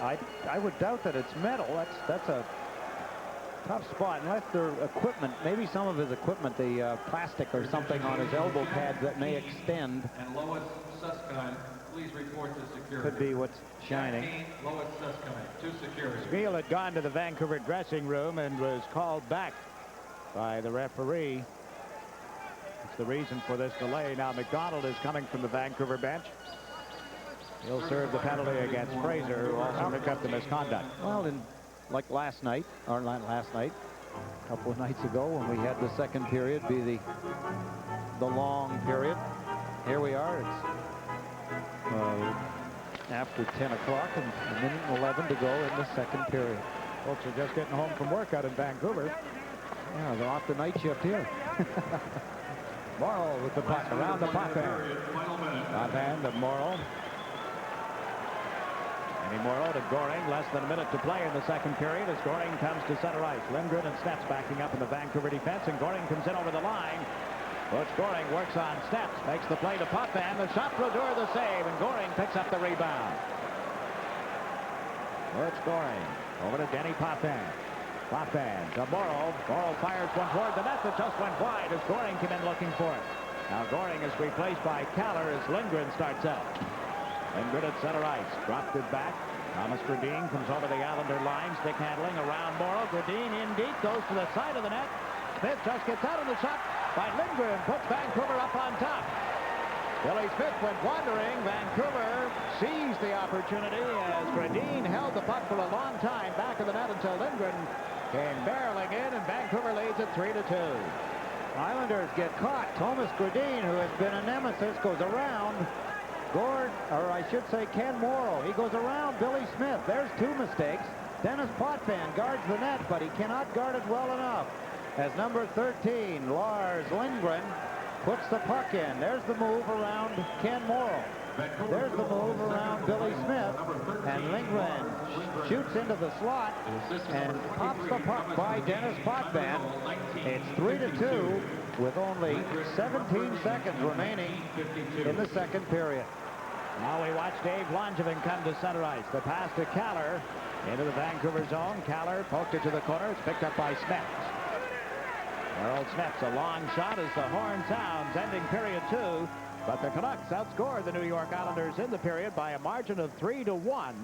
I would doubt that it's metal. That's a tough spot, unless their equipment, maybe some of his equipment, the plastic or something on his elbow pads that may extend. And Lois Susskind, please report to security. Could be what's shining. Lois Susskind to security. Smeal had gone to the Vancouver dressing room and was called back by the referee. It's the reason for this delay. Now McDonald is coming from the Vancouver bench. He'll serve the penalty against Fraser, who also picked up the misconduct. Well, like last night, or not last night, a couple of nights ago when we had the second period be the long period. Here we are. It's after 10 o'clock and a minute and 11 to go in the second period. Folks are just getting home from work out in Vancouver. Yeah, they're off the night shift here. Morrill with the puck around the Potvin. Potvin to Morrill. Andy Morrill to Goring. Less than a minute to play in the second period as Goring comes to center ice. Lindgren and Steps backing up in the Vancouver defense, and Goring comes in over the line. Butch Goring works on Steps, makes the play to Potvin. The shot will do the save, and Goring picks up the rebound. Butch Goring over to Denny Potvin. Potvin to Morrill. Morrill fires one toward the net that just went wide as Goring came in looking for it. Now Goring is replaced by Kaller as Lindgren starts out. Lindgren at center ice. Dropped it back. Thomas Gradine comes over the Islander line. Stick handling around Morrill. Gradine in deep. Goes to the side of the net. Smith just gets out of the shot by Lindgren. Puts Vancouver up on top. Billy Smith went wandering. Vancouver seized the opportunity as Gradine held the puck for a long time back of the net until Lindgren came barreling in, and Vancouver leads at 3-2. Islanders get caught. Thomas Gradine, who has been a nemesis, goes around Ken Morrill. He goes around Billy Smith. There's two mistakes. Dennis Potvin guards the net, but he cannot guard it well enough. As number 13, Lars Lindgren, puts the puck in. There's the move around Ken Morrill. There's the move around Billy Smith. And Lindgren shoots into the slot and pops the puck by Dennis Potvin. It's 3-2 with only 17 seconds remaining in the second period. Now we watch Dave Langevin come to center ice. The pass to Kaller into the Vancouver zone. Kaller poked it to the corner. It's picked up by Smets. Earl Smets, a long shot as the horn sounds, ending period 2. But the Canucks outscored the New York Islanders in the period by a margin of 3-1.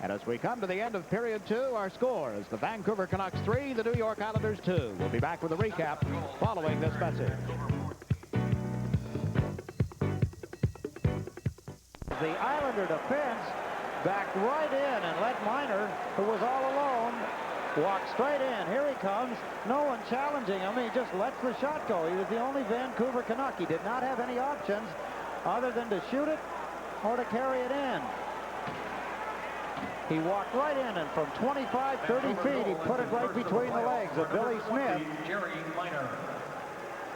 And as we come to the end of period 2, our score is the Vancouver Canucks 3, the New York Islanders 2. We'll be back with a recap following this message. The Islander defense backed right in and let Miner, who was all alone, walk straight in. Here he comes. No one challenging him. He just lets the shot go. He was the only Vancouver Canuck. He did not have any options other than to shoot it or to carry it in. He walked right in, and from 25, 30 feet, he put it right between the legs of Billy Smith.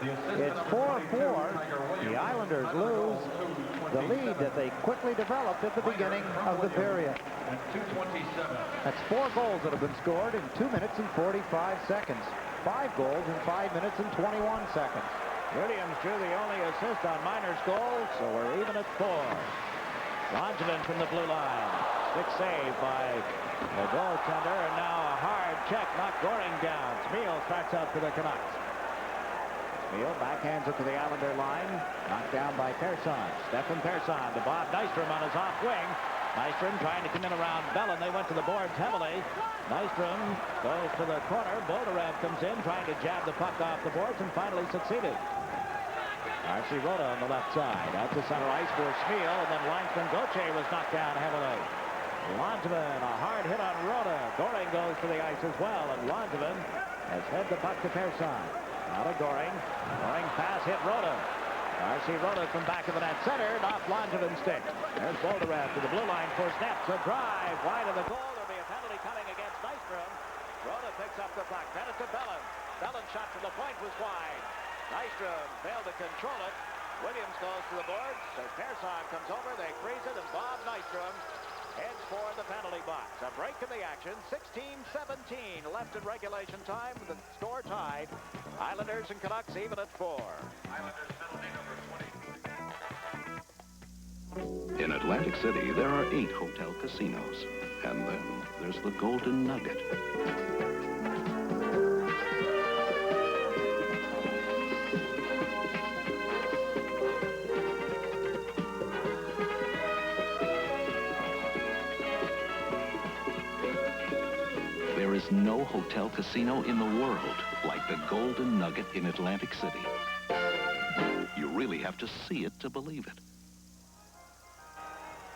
It's 4-4. The Islanders lose the lead that they quickly developed at the beginning of the period. That's 4 goals that have been scored in 2 minutes and 45 seconds. 5 goals in 5 minutes and 21 seconds. Williams drew the only assist on Miner's goal, so we're even at 4. Langevin from the blue line. Stick save by the goaltender, and now a hard check, knocked Goring down. Smeal starts out for the Canucks. Smeal backhands it to the Islander line. Knocked down by Persson. Stefan Persson to Bob Nystrom on his off wing. Nystrom trying to come in around Bellin. They went to the boards heavily. Nystrom goes to the corner. Boldarev comes in trying to jab the puck off the boards and finally succeeded. R.C. Rhoda on the left side. Out to center ice for Smeal, and then linesman Gauthier was knocked down heavily. Langevin, a hard hit on Rhoda. Goring goes to the ice as well, and Langevin has fed the puck to Persson. Out of Goring. Goring pass hit Rhoda. R.C. Rhoda from back of the net centered off Langevin's stick. There's Boldarev to the blue line for Snaps. A drive wide of the goal. There'll be a penalty coming against Nystrom. Rhoda picks up the puck. Then it to Bellin. Bellin's shot from the point was wide. Nystrom failed to control it. Williams goes to the boards. So Persson comes over. They freeze it, and Bob Nystrom heads for the penalty box. A break in the action. 16-17 left in regulation time. The score tied. Islanders and Canucks even at 4. Islanders penalty number 20. In Atlantic City, there are 8 hotel casinos. And then there's the Golden Nugget. There is no hotel casino in the world like the Golden Nugget in Atlantic City. You really have to see it to believe it.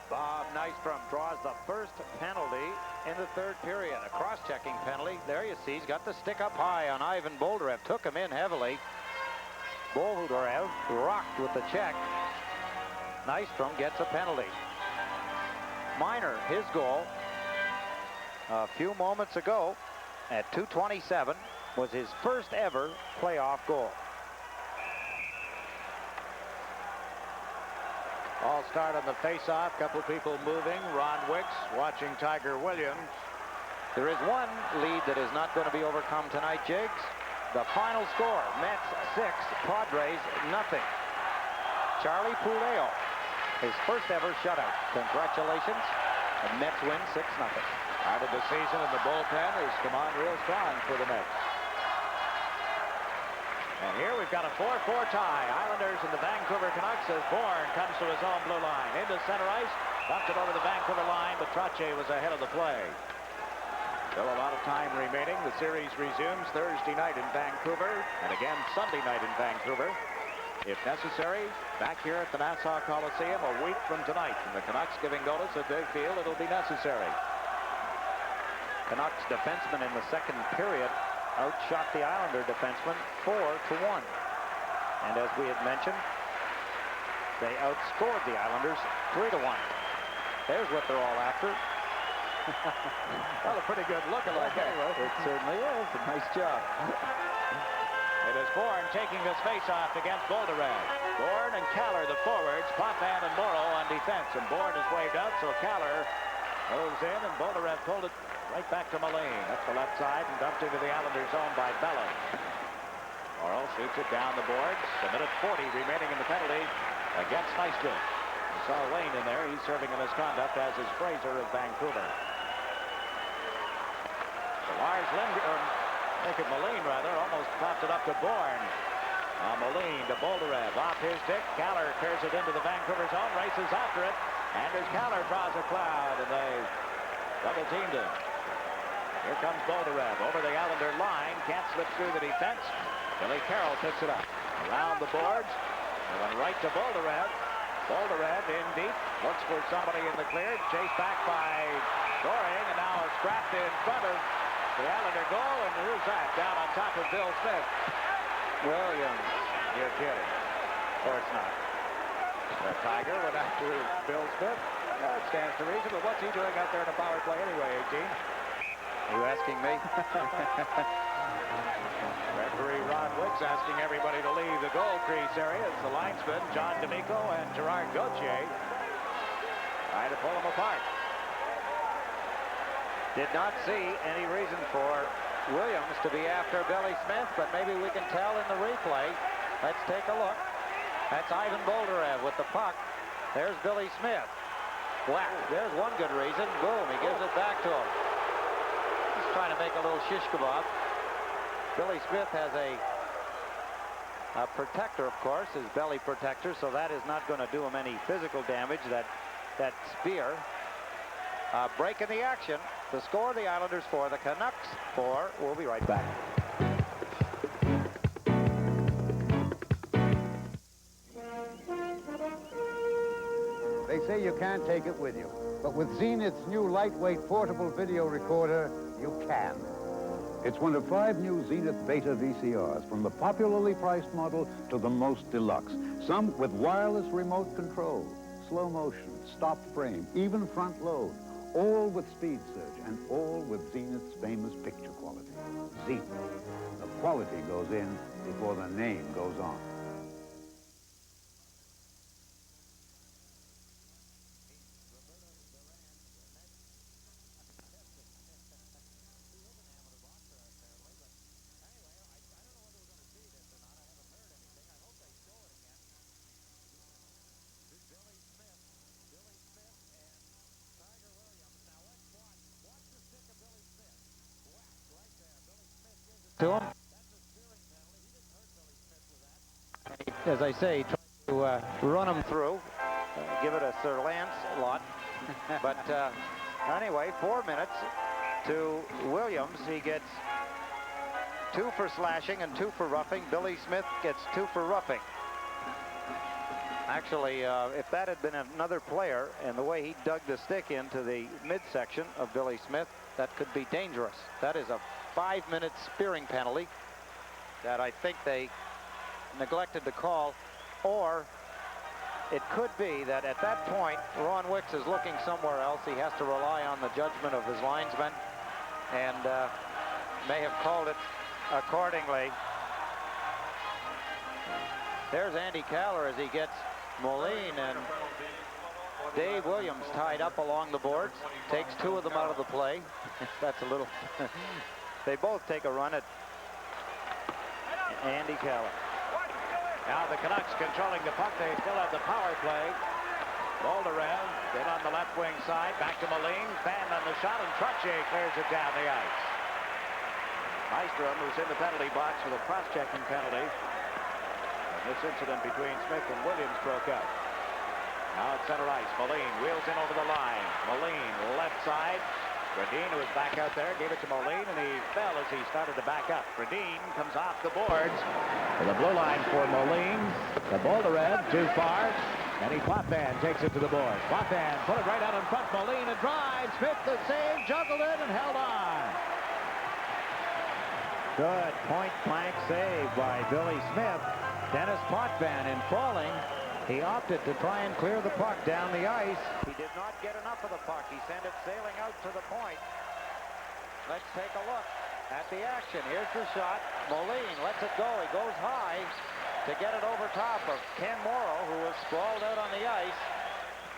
Bob Nystrom draws the first penalty in the third period. A cross-checking penalty. There you see, he's got the stick up high on Ivan Boldarev. Took him in heavily. Boldarev rocked with the check. Nystrom gets a penalty. Miner, his goal a few moments ago at 2:27 was his first ever playoff goal. All start on the face-off. Couple people moving. Ron Wicks watching Tiger Williams. There is one lead that is not going to be overcome tonight, Jiggs. The final score, Mets 6, Padres nothing. Charlie Puleo, his first ever shutout. Congratulations. The Mets win 6-0. Out of the season, and the bullpen has come on real strong for the Mets. And here we've got a 4-4 tie. Islanders and the Vancouver Canucks as Bourne comes to his own blue line. Into center ice. Bumped it over the Vancouver line, but Trottier was ahead of the play. Still a lot of time remaining. The series resumes Thursday night in Vancouver, and again Sunday night in Vancouver. If necessary, back here at the Nassau Coliseum a week from tonight. And the Canucks giving notice that they feel it'll be necessary. Canucks defenseman in the second period outshot the Islander defenseman 4-1. And as we had mentioned, they outscored the Islanders 3-1. There's what they're all after. Well, a pretty good look-alike anyway. It certainly is. A nice job. It is Bourne taking this face-off against Boldarev. Bourne and Kaller, the forwards, Potvin and Morrow on defense. And Bourne is waved out, so Kaller moves in, and Boldarev pulled it right back to Moline. That's the left side and dumped into the Islanders' zone by Bellin. Morrow shoots it down the boards. A minute 40 remaining in the penalty against Nystrom. Saw Wayne in there. He's serving a misconduct, as is Fraser of Vancouver. Lars Lindgren, Moline rather, almost popped it up to Bourne. Moline to Boldarev, off his stick. Caller clears it into the Vancouver zone, races after it. Anders Caller draws a cloud, and they double-teamed him. Here comes Boldarev over the Islander line. Can't slip through the defense. Billy Carroll picks it up. Around the boards. And went right to Boldarev. Boldarev in deep. Looks for somebody in the clear. Chased back by Goring. And now scrapped in front of the Islander goal. And who's that? Down on top of Bill Smith. Williams. You're kidding. Of course not. The Tiger went after Bill Smith. That stands to reason. But what's he doing out there in the power play anyway, 18? Are you asking me? Referee Ron Wicks asking everybody to leave the goal crease area. It's the linesmen, John D'Amico and Gerard Gauthier, trying to pull them apart. Did not see any reason for Williams to be after Billy Smith, but maybe we can tell in the replay. Let's take a look. That's Ivan Boldarev with the puck. There's Billy Smith. Whack. There's one good reason. Boom, he gives it back to him. He's trying to make a little shish kebab. Billy Smith has a protector, of course, his belly protector, so that is not going to do him any physical damage, that spear. Break in the action. The score, the Islanders 4, the Canucks 4. We'll be right back. They say you can't take it with you, but with Zenith's new lightweight portable video recorder, you can. It's one of 5 new Zenith Beta VCRs, from the popularly priced model to the most deluxe. Some with wireless remote control, slow motion, stop frame, even front load. All with speed surge and all with Zenith's famous picture quality. Zenith. The quality goes in before the name goes on. To him. As I say, try to run him through, give it a Sir Lance-Lot. But anyway, 4 minutes to Williams. He gets 2 for slashing and 2 for roughing. Billy Smith gets 2 for roughing. Actually, if that had been another player and the way he dug the stick into the midsection of Billy Smith, that could be dangerous. That is a 5-minute spearing penalty that I think they neglected to call, or it could be that at that point Ron Wicks is looking somewhere else. He has to rely on the judgment of his linesmen and may have called it accordingly. There's Andy Caller as he gets Moline and Dave Williams tied up along the boards, takes 2 of them out of the play. That's a little they both take a run at Andy Caller. Now the Canucks controlling the puck. They still have the power play. Boldarev in on the left wing side. Back to Moline. Fan on the shot, and Trottier clears it down the ice. Nystrom, who's in the penalty box for the cross-checking penalty. And this incident between Smith and Williams broke out. Now at center ice, Moline wheels in over the line. Moline, left side. Bradine, who was back out there, gave it to Moline, and he fell as he started to back up. Bradine comes off the boards to the blue line for Moline. The Boldarev, too far. And Potvin takes it to the boards. Potvin put it right out in front. Moline, a drive. Smith the save, juggled it, and held on. Good point-blank save by Billy Smith. Dennis Potvin, in falling, he opted to try and clear the puck down the ice. He did not get enough of the puck. He sent it sailing out to the point. Let's take a look at the action. Here's the shot. Moline lets it go. He goes high to get it over top of Ken Morrow, who was sprawled out on the ice.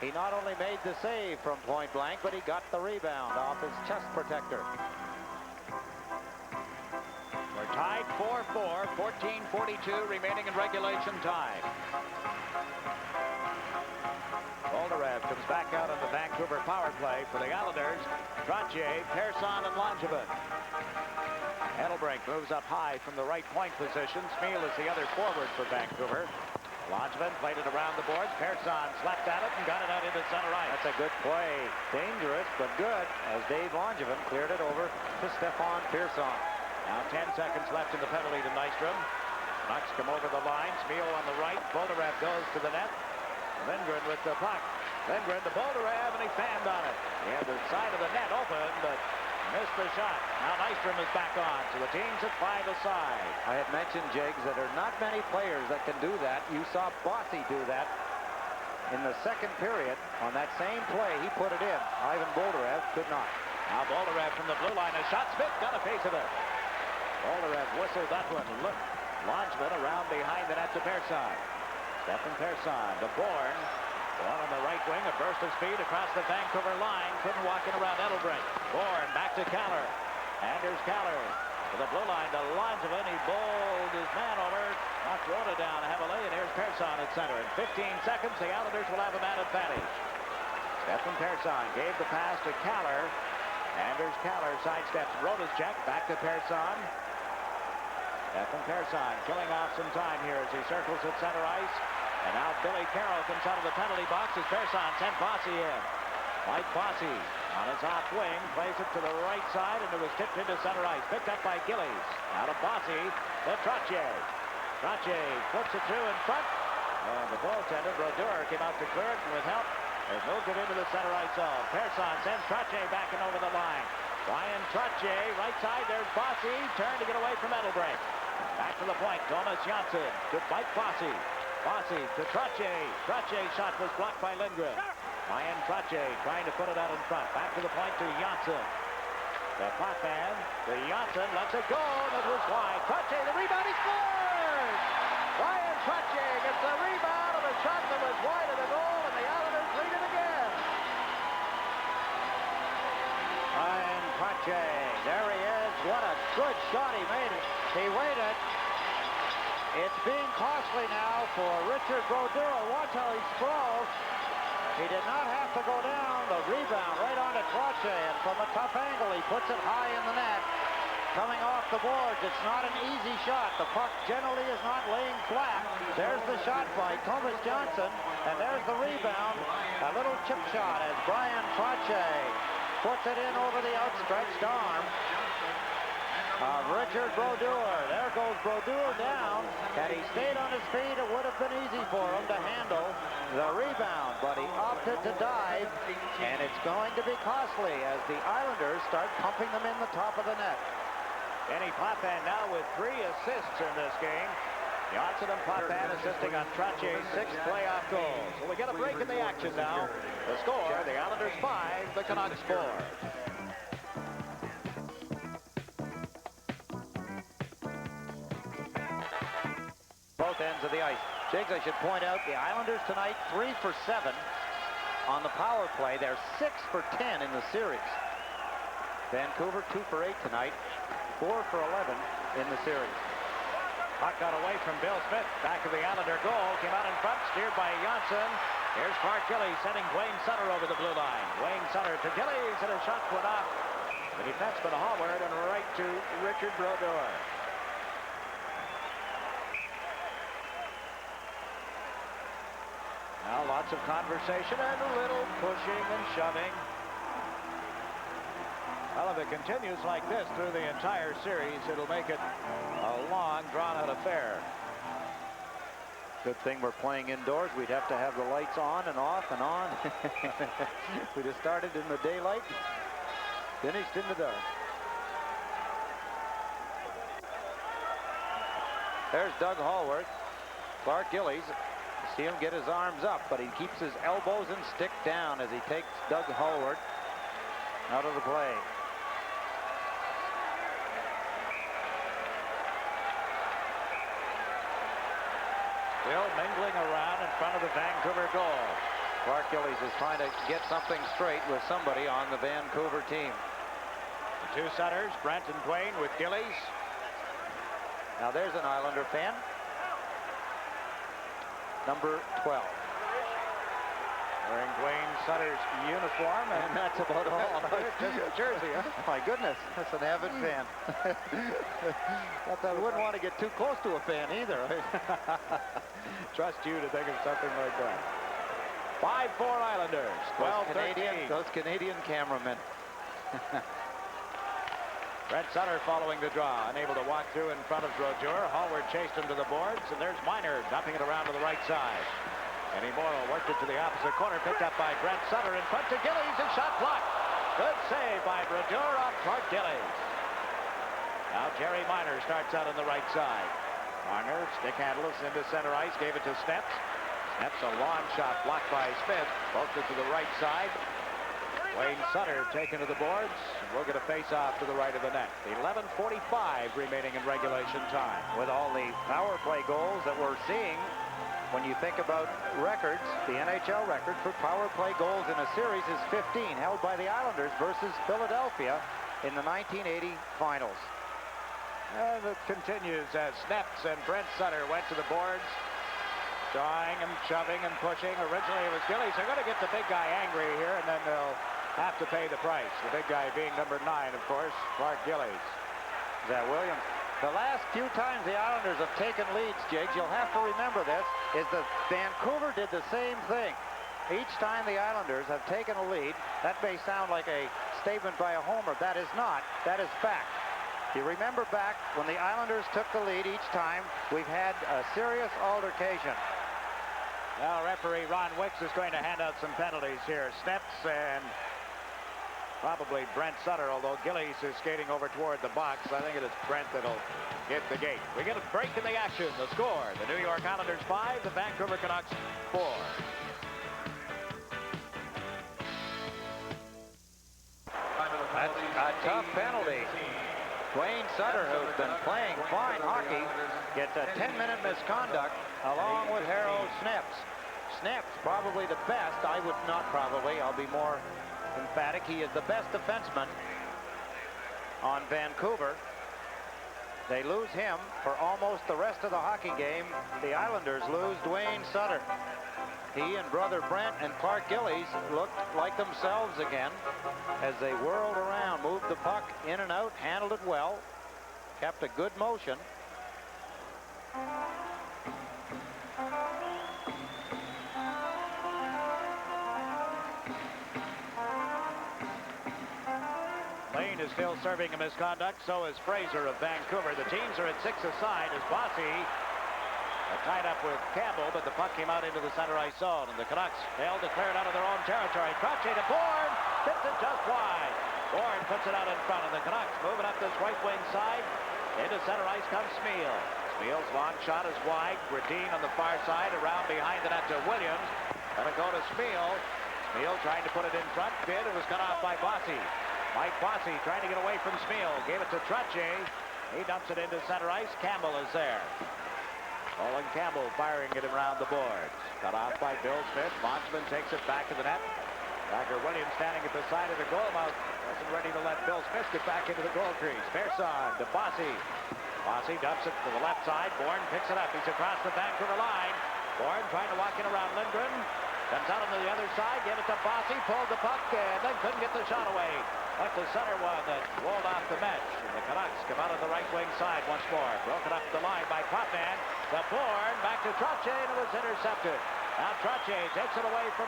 He not only made the save from point blank, but he got the rebound off his chest protector. We're tied 4-4, 14:42 remaining in regulation time. Vancouver power play for the Islanders. Trottier, Persson, and Langevin. Edelbrink moves up high from the right point position. Smeal is the other forward for Vancouver. Langevin played it around the boards. Persson slapped at it and got it out into center ice. That's a good play. Dangerous, but good, as Dave Langevin cleared it over to Stefan Persson. Now 10 seconds left in the penalty to Nystrom. Canucks come over the line. Smeal on the right. Bolderev goes to the net. Lindgren with the puck. Lindgren to Bolderev, and he fanned on it. He had the side of the net open, but missed the shot. Now Nystrom is back on, so the team's at 5-a-side. I had mentioned, Jiggs, that there are not many players that can do that. You saw Bossy do that in the second period. On that same play, he put it in. Ivan Bolderev could not. Now Bolderev from the blue line. A shot. Smith got a piece of it. Bolderev whistled that one. Look, Langevin around behind the net to Persson. Stefan Persson to Bourne. One on the right wing, a burst of speed across the Vancouver line. Couldn't walk it around Edelbrink. Bourne back to Kaller. Anders Kaller to the blue line to Langevin. He bowled his man over. Knocked Rhoda down heavily, and here's Persson at center. In 15 seconds, the Islanders will have a man advantage. Stefan Persson gave the pass to Kaller. Anders Kaller sidesteps Rhoda's check. Back to Persson. Stefan Persson killing off some time here as he circles at center ice. And now Billy Carroll comes out of the penalty box as Persson sent Bossy in. Mike Bossy on his off wing plays it to the right side, and it was tipped into center ice. Picked up by Gillies. Out of Bossy to Trottier. Trottier flips it through in front. And the goaltender, Brodeur, came out to clear it, and with help, they moved it into the center ice zone. Persson sends Trottier back and over the line. Brian Trottier, right side, there's Bossy. Turned to get away from Edelbrink. Back to the point, Thomas Janssen to Mike Bossy. Bossy to Trottier. Trottier's shot was blocked by Lindgren. Brian Trottier trying to put it out in front. Back to the point to Janssen. The Potvin to Janssen. Lets it go. It was wide. Trottier, the rebound. He scores! Brian Trottier gets the rebound of a shot that was wide of the goal, and the Islanders lead it again. Brian Trottier. There he is. What a good shot he made. He waited. It's being costly now for Richard Brodeur. Watch how he sprawls. He did not have to go down. The rebound right onto Trottier, and from a tough angle, he puts it high in the net. Coming off the boards, it's not an easy shot. The puck generally is not laying flat. There's the shot by Thomas Janssen, and there's the rebound. A little chip shot as Brian Trottier puts it in over the outstretched arm of Richard Brodeur. There goes Brodeur down. Had he stayed on his feet, it would have been easy for him to handle the rebound, but he opted to dive, and it's going to be costly as the Islanders start pumping them in the top of the net. Kenny Potvin now with 3 assists in this game. Janssen and Potvin assisting on Trottier's 6th playoff goal. So we get a break in the action now. The score, the Islanders 5, the Canucks 4. Both ends of the ice. Jiggs, I should point out, the Islanders tonight 3 for 7 on the power play. They're 6 for 10 in the series. Vancouver 2 for 8 tonight, 4 for 11 in the series. Puck got away from Bill Smith. Back of the Islander goal. Came out in front, steered by Janssen. Here's Clark Gillies sending Wayne Sutter over the blue line. Wayne Sutter to Gillies, and a shot went off the defenseman Hallward and right to Richard Brodeur. Now lots of conversation and a little pushing and shoving. Well, if it continues like this through the entire series, it'll make it a long, drawn-out affair. Good thing we're playing indoors. We'd have to have the lights on and off and on. We'd have started in the daylight, finished in the dark. There's Doug Hallworth. Clark Gillies. See him get his arms up, but he keeps his elbows and stick down as he takes Doug Hallworth out of the play. Still mingling around in front of the Vancouver goal. Clark Gillies is trying to get something straight with somebody on the Vancouver team. The 2 centers, Brent and Dwayne with Gillies. Now there's an Islander fan. Number 12. Wearing Dwayne Sutter's uniform, and that's about all. Just a jersey, huh? My goodness, that's an avid fan. You wouldn't want to get too close to a fan either. Trust you to think of something like that. 5-4 Islanders. 12-13. Those Canadian cameramen. Brent Sutter following the draw, unable to walk through in front of Brodeur. Hallward chased him to the boards, and there's Miner dumping it around to the right side. Eddie Morrow worked it to the opposite corner, picked up by Brent Sutter in front to Gillies, and shot blocked. Good save by Brodeur on Clark Gillies. Now Jerry Miner starts out on the right side. Marner, stick handles into center ice, gave it to Steps. Steps a long shot blocked by Smith, poked it to the right side. Wayne Sutter taken to the boards. We'll get a face-off to the right of the net. 11:45 remaining in regulation time. With all the power play goals that we're seeing, when you think about records, the NHL record for power play goals in a series is 15, held by the Islanders versus Philadelphia in the 1980 finals. And it continues as Snaps and Brent Sutter went to the boards. Drawing and shoving and pushing. Originally it was Gillies. They're going to get the big guy angry here, and then they'll have to pay the price. The big guy being number 9, of course, Clark Gillies. That Williams. The last few times the Islanders have taken leads, Jigs, you'll have to remember this, is that Vancouver did the same thing. Each time the Islanders have taken a lead, that may sound like a statement by a homer. That is not. That is fact. You remember back when the Islanders took the lead each time, we've had a serious altercation. Now referee Ron Wicks is going to hand out some penalties here. Steps and probably Brent Sutter, although Gillies is skating over toward the box. I think it is Brent that'll hit the gate. We get a break in the action. The score, the New York Islanders 5, the Vancouver Canucks 4. That's a tough penalty. Dwayne Sutter, who's been playing fine hockey, gets a 10-minute misconduct along with Harold Snaps. Snaps, probably the best. I would not probably. I'll be more emphatic. He is the best defenseman on Vancouver. They lose him for almost the rest of the hockey game. The Islanders lose Dwayne Sutter. He and brother Brent and Clark Gillies looked like themselves again as they whirled around, moved the puck in and out, handled it well, kept a good motion. Lane is still serving a misconduct, so is Fraser of Vancouver. The teams are at 6 aside as Bossy tied up with Campbell, but the puck came out into the center ice zone, and the Canucks failed to clear it out of their own territory. Trottier to Bourne, hits it just wide. Bourne puts it out in front, and the Canucks moving up this right wing side. Into center ice comes Smeal. Smeal's long shot is wide. Gradine on the far side, around behind the net to Williams. Gonna go to Smeal. Smeal trying to put it in front. Bid, it was cut off by Bossy. Mike Bossy trying to get away from Smeal. Gave it to Trottier. He dumps it into center ice. Campbell is there. Olin Campbell firing it around the boards. Cut off by Bill Smith. Monsman takes it back to the net. Tiger Williams standing at the side of the goal mouth. Wasn't ready to let Bill Smith get back into the goal crease. Pearson to Bossy. Bossy dumps it to the left side. Bourne picks it up. He's across the Vancouver line. Bourne trying to walk in around Lindgren. Comes out on the other side. Gave it to Bossy. Pulled the puck and then couldn't get the shot away. But the center one that rolled off the mesh. And the Canucks come out on the right wing side once more. Broken up the line by Potman. The Bourne back to Trottier, and it was intercepted. Now Trottier takes it away from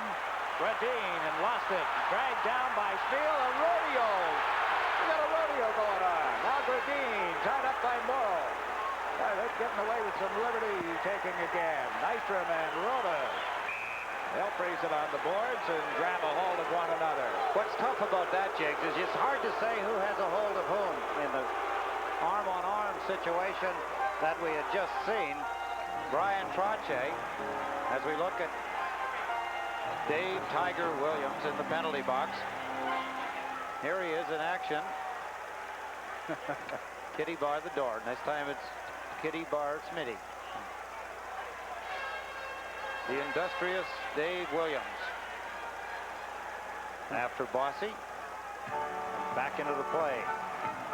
Gradine and lost it. Dragged down by Smeal. A rodeo. We got a rodeo going on. Now Gradine tied up by Morrow. They're getting away with some liberty taking again. Nystrom and Rhoda. They'll freeze it on the boards and grab a hold of one another. What's tough about that, Jiggs, is it's hard to say who has a hold of whom in the arm-on-arm situation that we had just seen. Brian Trottier, as we look at Dave Tiger Williams in the penalty box. Here he is in action. Kitty bar the door. Next time it's Kitty bar Smitty. The industrious Dave Williams. After Bossy. Back into the play.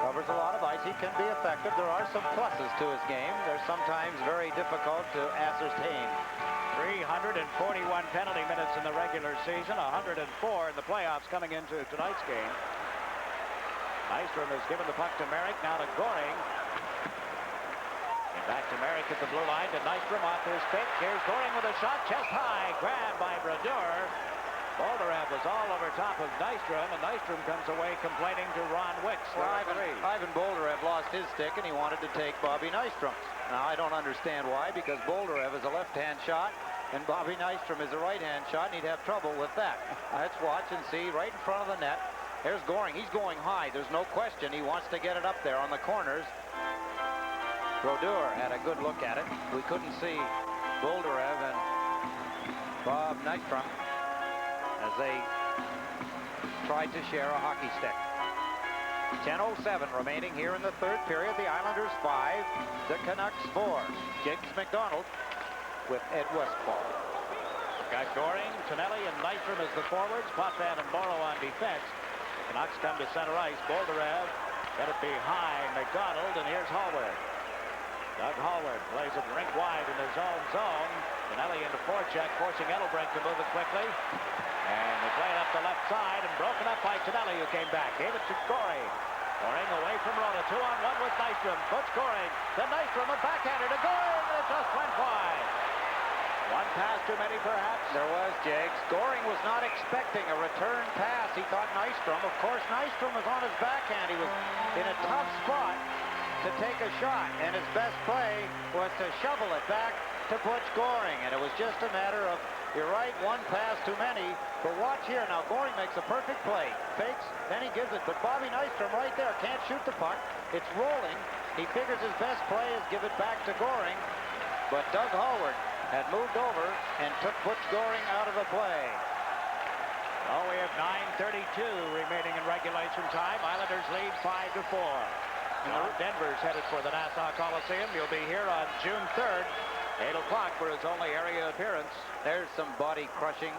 Covers a lot of ice. He can be effective. There are some pluses to his game. They're sometimes very difficult to ascertain. 341 penalty minutes in the regular season, 104 in the playoffs coming into tonight's game. Nystrom has given the puck to Merrick, now to Goring. And back to Merrick at the blue line, to Nystrom off his stick. Here's Goring with a shot, chest high, grabbed by Brodeur. Bolderev was all over top of Nystrom, and Nystrom comes away complaining to Ron Wicks. Well, Ivan Bolderev lost his stick, and he wanted to take Bobby Nystrom's. Now, I don't understand why, because Bolderev is a left-hand shot, and Bobby Nystrom is a right-hand shot, and he'd have trouble with that. Let's watch and see right in front of the net. There's Goring. He's going high. There's no question. He wants to get it up there on the corners. Brodeur had a good look at it. We couldn't see Bolderev and Bob Nystrom as they tried to share a hockey stick. 10:07 remaining here in the third period. The Islanders 5, the Canucks 4. Jiggs McDonald with Ed Westfall. Got Goring, Tonelli, and Nystrom as the forwards. Potvin and Morrow on defense. Canucks come to center ice. Bolderev got it behind McDonald, and here's Hallward. Doug Hallward plays it rink wide in his own zone. Tonelli into forecheck, forcing Edelbrink to move it quickly. And they play it up the left side, and broken up by Tonelli, who came back. Gave it to Goring. Goring away from Rota. 2-on-1 with Nystrom. Puts Goring. Then Nystrom, a backhander to Goring, and it just went wide. One pass too many, perhaps. There was, Jiggs. Goring was not expecting a return pass. He thought Nystrom. Of course, Nystrom was on his backhand. He was in a tough spot to take a shot, and his best play was to shovel it back to Butch Goring, and it was just a matter of, you're right, one pass too many, but watch here. Now, Goring makes a perfect play. Fakes, then he gives it, but Bobby Nystrom right there can't shoot the puck. It's rolling. He figures his best play is give it back to Goring, but Doug Hallward had moved over and took Butch Goring out of the play. Oh, we have 9:32 remaining in regulation time. Islanders lead 5-4. Denver's headed for the Nassau Coliseum. He'll be here on June 3rd, 8 o'clock for his only area appearance. There's some body crushing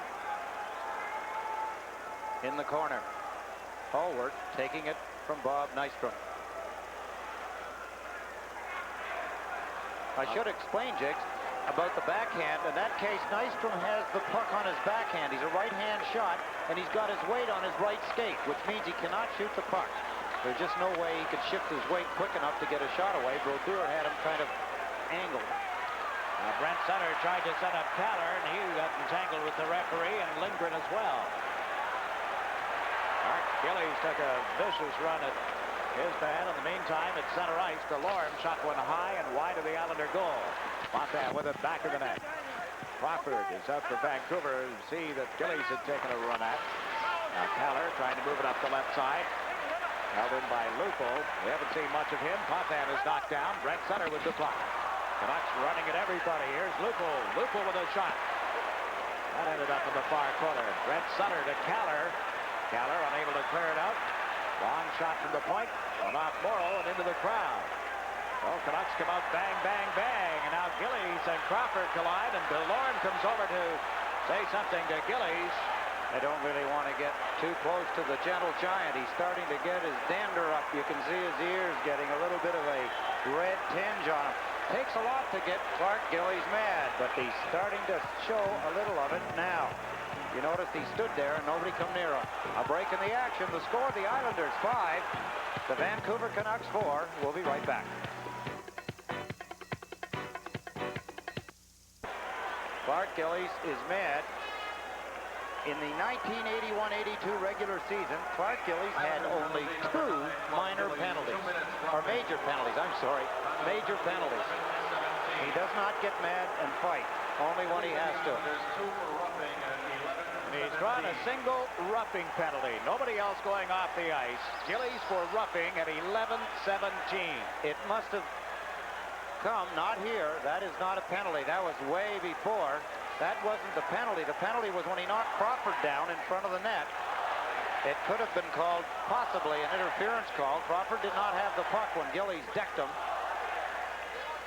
in the corner. Hallward taking it from Bob Nystrom. I should explain, Jiggs, about the backhand. In that case, Nystrom has the puck on his backhand. He's a right-hand shot, and he's got his weight on his right skate, which means he cannot shoot the puck. There's just no way he could shift his weight quick enough to get a shot away. Brodeur had him kind of angled. Brent Sutter tried to set up Kaller, and he got entangled with the referee and Lindgren as well. Mark Gillies took a vicious run at his man. In the meantime, at center ice, DeLorme shot one high and wide of the Islander goal. Montana with it back of the net. Crawford is up for Vancouver. See that Gillies had taken a run at. Now Kaller trying to move it up the left side. Held in by Lupo. We haven't seen much of him. Potvin is knocked down. Brent Sutter with the puck. Canucks running at everybody. Here's Lupo. Lupo with a shot. That ended up in the far corner. Brent Sutter to Kaller. Kaller unable to clear it out. Long shot from the point. Went off Morrow and into the crowd. Well, Canucks come out bang, bang, bang. And now Gillies and Crawford collide. And DeLorme comes over to say something to Gillies. I don't really want to get too close to the gentle giant. He's starting to get his dander up. You can see his ears getting a little bit of a red tinge on him. Takes a lot to get Clark Gillies mad, but he's starting to show a little of it now. You notice he stood there and nobody come near him. A break in the action. The score, the Islanders 5, the Vancouver Canucks 4. We'll be right back. Clark Gillies is mad. In the 1981-82 regular season, Clark Gillies had only 2 minor penalties, or major penalties, I'm sorry, major penalties. He does not get mad and fight, only when he has to. He's drawn a single roughing penalty. Nobody else going off the ice. Gillies for roughing at 11-17. It must have come, not here. That is not a penalty. That was way before. That wasn't the penalty. The penalty was when he knocked Crawford down in front of the net. It could have been called possibly an interference call. Crawford did not have the puck when Gillies decked him.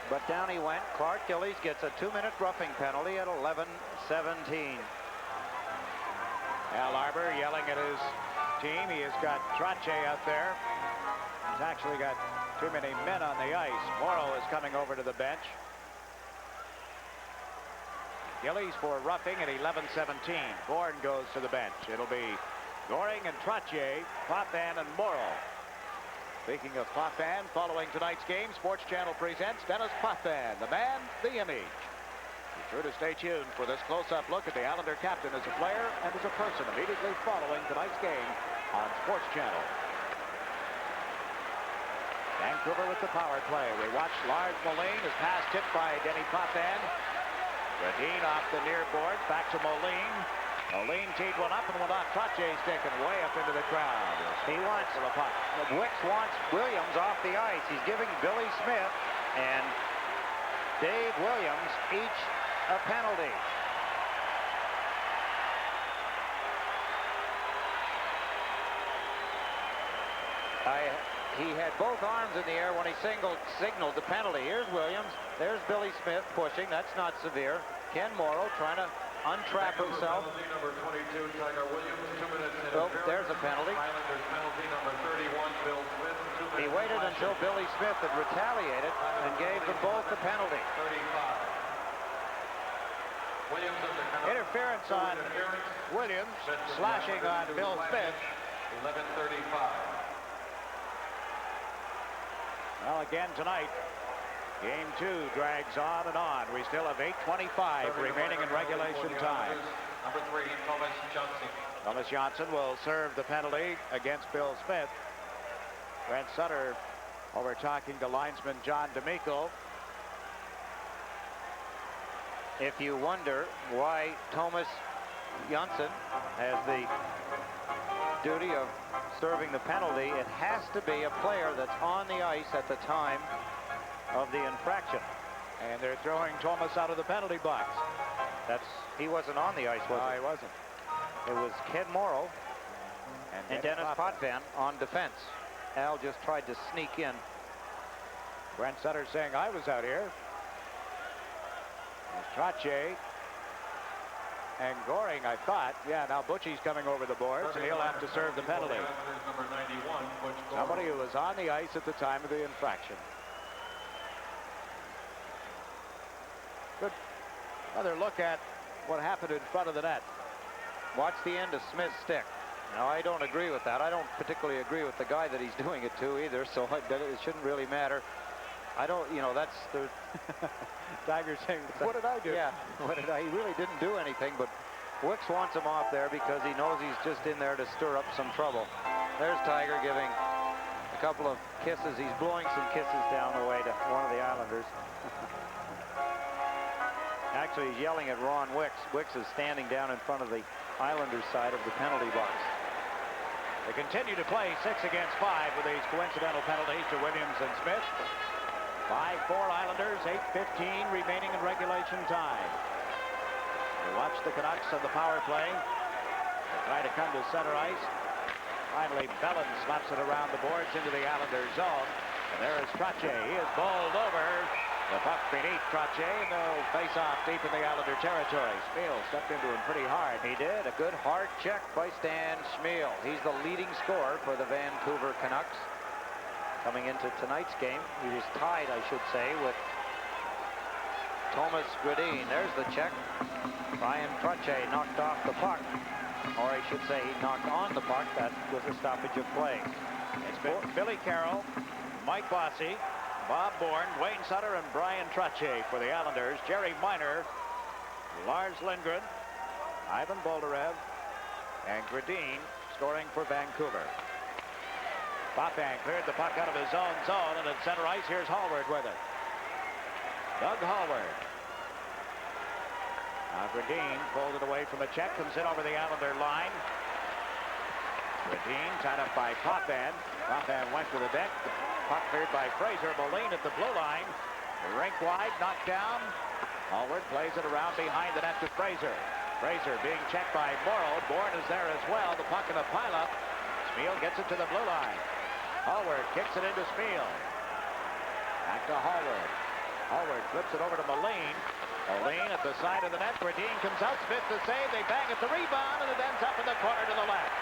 But down he went. Clark Gillies gets a 2-minute roughing penalty at 11-17. Al Arbor yelling at his team. He has got Trache out there. He's actually got too many men on the ice. Morrow is coming over to the bench. Gillies for roughing at 11-17. Bourne goes to the bench. It'll be Goring and Trottier, Potvin and Morrill. Speaking of Potvin, following tonight's game, Sports Channel presents Dennis Potvin, the man, the image. Be sure to stay tuned for this close-up look at the Islander captain as a player and as a person immediately following tonight's game on Sports Channel. Vancouver with the power play. We watch Lars Moline. His pass tipped by Denny Potvin. Radin off the near boards. Back to Moline. Moline teed one up and went off Trottier's stick and way up into the crowd. He wants the puck. Wicks wants Williams off the ice. He's giving Billy Smith and Dave Williams each a penalty. He had both arms in the air when he signaled the penalty. Here's Williams. There's Billy Smith pushing. That's not severe. Ken Morrow trying to untrap himself. Number 22, Tiger Williams, 2 minutes in. Oh, there's a penalty. Islanders penalty number 31, Bill Smith. 2 minutes. He waited until Billy Smith had retaliated and gave them both the penalty. 35. Williams of the Interference on Williams, slashing on Bill Smith. 11:35. Well, again tonight, game 2 drags on and on. We still have 8:25 remaining in regulation time. Number 3, Thomas Johnson. Thomas Johnson will serve the penalty against Bill Smith. Brent Sutter over talking to linesman John D'Amico. If you wonder why Thomas Johnson has the duty of serving the penalty, it has to be a player that's on the ice at the time of the infraction. And they're throwing Thomas out of the penalty box. He wasn't on the ice, was he? No, he wasn't. It was Ken Morrow and Dennis Potvin on defense. Al just tried to sneak in. Brent Sutter saying, I was out here. There's Trottier and Goring, I thought. Yeah, now Butchie's coming over the boards, and he'll have to serve the penalty. Number 91, Butch Goring. Somebody who was on the ice at the time of the infraction. Good. Another look at what happened in front of the net. Watch the end of Smith's stick. Now, I don't agree with that. I don't particularly agree with the guy that he's doing it to either, so it shouldn't really matter. I don't, that's the... Tiger saying, what did I do? Yeah, what did I? He really didn't do anything, but Wicks wants him off there because he knows he's just in there to stir up some trouble. There's Tiger giving a couple of kisses. He's blowing some kisses down the way to one of the Islanders. Actually, he's yelling at Ron Wicks. Wicks is standing down in front of the Islanders side of the penalty box. They continue to play 6 against 5 with these coincidental penalties to Williams and Smith. 5-4 Islanders, 8:15 remaining in regulation time. We watch the Canucks on the power play. They try to come to center ice. Finally, Bellin slaps it around the boards into the Islanders zone. And there is Trottier. He is bowled over. The puck beneath Trottier, and they'll face off deep in the Islander territory. Schmiel stepped into him pretty hard. He did. A good hard check by Stan Schmiel. He's the leading scorer for the Vancouver Canucks. Coming into tonight's game, he was tied, I should say, with Thomas Gradin. There's the check. Brian Trottier knocked off the puck. Or I should say he knocked on the puck. That was a stoppage of play. It's been Billy Carroll, Mike Bossy, Bob Bourne, Wayne Sutter, and Brian Trottier for the Islanders. Jerry Miner, Lars Lindgren, Ivan Boldarev, and Gradin scoring for Vancouver. Potvin cleared the puck out of his own zone, and at center ice, here's Hallward with it. Doug Hallward. Now Gradin pulled it away from the check, comes in over the Islander line. Gradin tied up by Potvin. Potvin went to the deck. The puck cleared by Fraser. Moline at the blue line. Rink wide, knocked down. Hallward plays it around behind the net to Fraser. Fraser being checked by Morrow. Bourne is there as well. The puck in a pileup. Schmiel gets it to the blue line. Hallward kicks it into Schmiel. Back to Hallward. Hallward flips it over to Moline. Moline at the side of the net. Gradin comes out. Smith to save. They bang at the rebound, and it ends up in the corner to the left.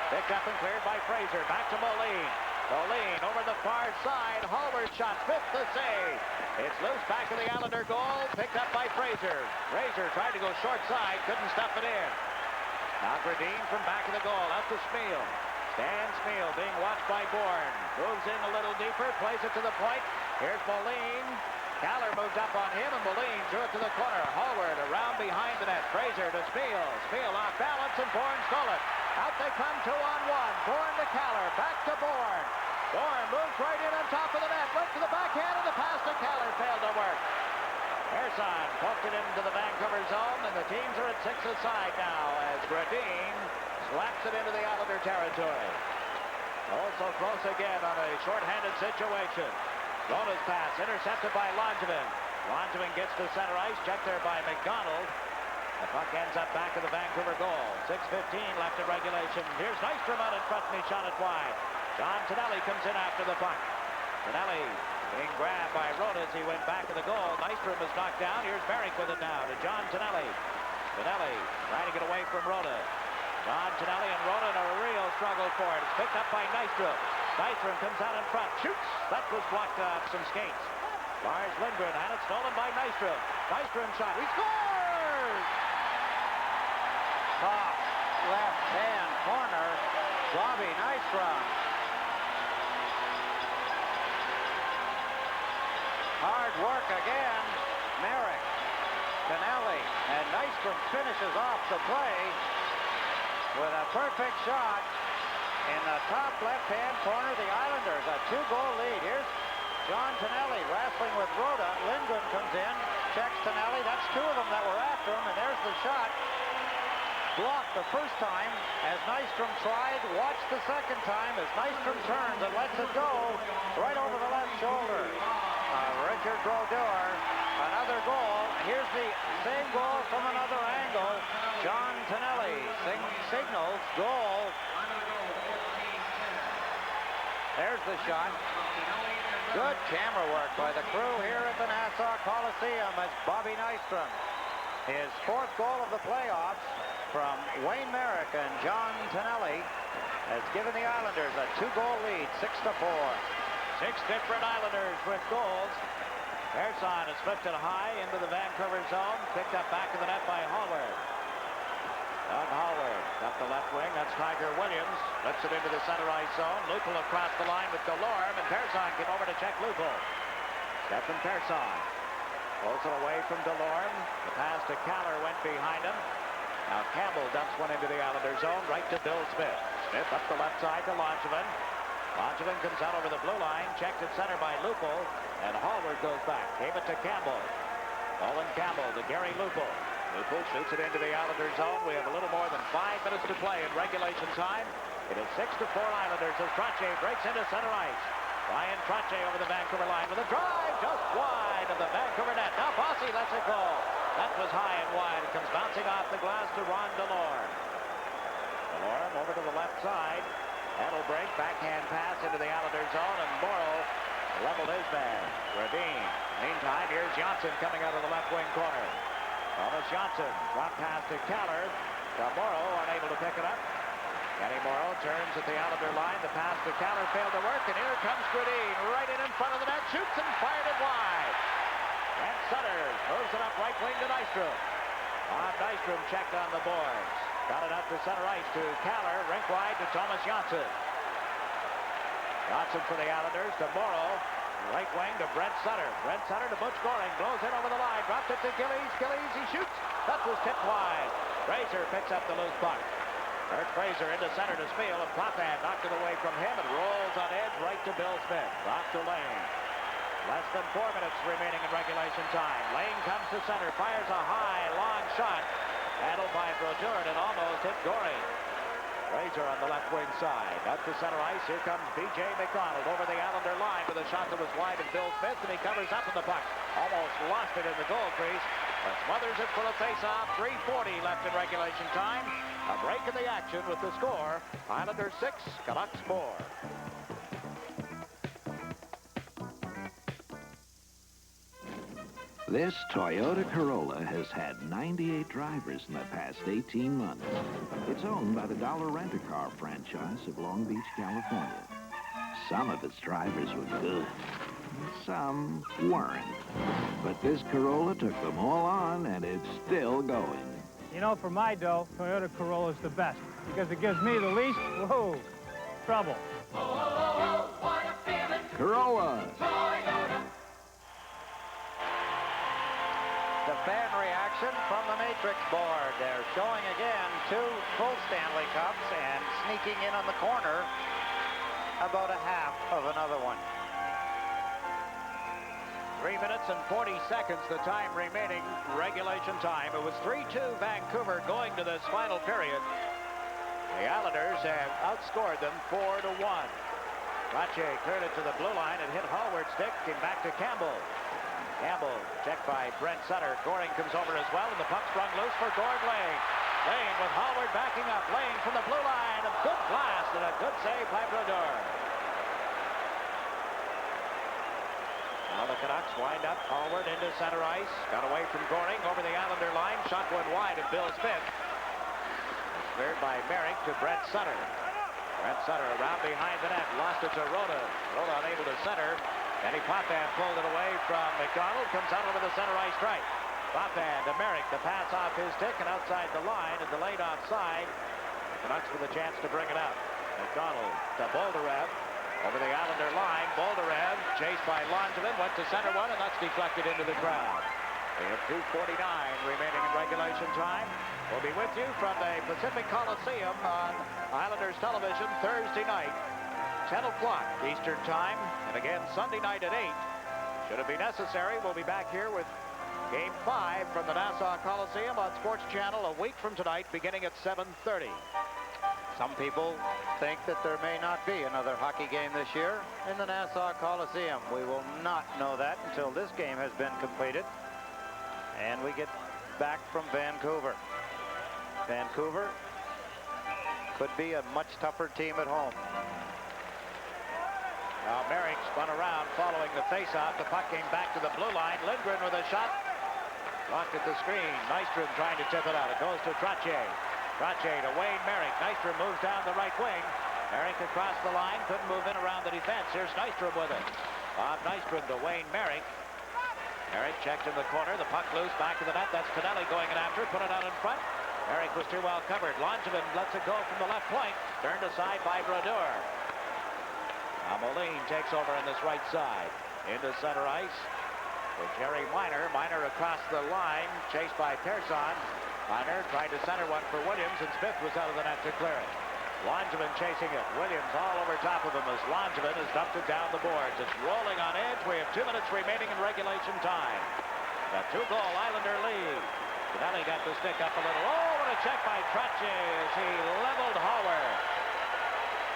Picked up and cleared by Fraser. Back to Moline. Moline over the far side. Hallward shot, Smith the save. It's loose back to the Islander goal, picked up by Fraser. Fraser tried to go short side, couldn't stuff it in. Now Gradine from back of the goal, out to Smeal. Stan Smeal being watched by Bourne. Moves in a little deeper, plays it to the point. Here's Moline. Caller moved up on him, and Moline threw it to the corner. Hallward around behind the net. Fraser to Smeal. Smeal off balance, and Bourne stole it. Out they come, 2-on-1. Bourne to Caller, back to Bourne. Bourne moves right in on top of the net. Went to the backhand, and the pass to Caller failed to work. Ersan poked it into the Vancouver zone, and the teams are at 6-a-side now as Gradine slaps it into the Islander territory. Also close again on a shorthanded situation. Rona's pass intercepted by Langevin. Langevin gets to center ice, checked there by McDonald. The puck ends up back of the Vancouver goal. 6:15 left in regulation. Here's Nystrom out in front, and he shot it wide. John Tonelli comes in after the puck. Tonelli being grabbed by Rona as he went back of the goal. Nystrom is knocked down. Here's Merrick with it now to John Tonelli. Tonelli trying to get away from Rona. John Tonelli and Rona in a real struggle for it. It's picked up by Nystrom. Nystrom comes out in front, shoots. That was blocked off some skates. Lars Lindgren had it stolen by Nystrom. Nystrom shot. He scores! Top left-hand corner, Bobby Nystrom. Hard work again. Merrick, Tonelli, and Nystrom finishes off the play with a perfect shot in the top left-hand corner. The Islanders a 2-goal lead. Here's John Tonelli wrestling with Rhoda. Lindgren comes in, checks Tonelli. That's 2 of them that were after him, and there's the shot. Blocked the first time as Nystrom tried. Watch the second time as Nystrom turns and lets it go right over the left shoulder. Richard Brodeur, another goal. Here's the same goal from another angle. John Tonelli signals goal. There's the shot. Good camera work by the crew here at the Nassau Coliseum as Bobby Nystrom, his 4th goal of the playoffs from Wayne Merrick and John Tonelli, has given the Islanders a 2-goal lead, 6-4. 6 different Islanders with goals. Ersan has flipped it high into the Vancouver zone, picked up back of the net by Hallward. Doug Hallward up the left wing. That's Tiger Williams. Lifts it into the center ice zone. Lupul across the line with Delorme, and Persson came over to check Lupul. Stefan Persson pulls it away from Delorme. The pass to Caller went behind him. Now Campbell dumps one into the Islander zone, right to Bill Smith. Smith up the left side to Langevin. Langevin comes out over the blue line, checked at center by Lupul, and Hallward goes back. Gave it to Campbell. Owen Campbell to Gary Lupul. Lupul shoots it into the Islander zone. We have a little more than 5 minutes to play in regulation time. It is 6-4 Islanders as Trottier breaks into center ice. Ryan Trottier over the Vancouver line with a drive just wide of the Vancouver net. Now Bossy lets it go. That was high and wide. It comes bouncing off the glass to Ron Delorme. Delorme over to the left side. That'll break. Backhand pass into the Islander zone, and Morrow leveled his man. Gradine. Meantime, here's Johnson coming out of the left wing corner. Thomas Johnson. Drop pass to Caller. Morrow unable to pick it up. Kenny Morrow turns at the Islander line. The pass to Caller failed to work, and here comes Gradine right in front of the net. Shoots and fired it wide. And Sutter moves it up right wing to Nystrom. Nystrom checked on the boards. Got it up to center ice to Caller. Rink wide to Thomas Johnson. Johnson for the Islanders to Morrow. Right wing to Brent Sutter. Brent Sutter to Butch Goring. Blows it over the line. Drops it to Gillies. Gillies, he shoots. That was tipped wide. Fraser picks up the loose puck. Kurt Fraser into center to Spiel, and Potvin knocked it away from him and rolls on edge right to Bill Smith. Off to Lane. Less than 4 minutes remaining in regulation time. Lane comes to center, fires a high, long shot. Handled by Brodeur, and almost hit Goring. Fraser on the left wing side. Up to center ice. Here comes B.J. McDonald over the Islander line with a shot that was wide of Bill Smith, and he covers up with the puck. Almost lost it in the goal crease, but smothers it for the face-off. 3:40 left in regulation time. A break in the action with the score. Islanders 6, Canucks 4. This Toyota Corolla has had 98 drivers in the past 18 months. It's owned by the Dollar Rent-A-Car franchise of Long Beach, California. Some of its drivers were good. Some weren't. But this Corolla took them all on, and it's still going. You know, for my dough, Toyota Corolla's the best because it gives me the least, whoa, trouble. Corolla. The fan reaction from the matrix board. They're showing again 2 full Stanley Cups and sneaking in on the corner about a half of another one. 3 minutes and 40 seconds, the time remaining, regulation time. It was 3-2 Vancouver going to this final period. The Islanders have outscored them 4-1. Rache cleared it to the blue line and hit Hallward's stick and back to Campbell. Campbell checked by Brent Sutter. Goring comes over as well, and the puck sprung loose for Gord Lane. Lane with Hallward backing up. Lane from the blue line. A good blast and a good save by Brodeur. Now the Canucks wind up. Hallward into center ice. Got away from Goring over the Islander line. Shot went wide and Bill Smith. Cleared by Merrick to Brent Sutter. Brent Sutter around behind the net. Lost it to Rhoda. Rhoda unable to center. Danny Potvin pulled it away from McDonald. Comes out over the center ice strike. Potvin to Merrick. The pass off his stick and outside the line and delayed offside. The Canucks with a chance to bring it up. McDonald to Bolderev. Over the Islander line. Bolderev chased by Langevin. Went to center one and that's deflected into the crowd. We have 2:49 remaining in regulation time. We'll be with you from the Pacific Coliseum on Islanders television Thursday night. 10 o'clock Eastern time, and again Sunday night at 8. Should it be necessary, we'll be back here with Game 5 from the Nassau Coliseum on Sports Channel a week from tonight, beginning at 7:30. Some people think that there may not be another hockey game this year in the Nassau Coliseum. We will not know that until this game has been completed and we get back from Vancouver. Vancouver could be a much tougher team at home. Now Merrick spun around following the faceoff. The puck came back to the blue line. Lindgren with a shot. Blocked at the screen. Nystrom trying to tip it out. It goes to Trottier. Trottier to Wayne Merrick. Nystrom moves down the right wing. Merrick across the line. Couldn't move in around the defense. Here's Nystrom with it. Bob Nystrom to Wayne Merrick. Merrick checked in the corner. The puck loose back to the net. That's Tonelli going in after. Put it out in front. Merrick was too well covered. Langevin lets it go from the left point. Turned aside by Brodeur. Now Moline takes over on this right side. Into center ice for Jerry Miner. Miner across the line. Chased by Persson. Miner tried to center one for Williams, and Smith was out of the net to clear it. Langevin chasing it. Williams all over top of him as Langevin has dumped it down the boards. It's rolling on edge. We have 2 minutes remaining in regulation time. The 2-goal Islander lead. Tonelli got the stick up a little. Oh, what a check by Trottier as he leveled Howard.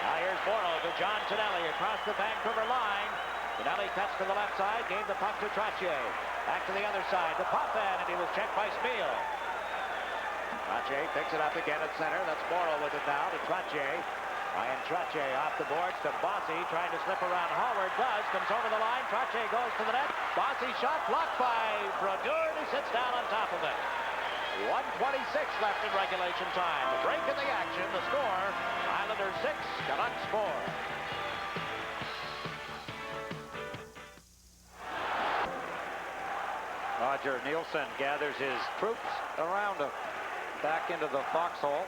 Now here's Borrell to John Tonelli across the Vancouver line. Tonelli cuts to the left side, gave the puck to Trottier. Back to the other side to Potvin, and he was checked by Spiel. Trottier picks it up again at center. That's Borrell with it now to Trottier. Ryan Trottier off the boards to Bossy, trying to slip around Howard. Does, comes over the line. Trottier goes to the net. Bossy shot blocked by Brodeur, who sits down on top of it. 1:26 left in regulation time. The break in the action. The score, Islanders 6, Canucks 4. Roger Nielsen gathers his troops around him. Back into the foxhole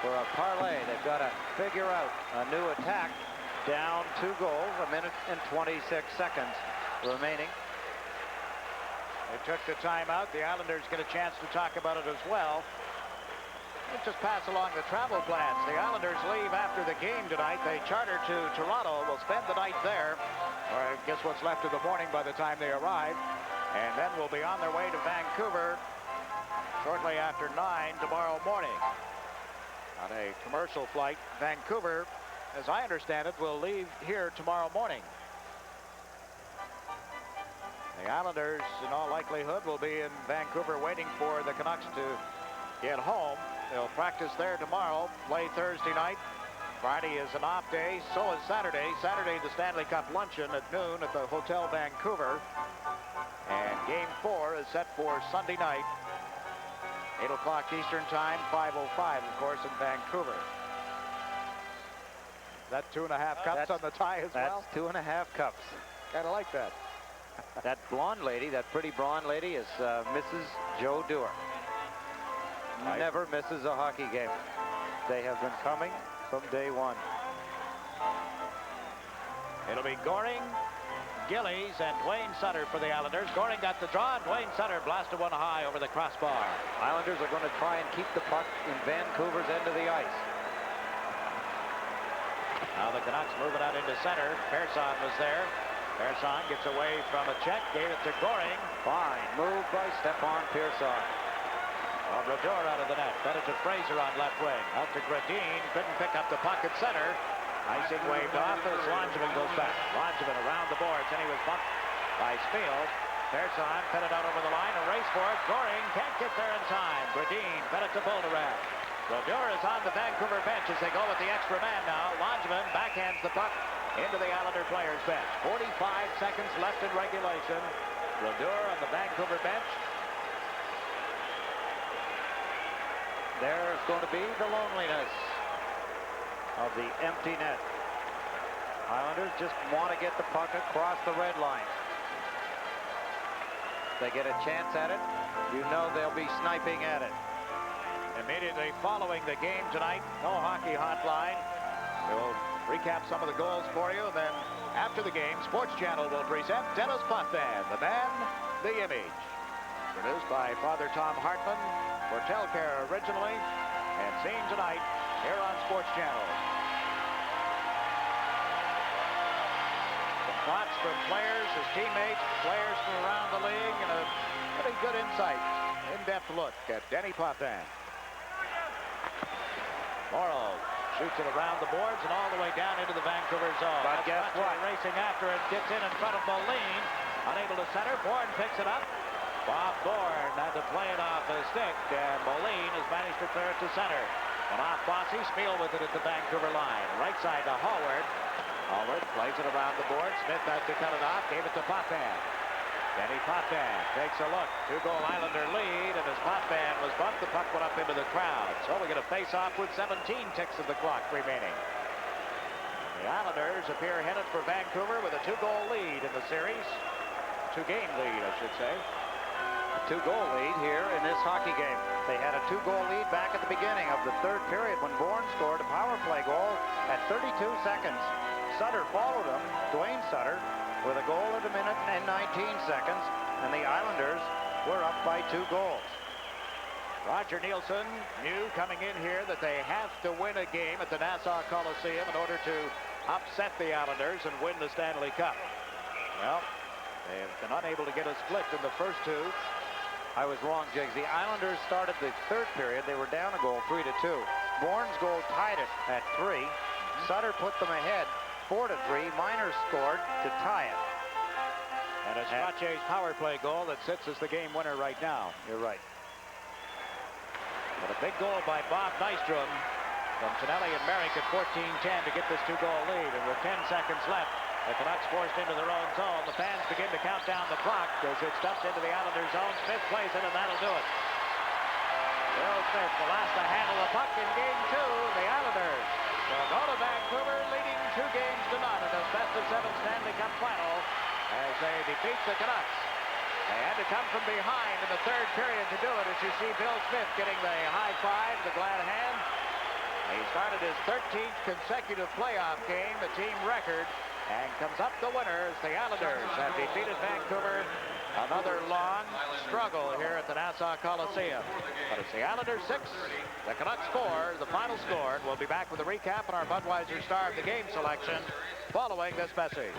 for a parlay. They've got to figure out a new attack. Down 2 goals, 1 minute and 26 seconds remaining. They took the timeout. The Islanders get a chance to talk about it as well. Let's just pass along the travel plans. The Islanders leave after the game tonight. They charter to Toronto. Will spend the night there, or I guess what's left of the morning by the time they arrive. And then we'll be on their way to Vancouver shortly after 9 tomorrow morning. On a commercial flight, Vancouver, as I understand it, will leave here tomorrow morning. The Islanders, in all likelihood, will be in Vancouver waiting for the Canucks to get home. They'll practice there tomorrow, play Thursday night. Friday is an off day, so is Saturday. Saturday, the Stanley Cup luncheon at noon at the Hotel Vancouver. And Game 4 is set for Sunday night, 8 o'clock Eastern Time, 5:05, of course, in Vancouver. That 2.5 cups on the tie as well? That's 2.5 cups. Kind of like that. That blonde lady, that pretty blonde lady, is Mrs. Joe Dewar. Right. Never misses a hockey game. They have been coming from day one. It'll be Goring, Gillies, and Dwayne Sutter for the Islanders. Goring got the draw, and Dwayne Sutter blasted one high over the crossbar. Islanders are going to try and keep the puck in Vancouver's end of the ice. Now the Canucks moving out into center. Persson was there. Persson gets away from a check, gave it to Goring. Fine move by Stefan Persson. Brodeur out of the net. Fed it to Fraser on left wing. Out to Gradin. Couldn't pick up the puck at center. Icing waved off as Langevin goes back. Langevin around the boards, and he was bumped by Spiel. Persson fed it out over the line. A race for it. Goring can't get there in time. Gradin fed it to Bolderev. Brodeur is on the Vancouver bench as they go with the extra man now. Langevin backhands the puck into the Islander players' bench. 45 seconds left in regulation. Brodeur on the Vancouver bench. There's going to be the loneliness of the empty net. Islanders just want to get the puck across the red line. They get a chance at it, you know they'll be sniping at it. Immediately following the game tonight, no hockey hotline. We'll recap some of the goals for you. Then after the game, Sports Channel will present Dennis Potvin, the man, the image. Produced by Father Tom Hartman for Telcare originally, and seen tonight here on Sports Channel. Some thoughts from players, his teammates, players from around the league, and a pretty good insight, in-depth look at Denny Potvin. Morrow shoots it around the boards and all the way down into the Vancouver zone. But guess what? Racing after it, gets in front of Moline. Unable to center. Bourne picks it up. Bob Bourne had to play it off his stick, and Moline has managed to clear it to center. And off Bossy, Spiel with it at the Vancouver line. Right side to Hallward. Hallward plays it around the board. Smith had to cut it off, gave it to Potvin. Denny Potvin takes a look. 2-goal Islander lead, and as Potvin was bumped, the puck went up into the crowd. So we're going to face off with 17 ticks of the clock remaining. The Islanders appear headed for Vancouver with a 2-goal lead in the series. 2-game lead, I should say. A 2-goal lead here in this hockey game. They had a 2-goal lead back at the beginning of the third period when Bourne scored a power play goal at 32 seconds. Sutter followed him, Dwayne Sutter, with a goal at a minute and 19 seconds, and the Islanders were up by 2 goals. Roger Nielsen knew coming in here that they have to win a game at the Nassau Coliseum in order to upset the Islanders and win the Stanley Cup. Well, they have been unable to get a split in the first 2. I was wrong, Jiggs. The Islanders started the third period. They were down a goal, 3-2. Bourne's goal tied it at 3. Sutter put them ahead, 4-3. Miners scored to tie it. And it's Rache's power play goal that sits as the game winner right now. You're right. But a big goal by Bob Nystrom from Tonelli and Merrick at 14-10 to get this 2-goal lead. And with 10 seconds left, the Canucks forced into their own zone. The fans begin to count down the clock as it's dumped into the Islanders' zone. Smith plays it, and that'll do it. Bill Smith, the last to handle the puck in game 2. The Islanders will go to Vancouver leading 2 games to none in this best-of-7 Stanley Cup final as they defeat the Canucks. They had to come from behind in the third period to do it, as you see Bill Smith getting the high five, the glad hand. He started his 13th consecutive playoff game, the team record, and comes up the winner as the Islanders have defeated Vancouver. Another long struggle here at the Nassau Coliseum. But it's the Islanders 6, the Canucks 4, the final score. And we'll be back with a recap on our Budweiser Star of the Game selection following this message.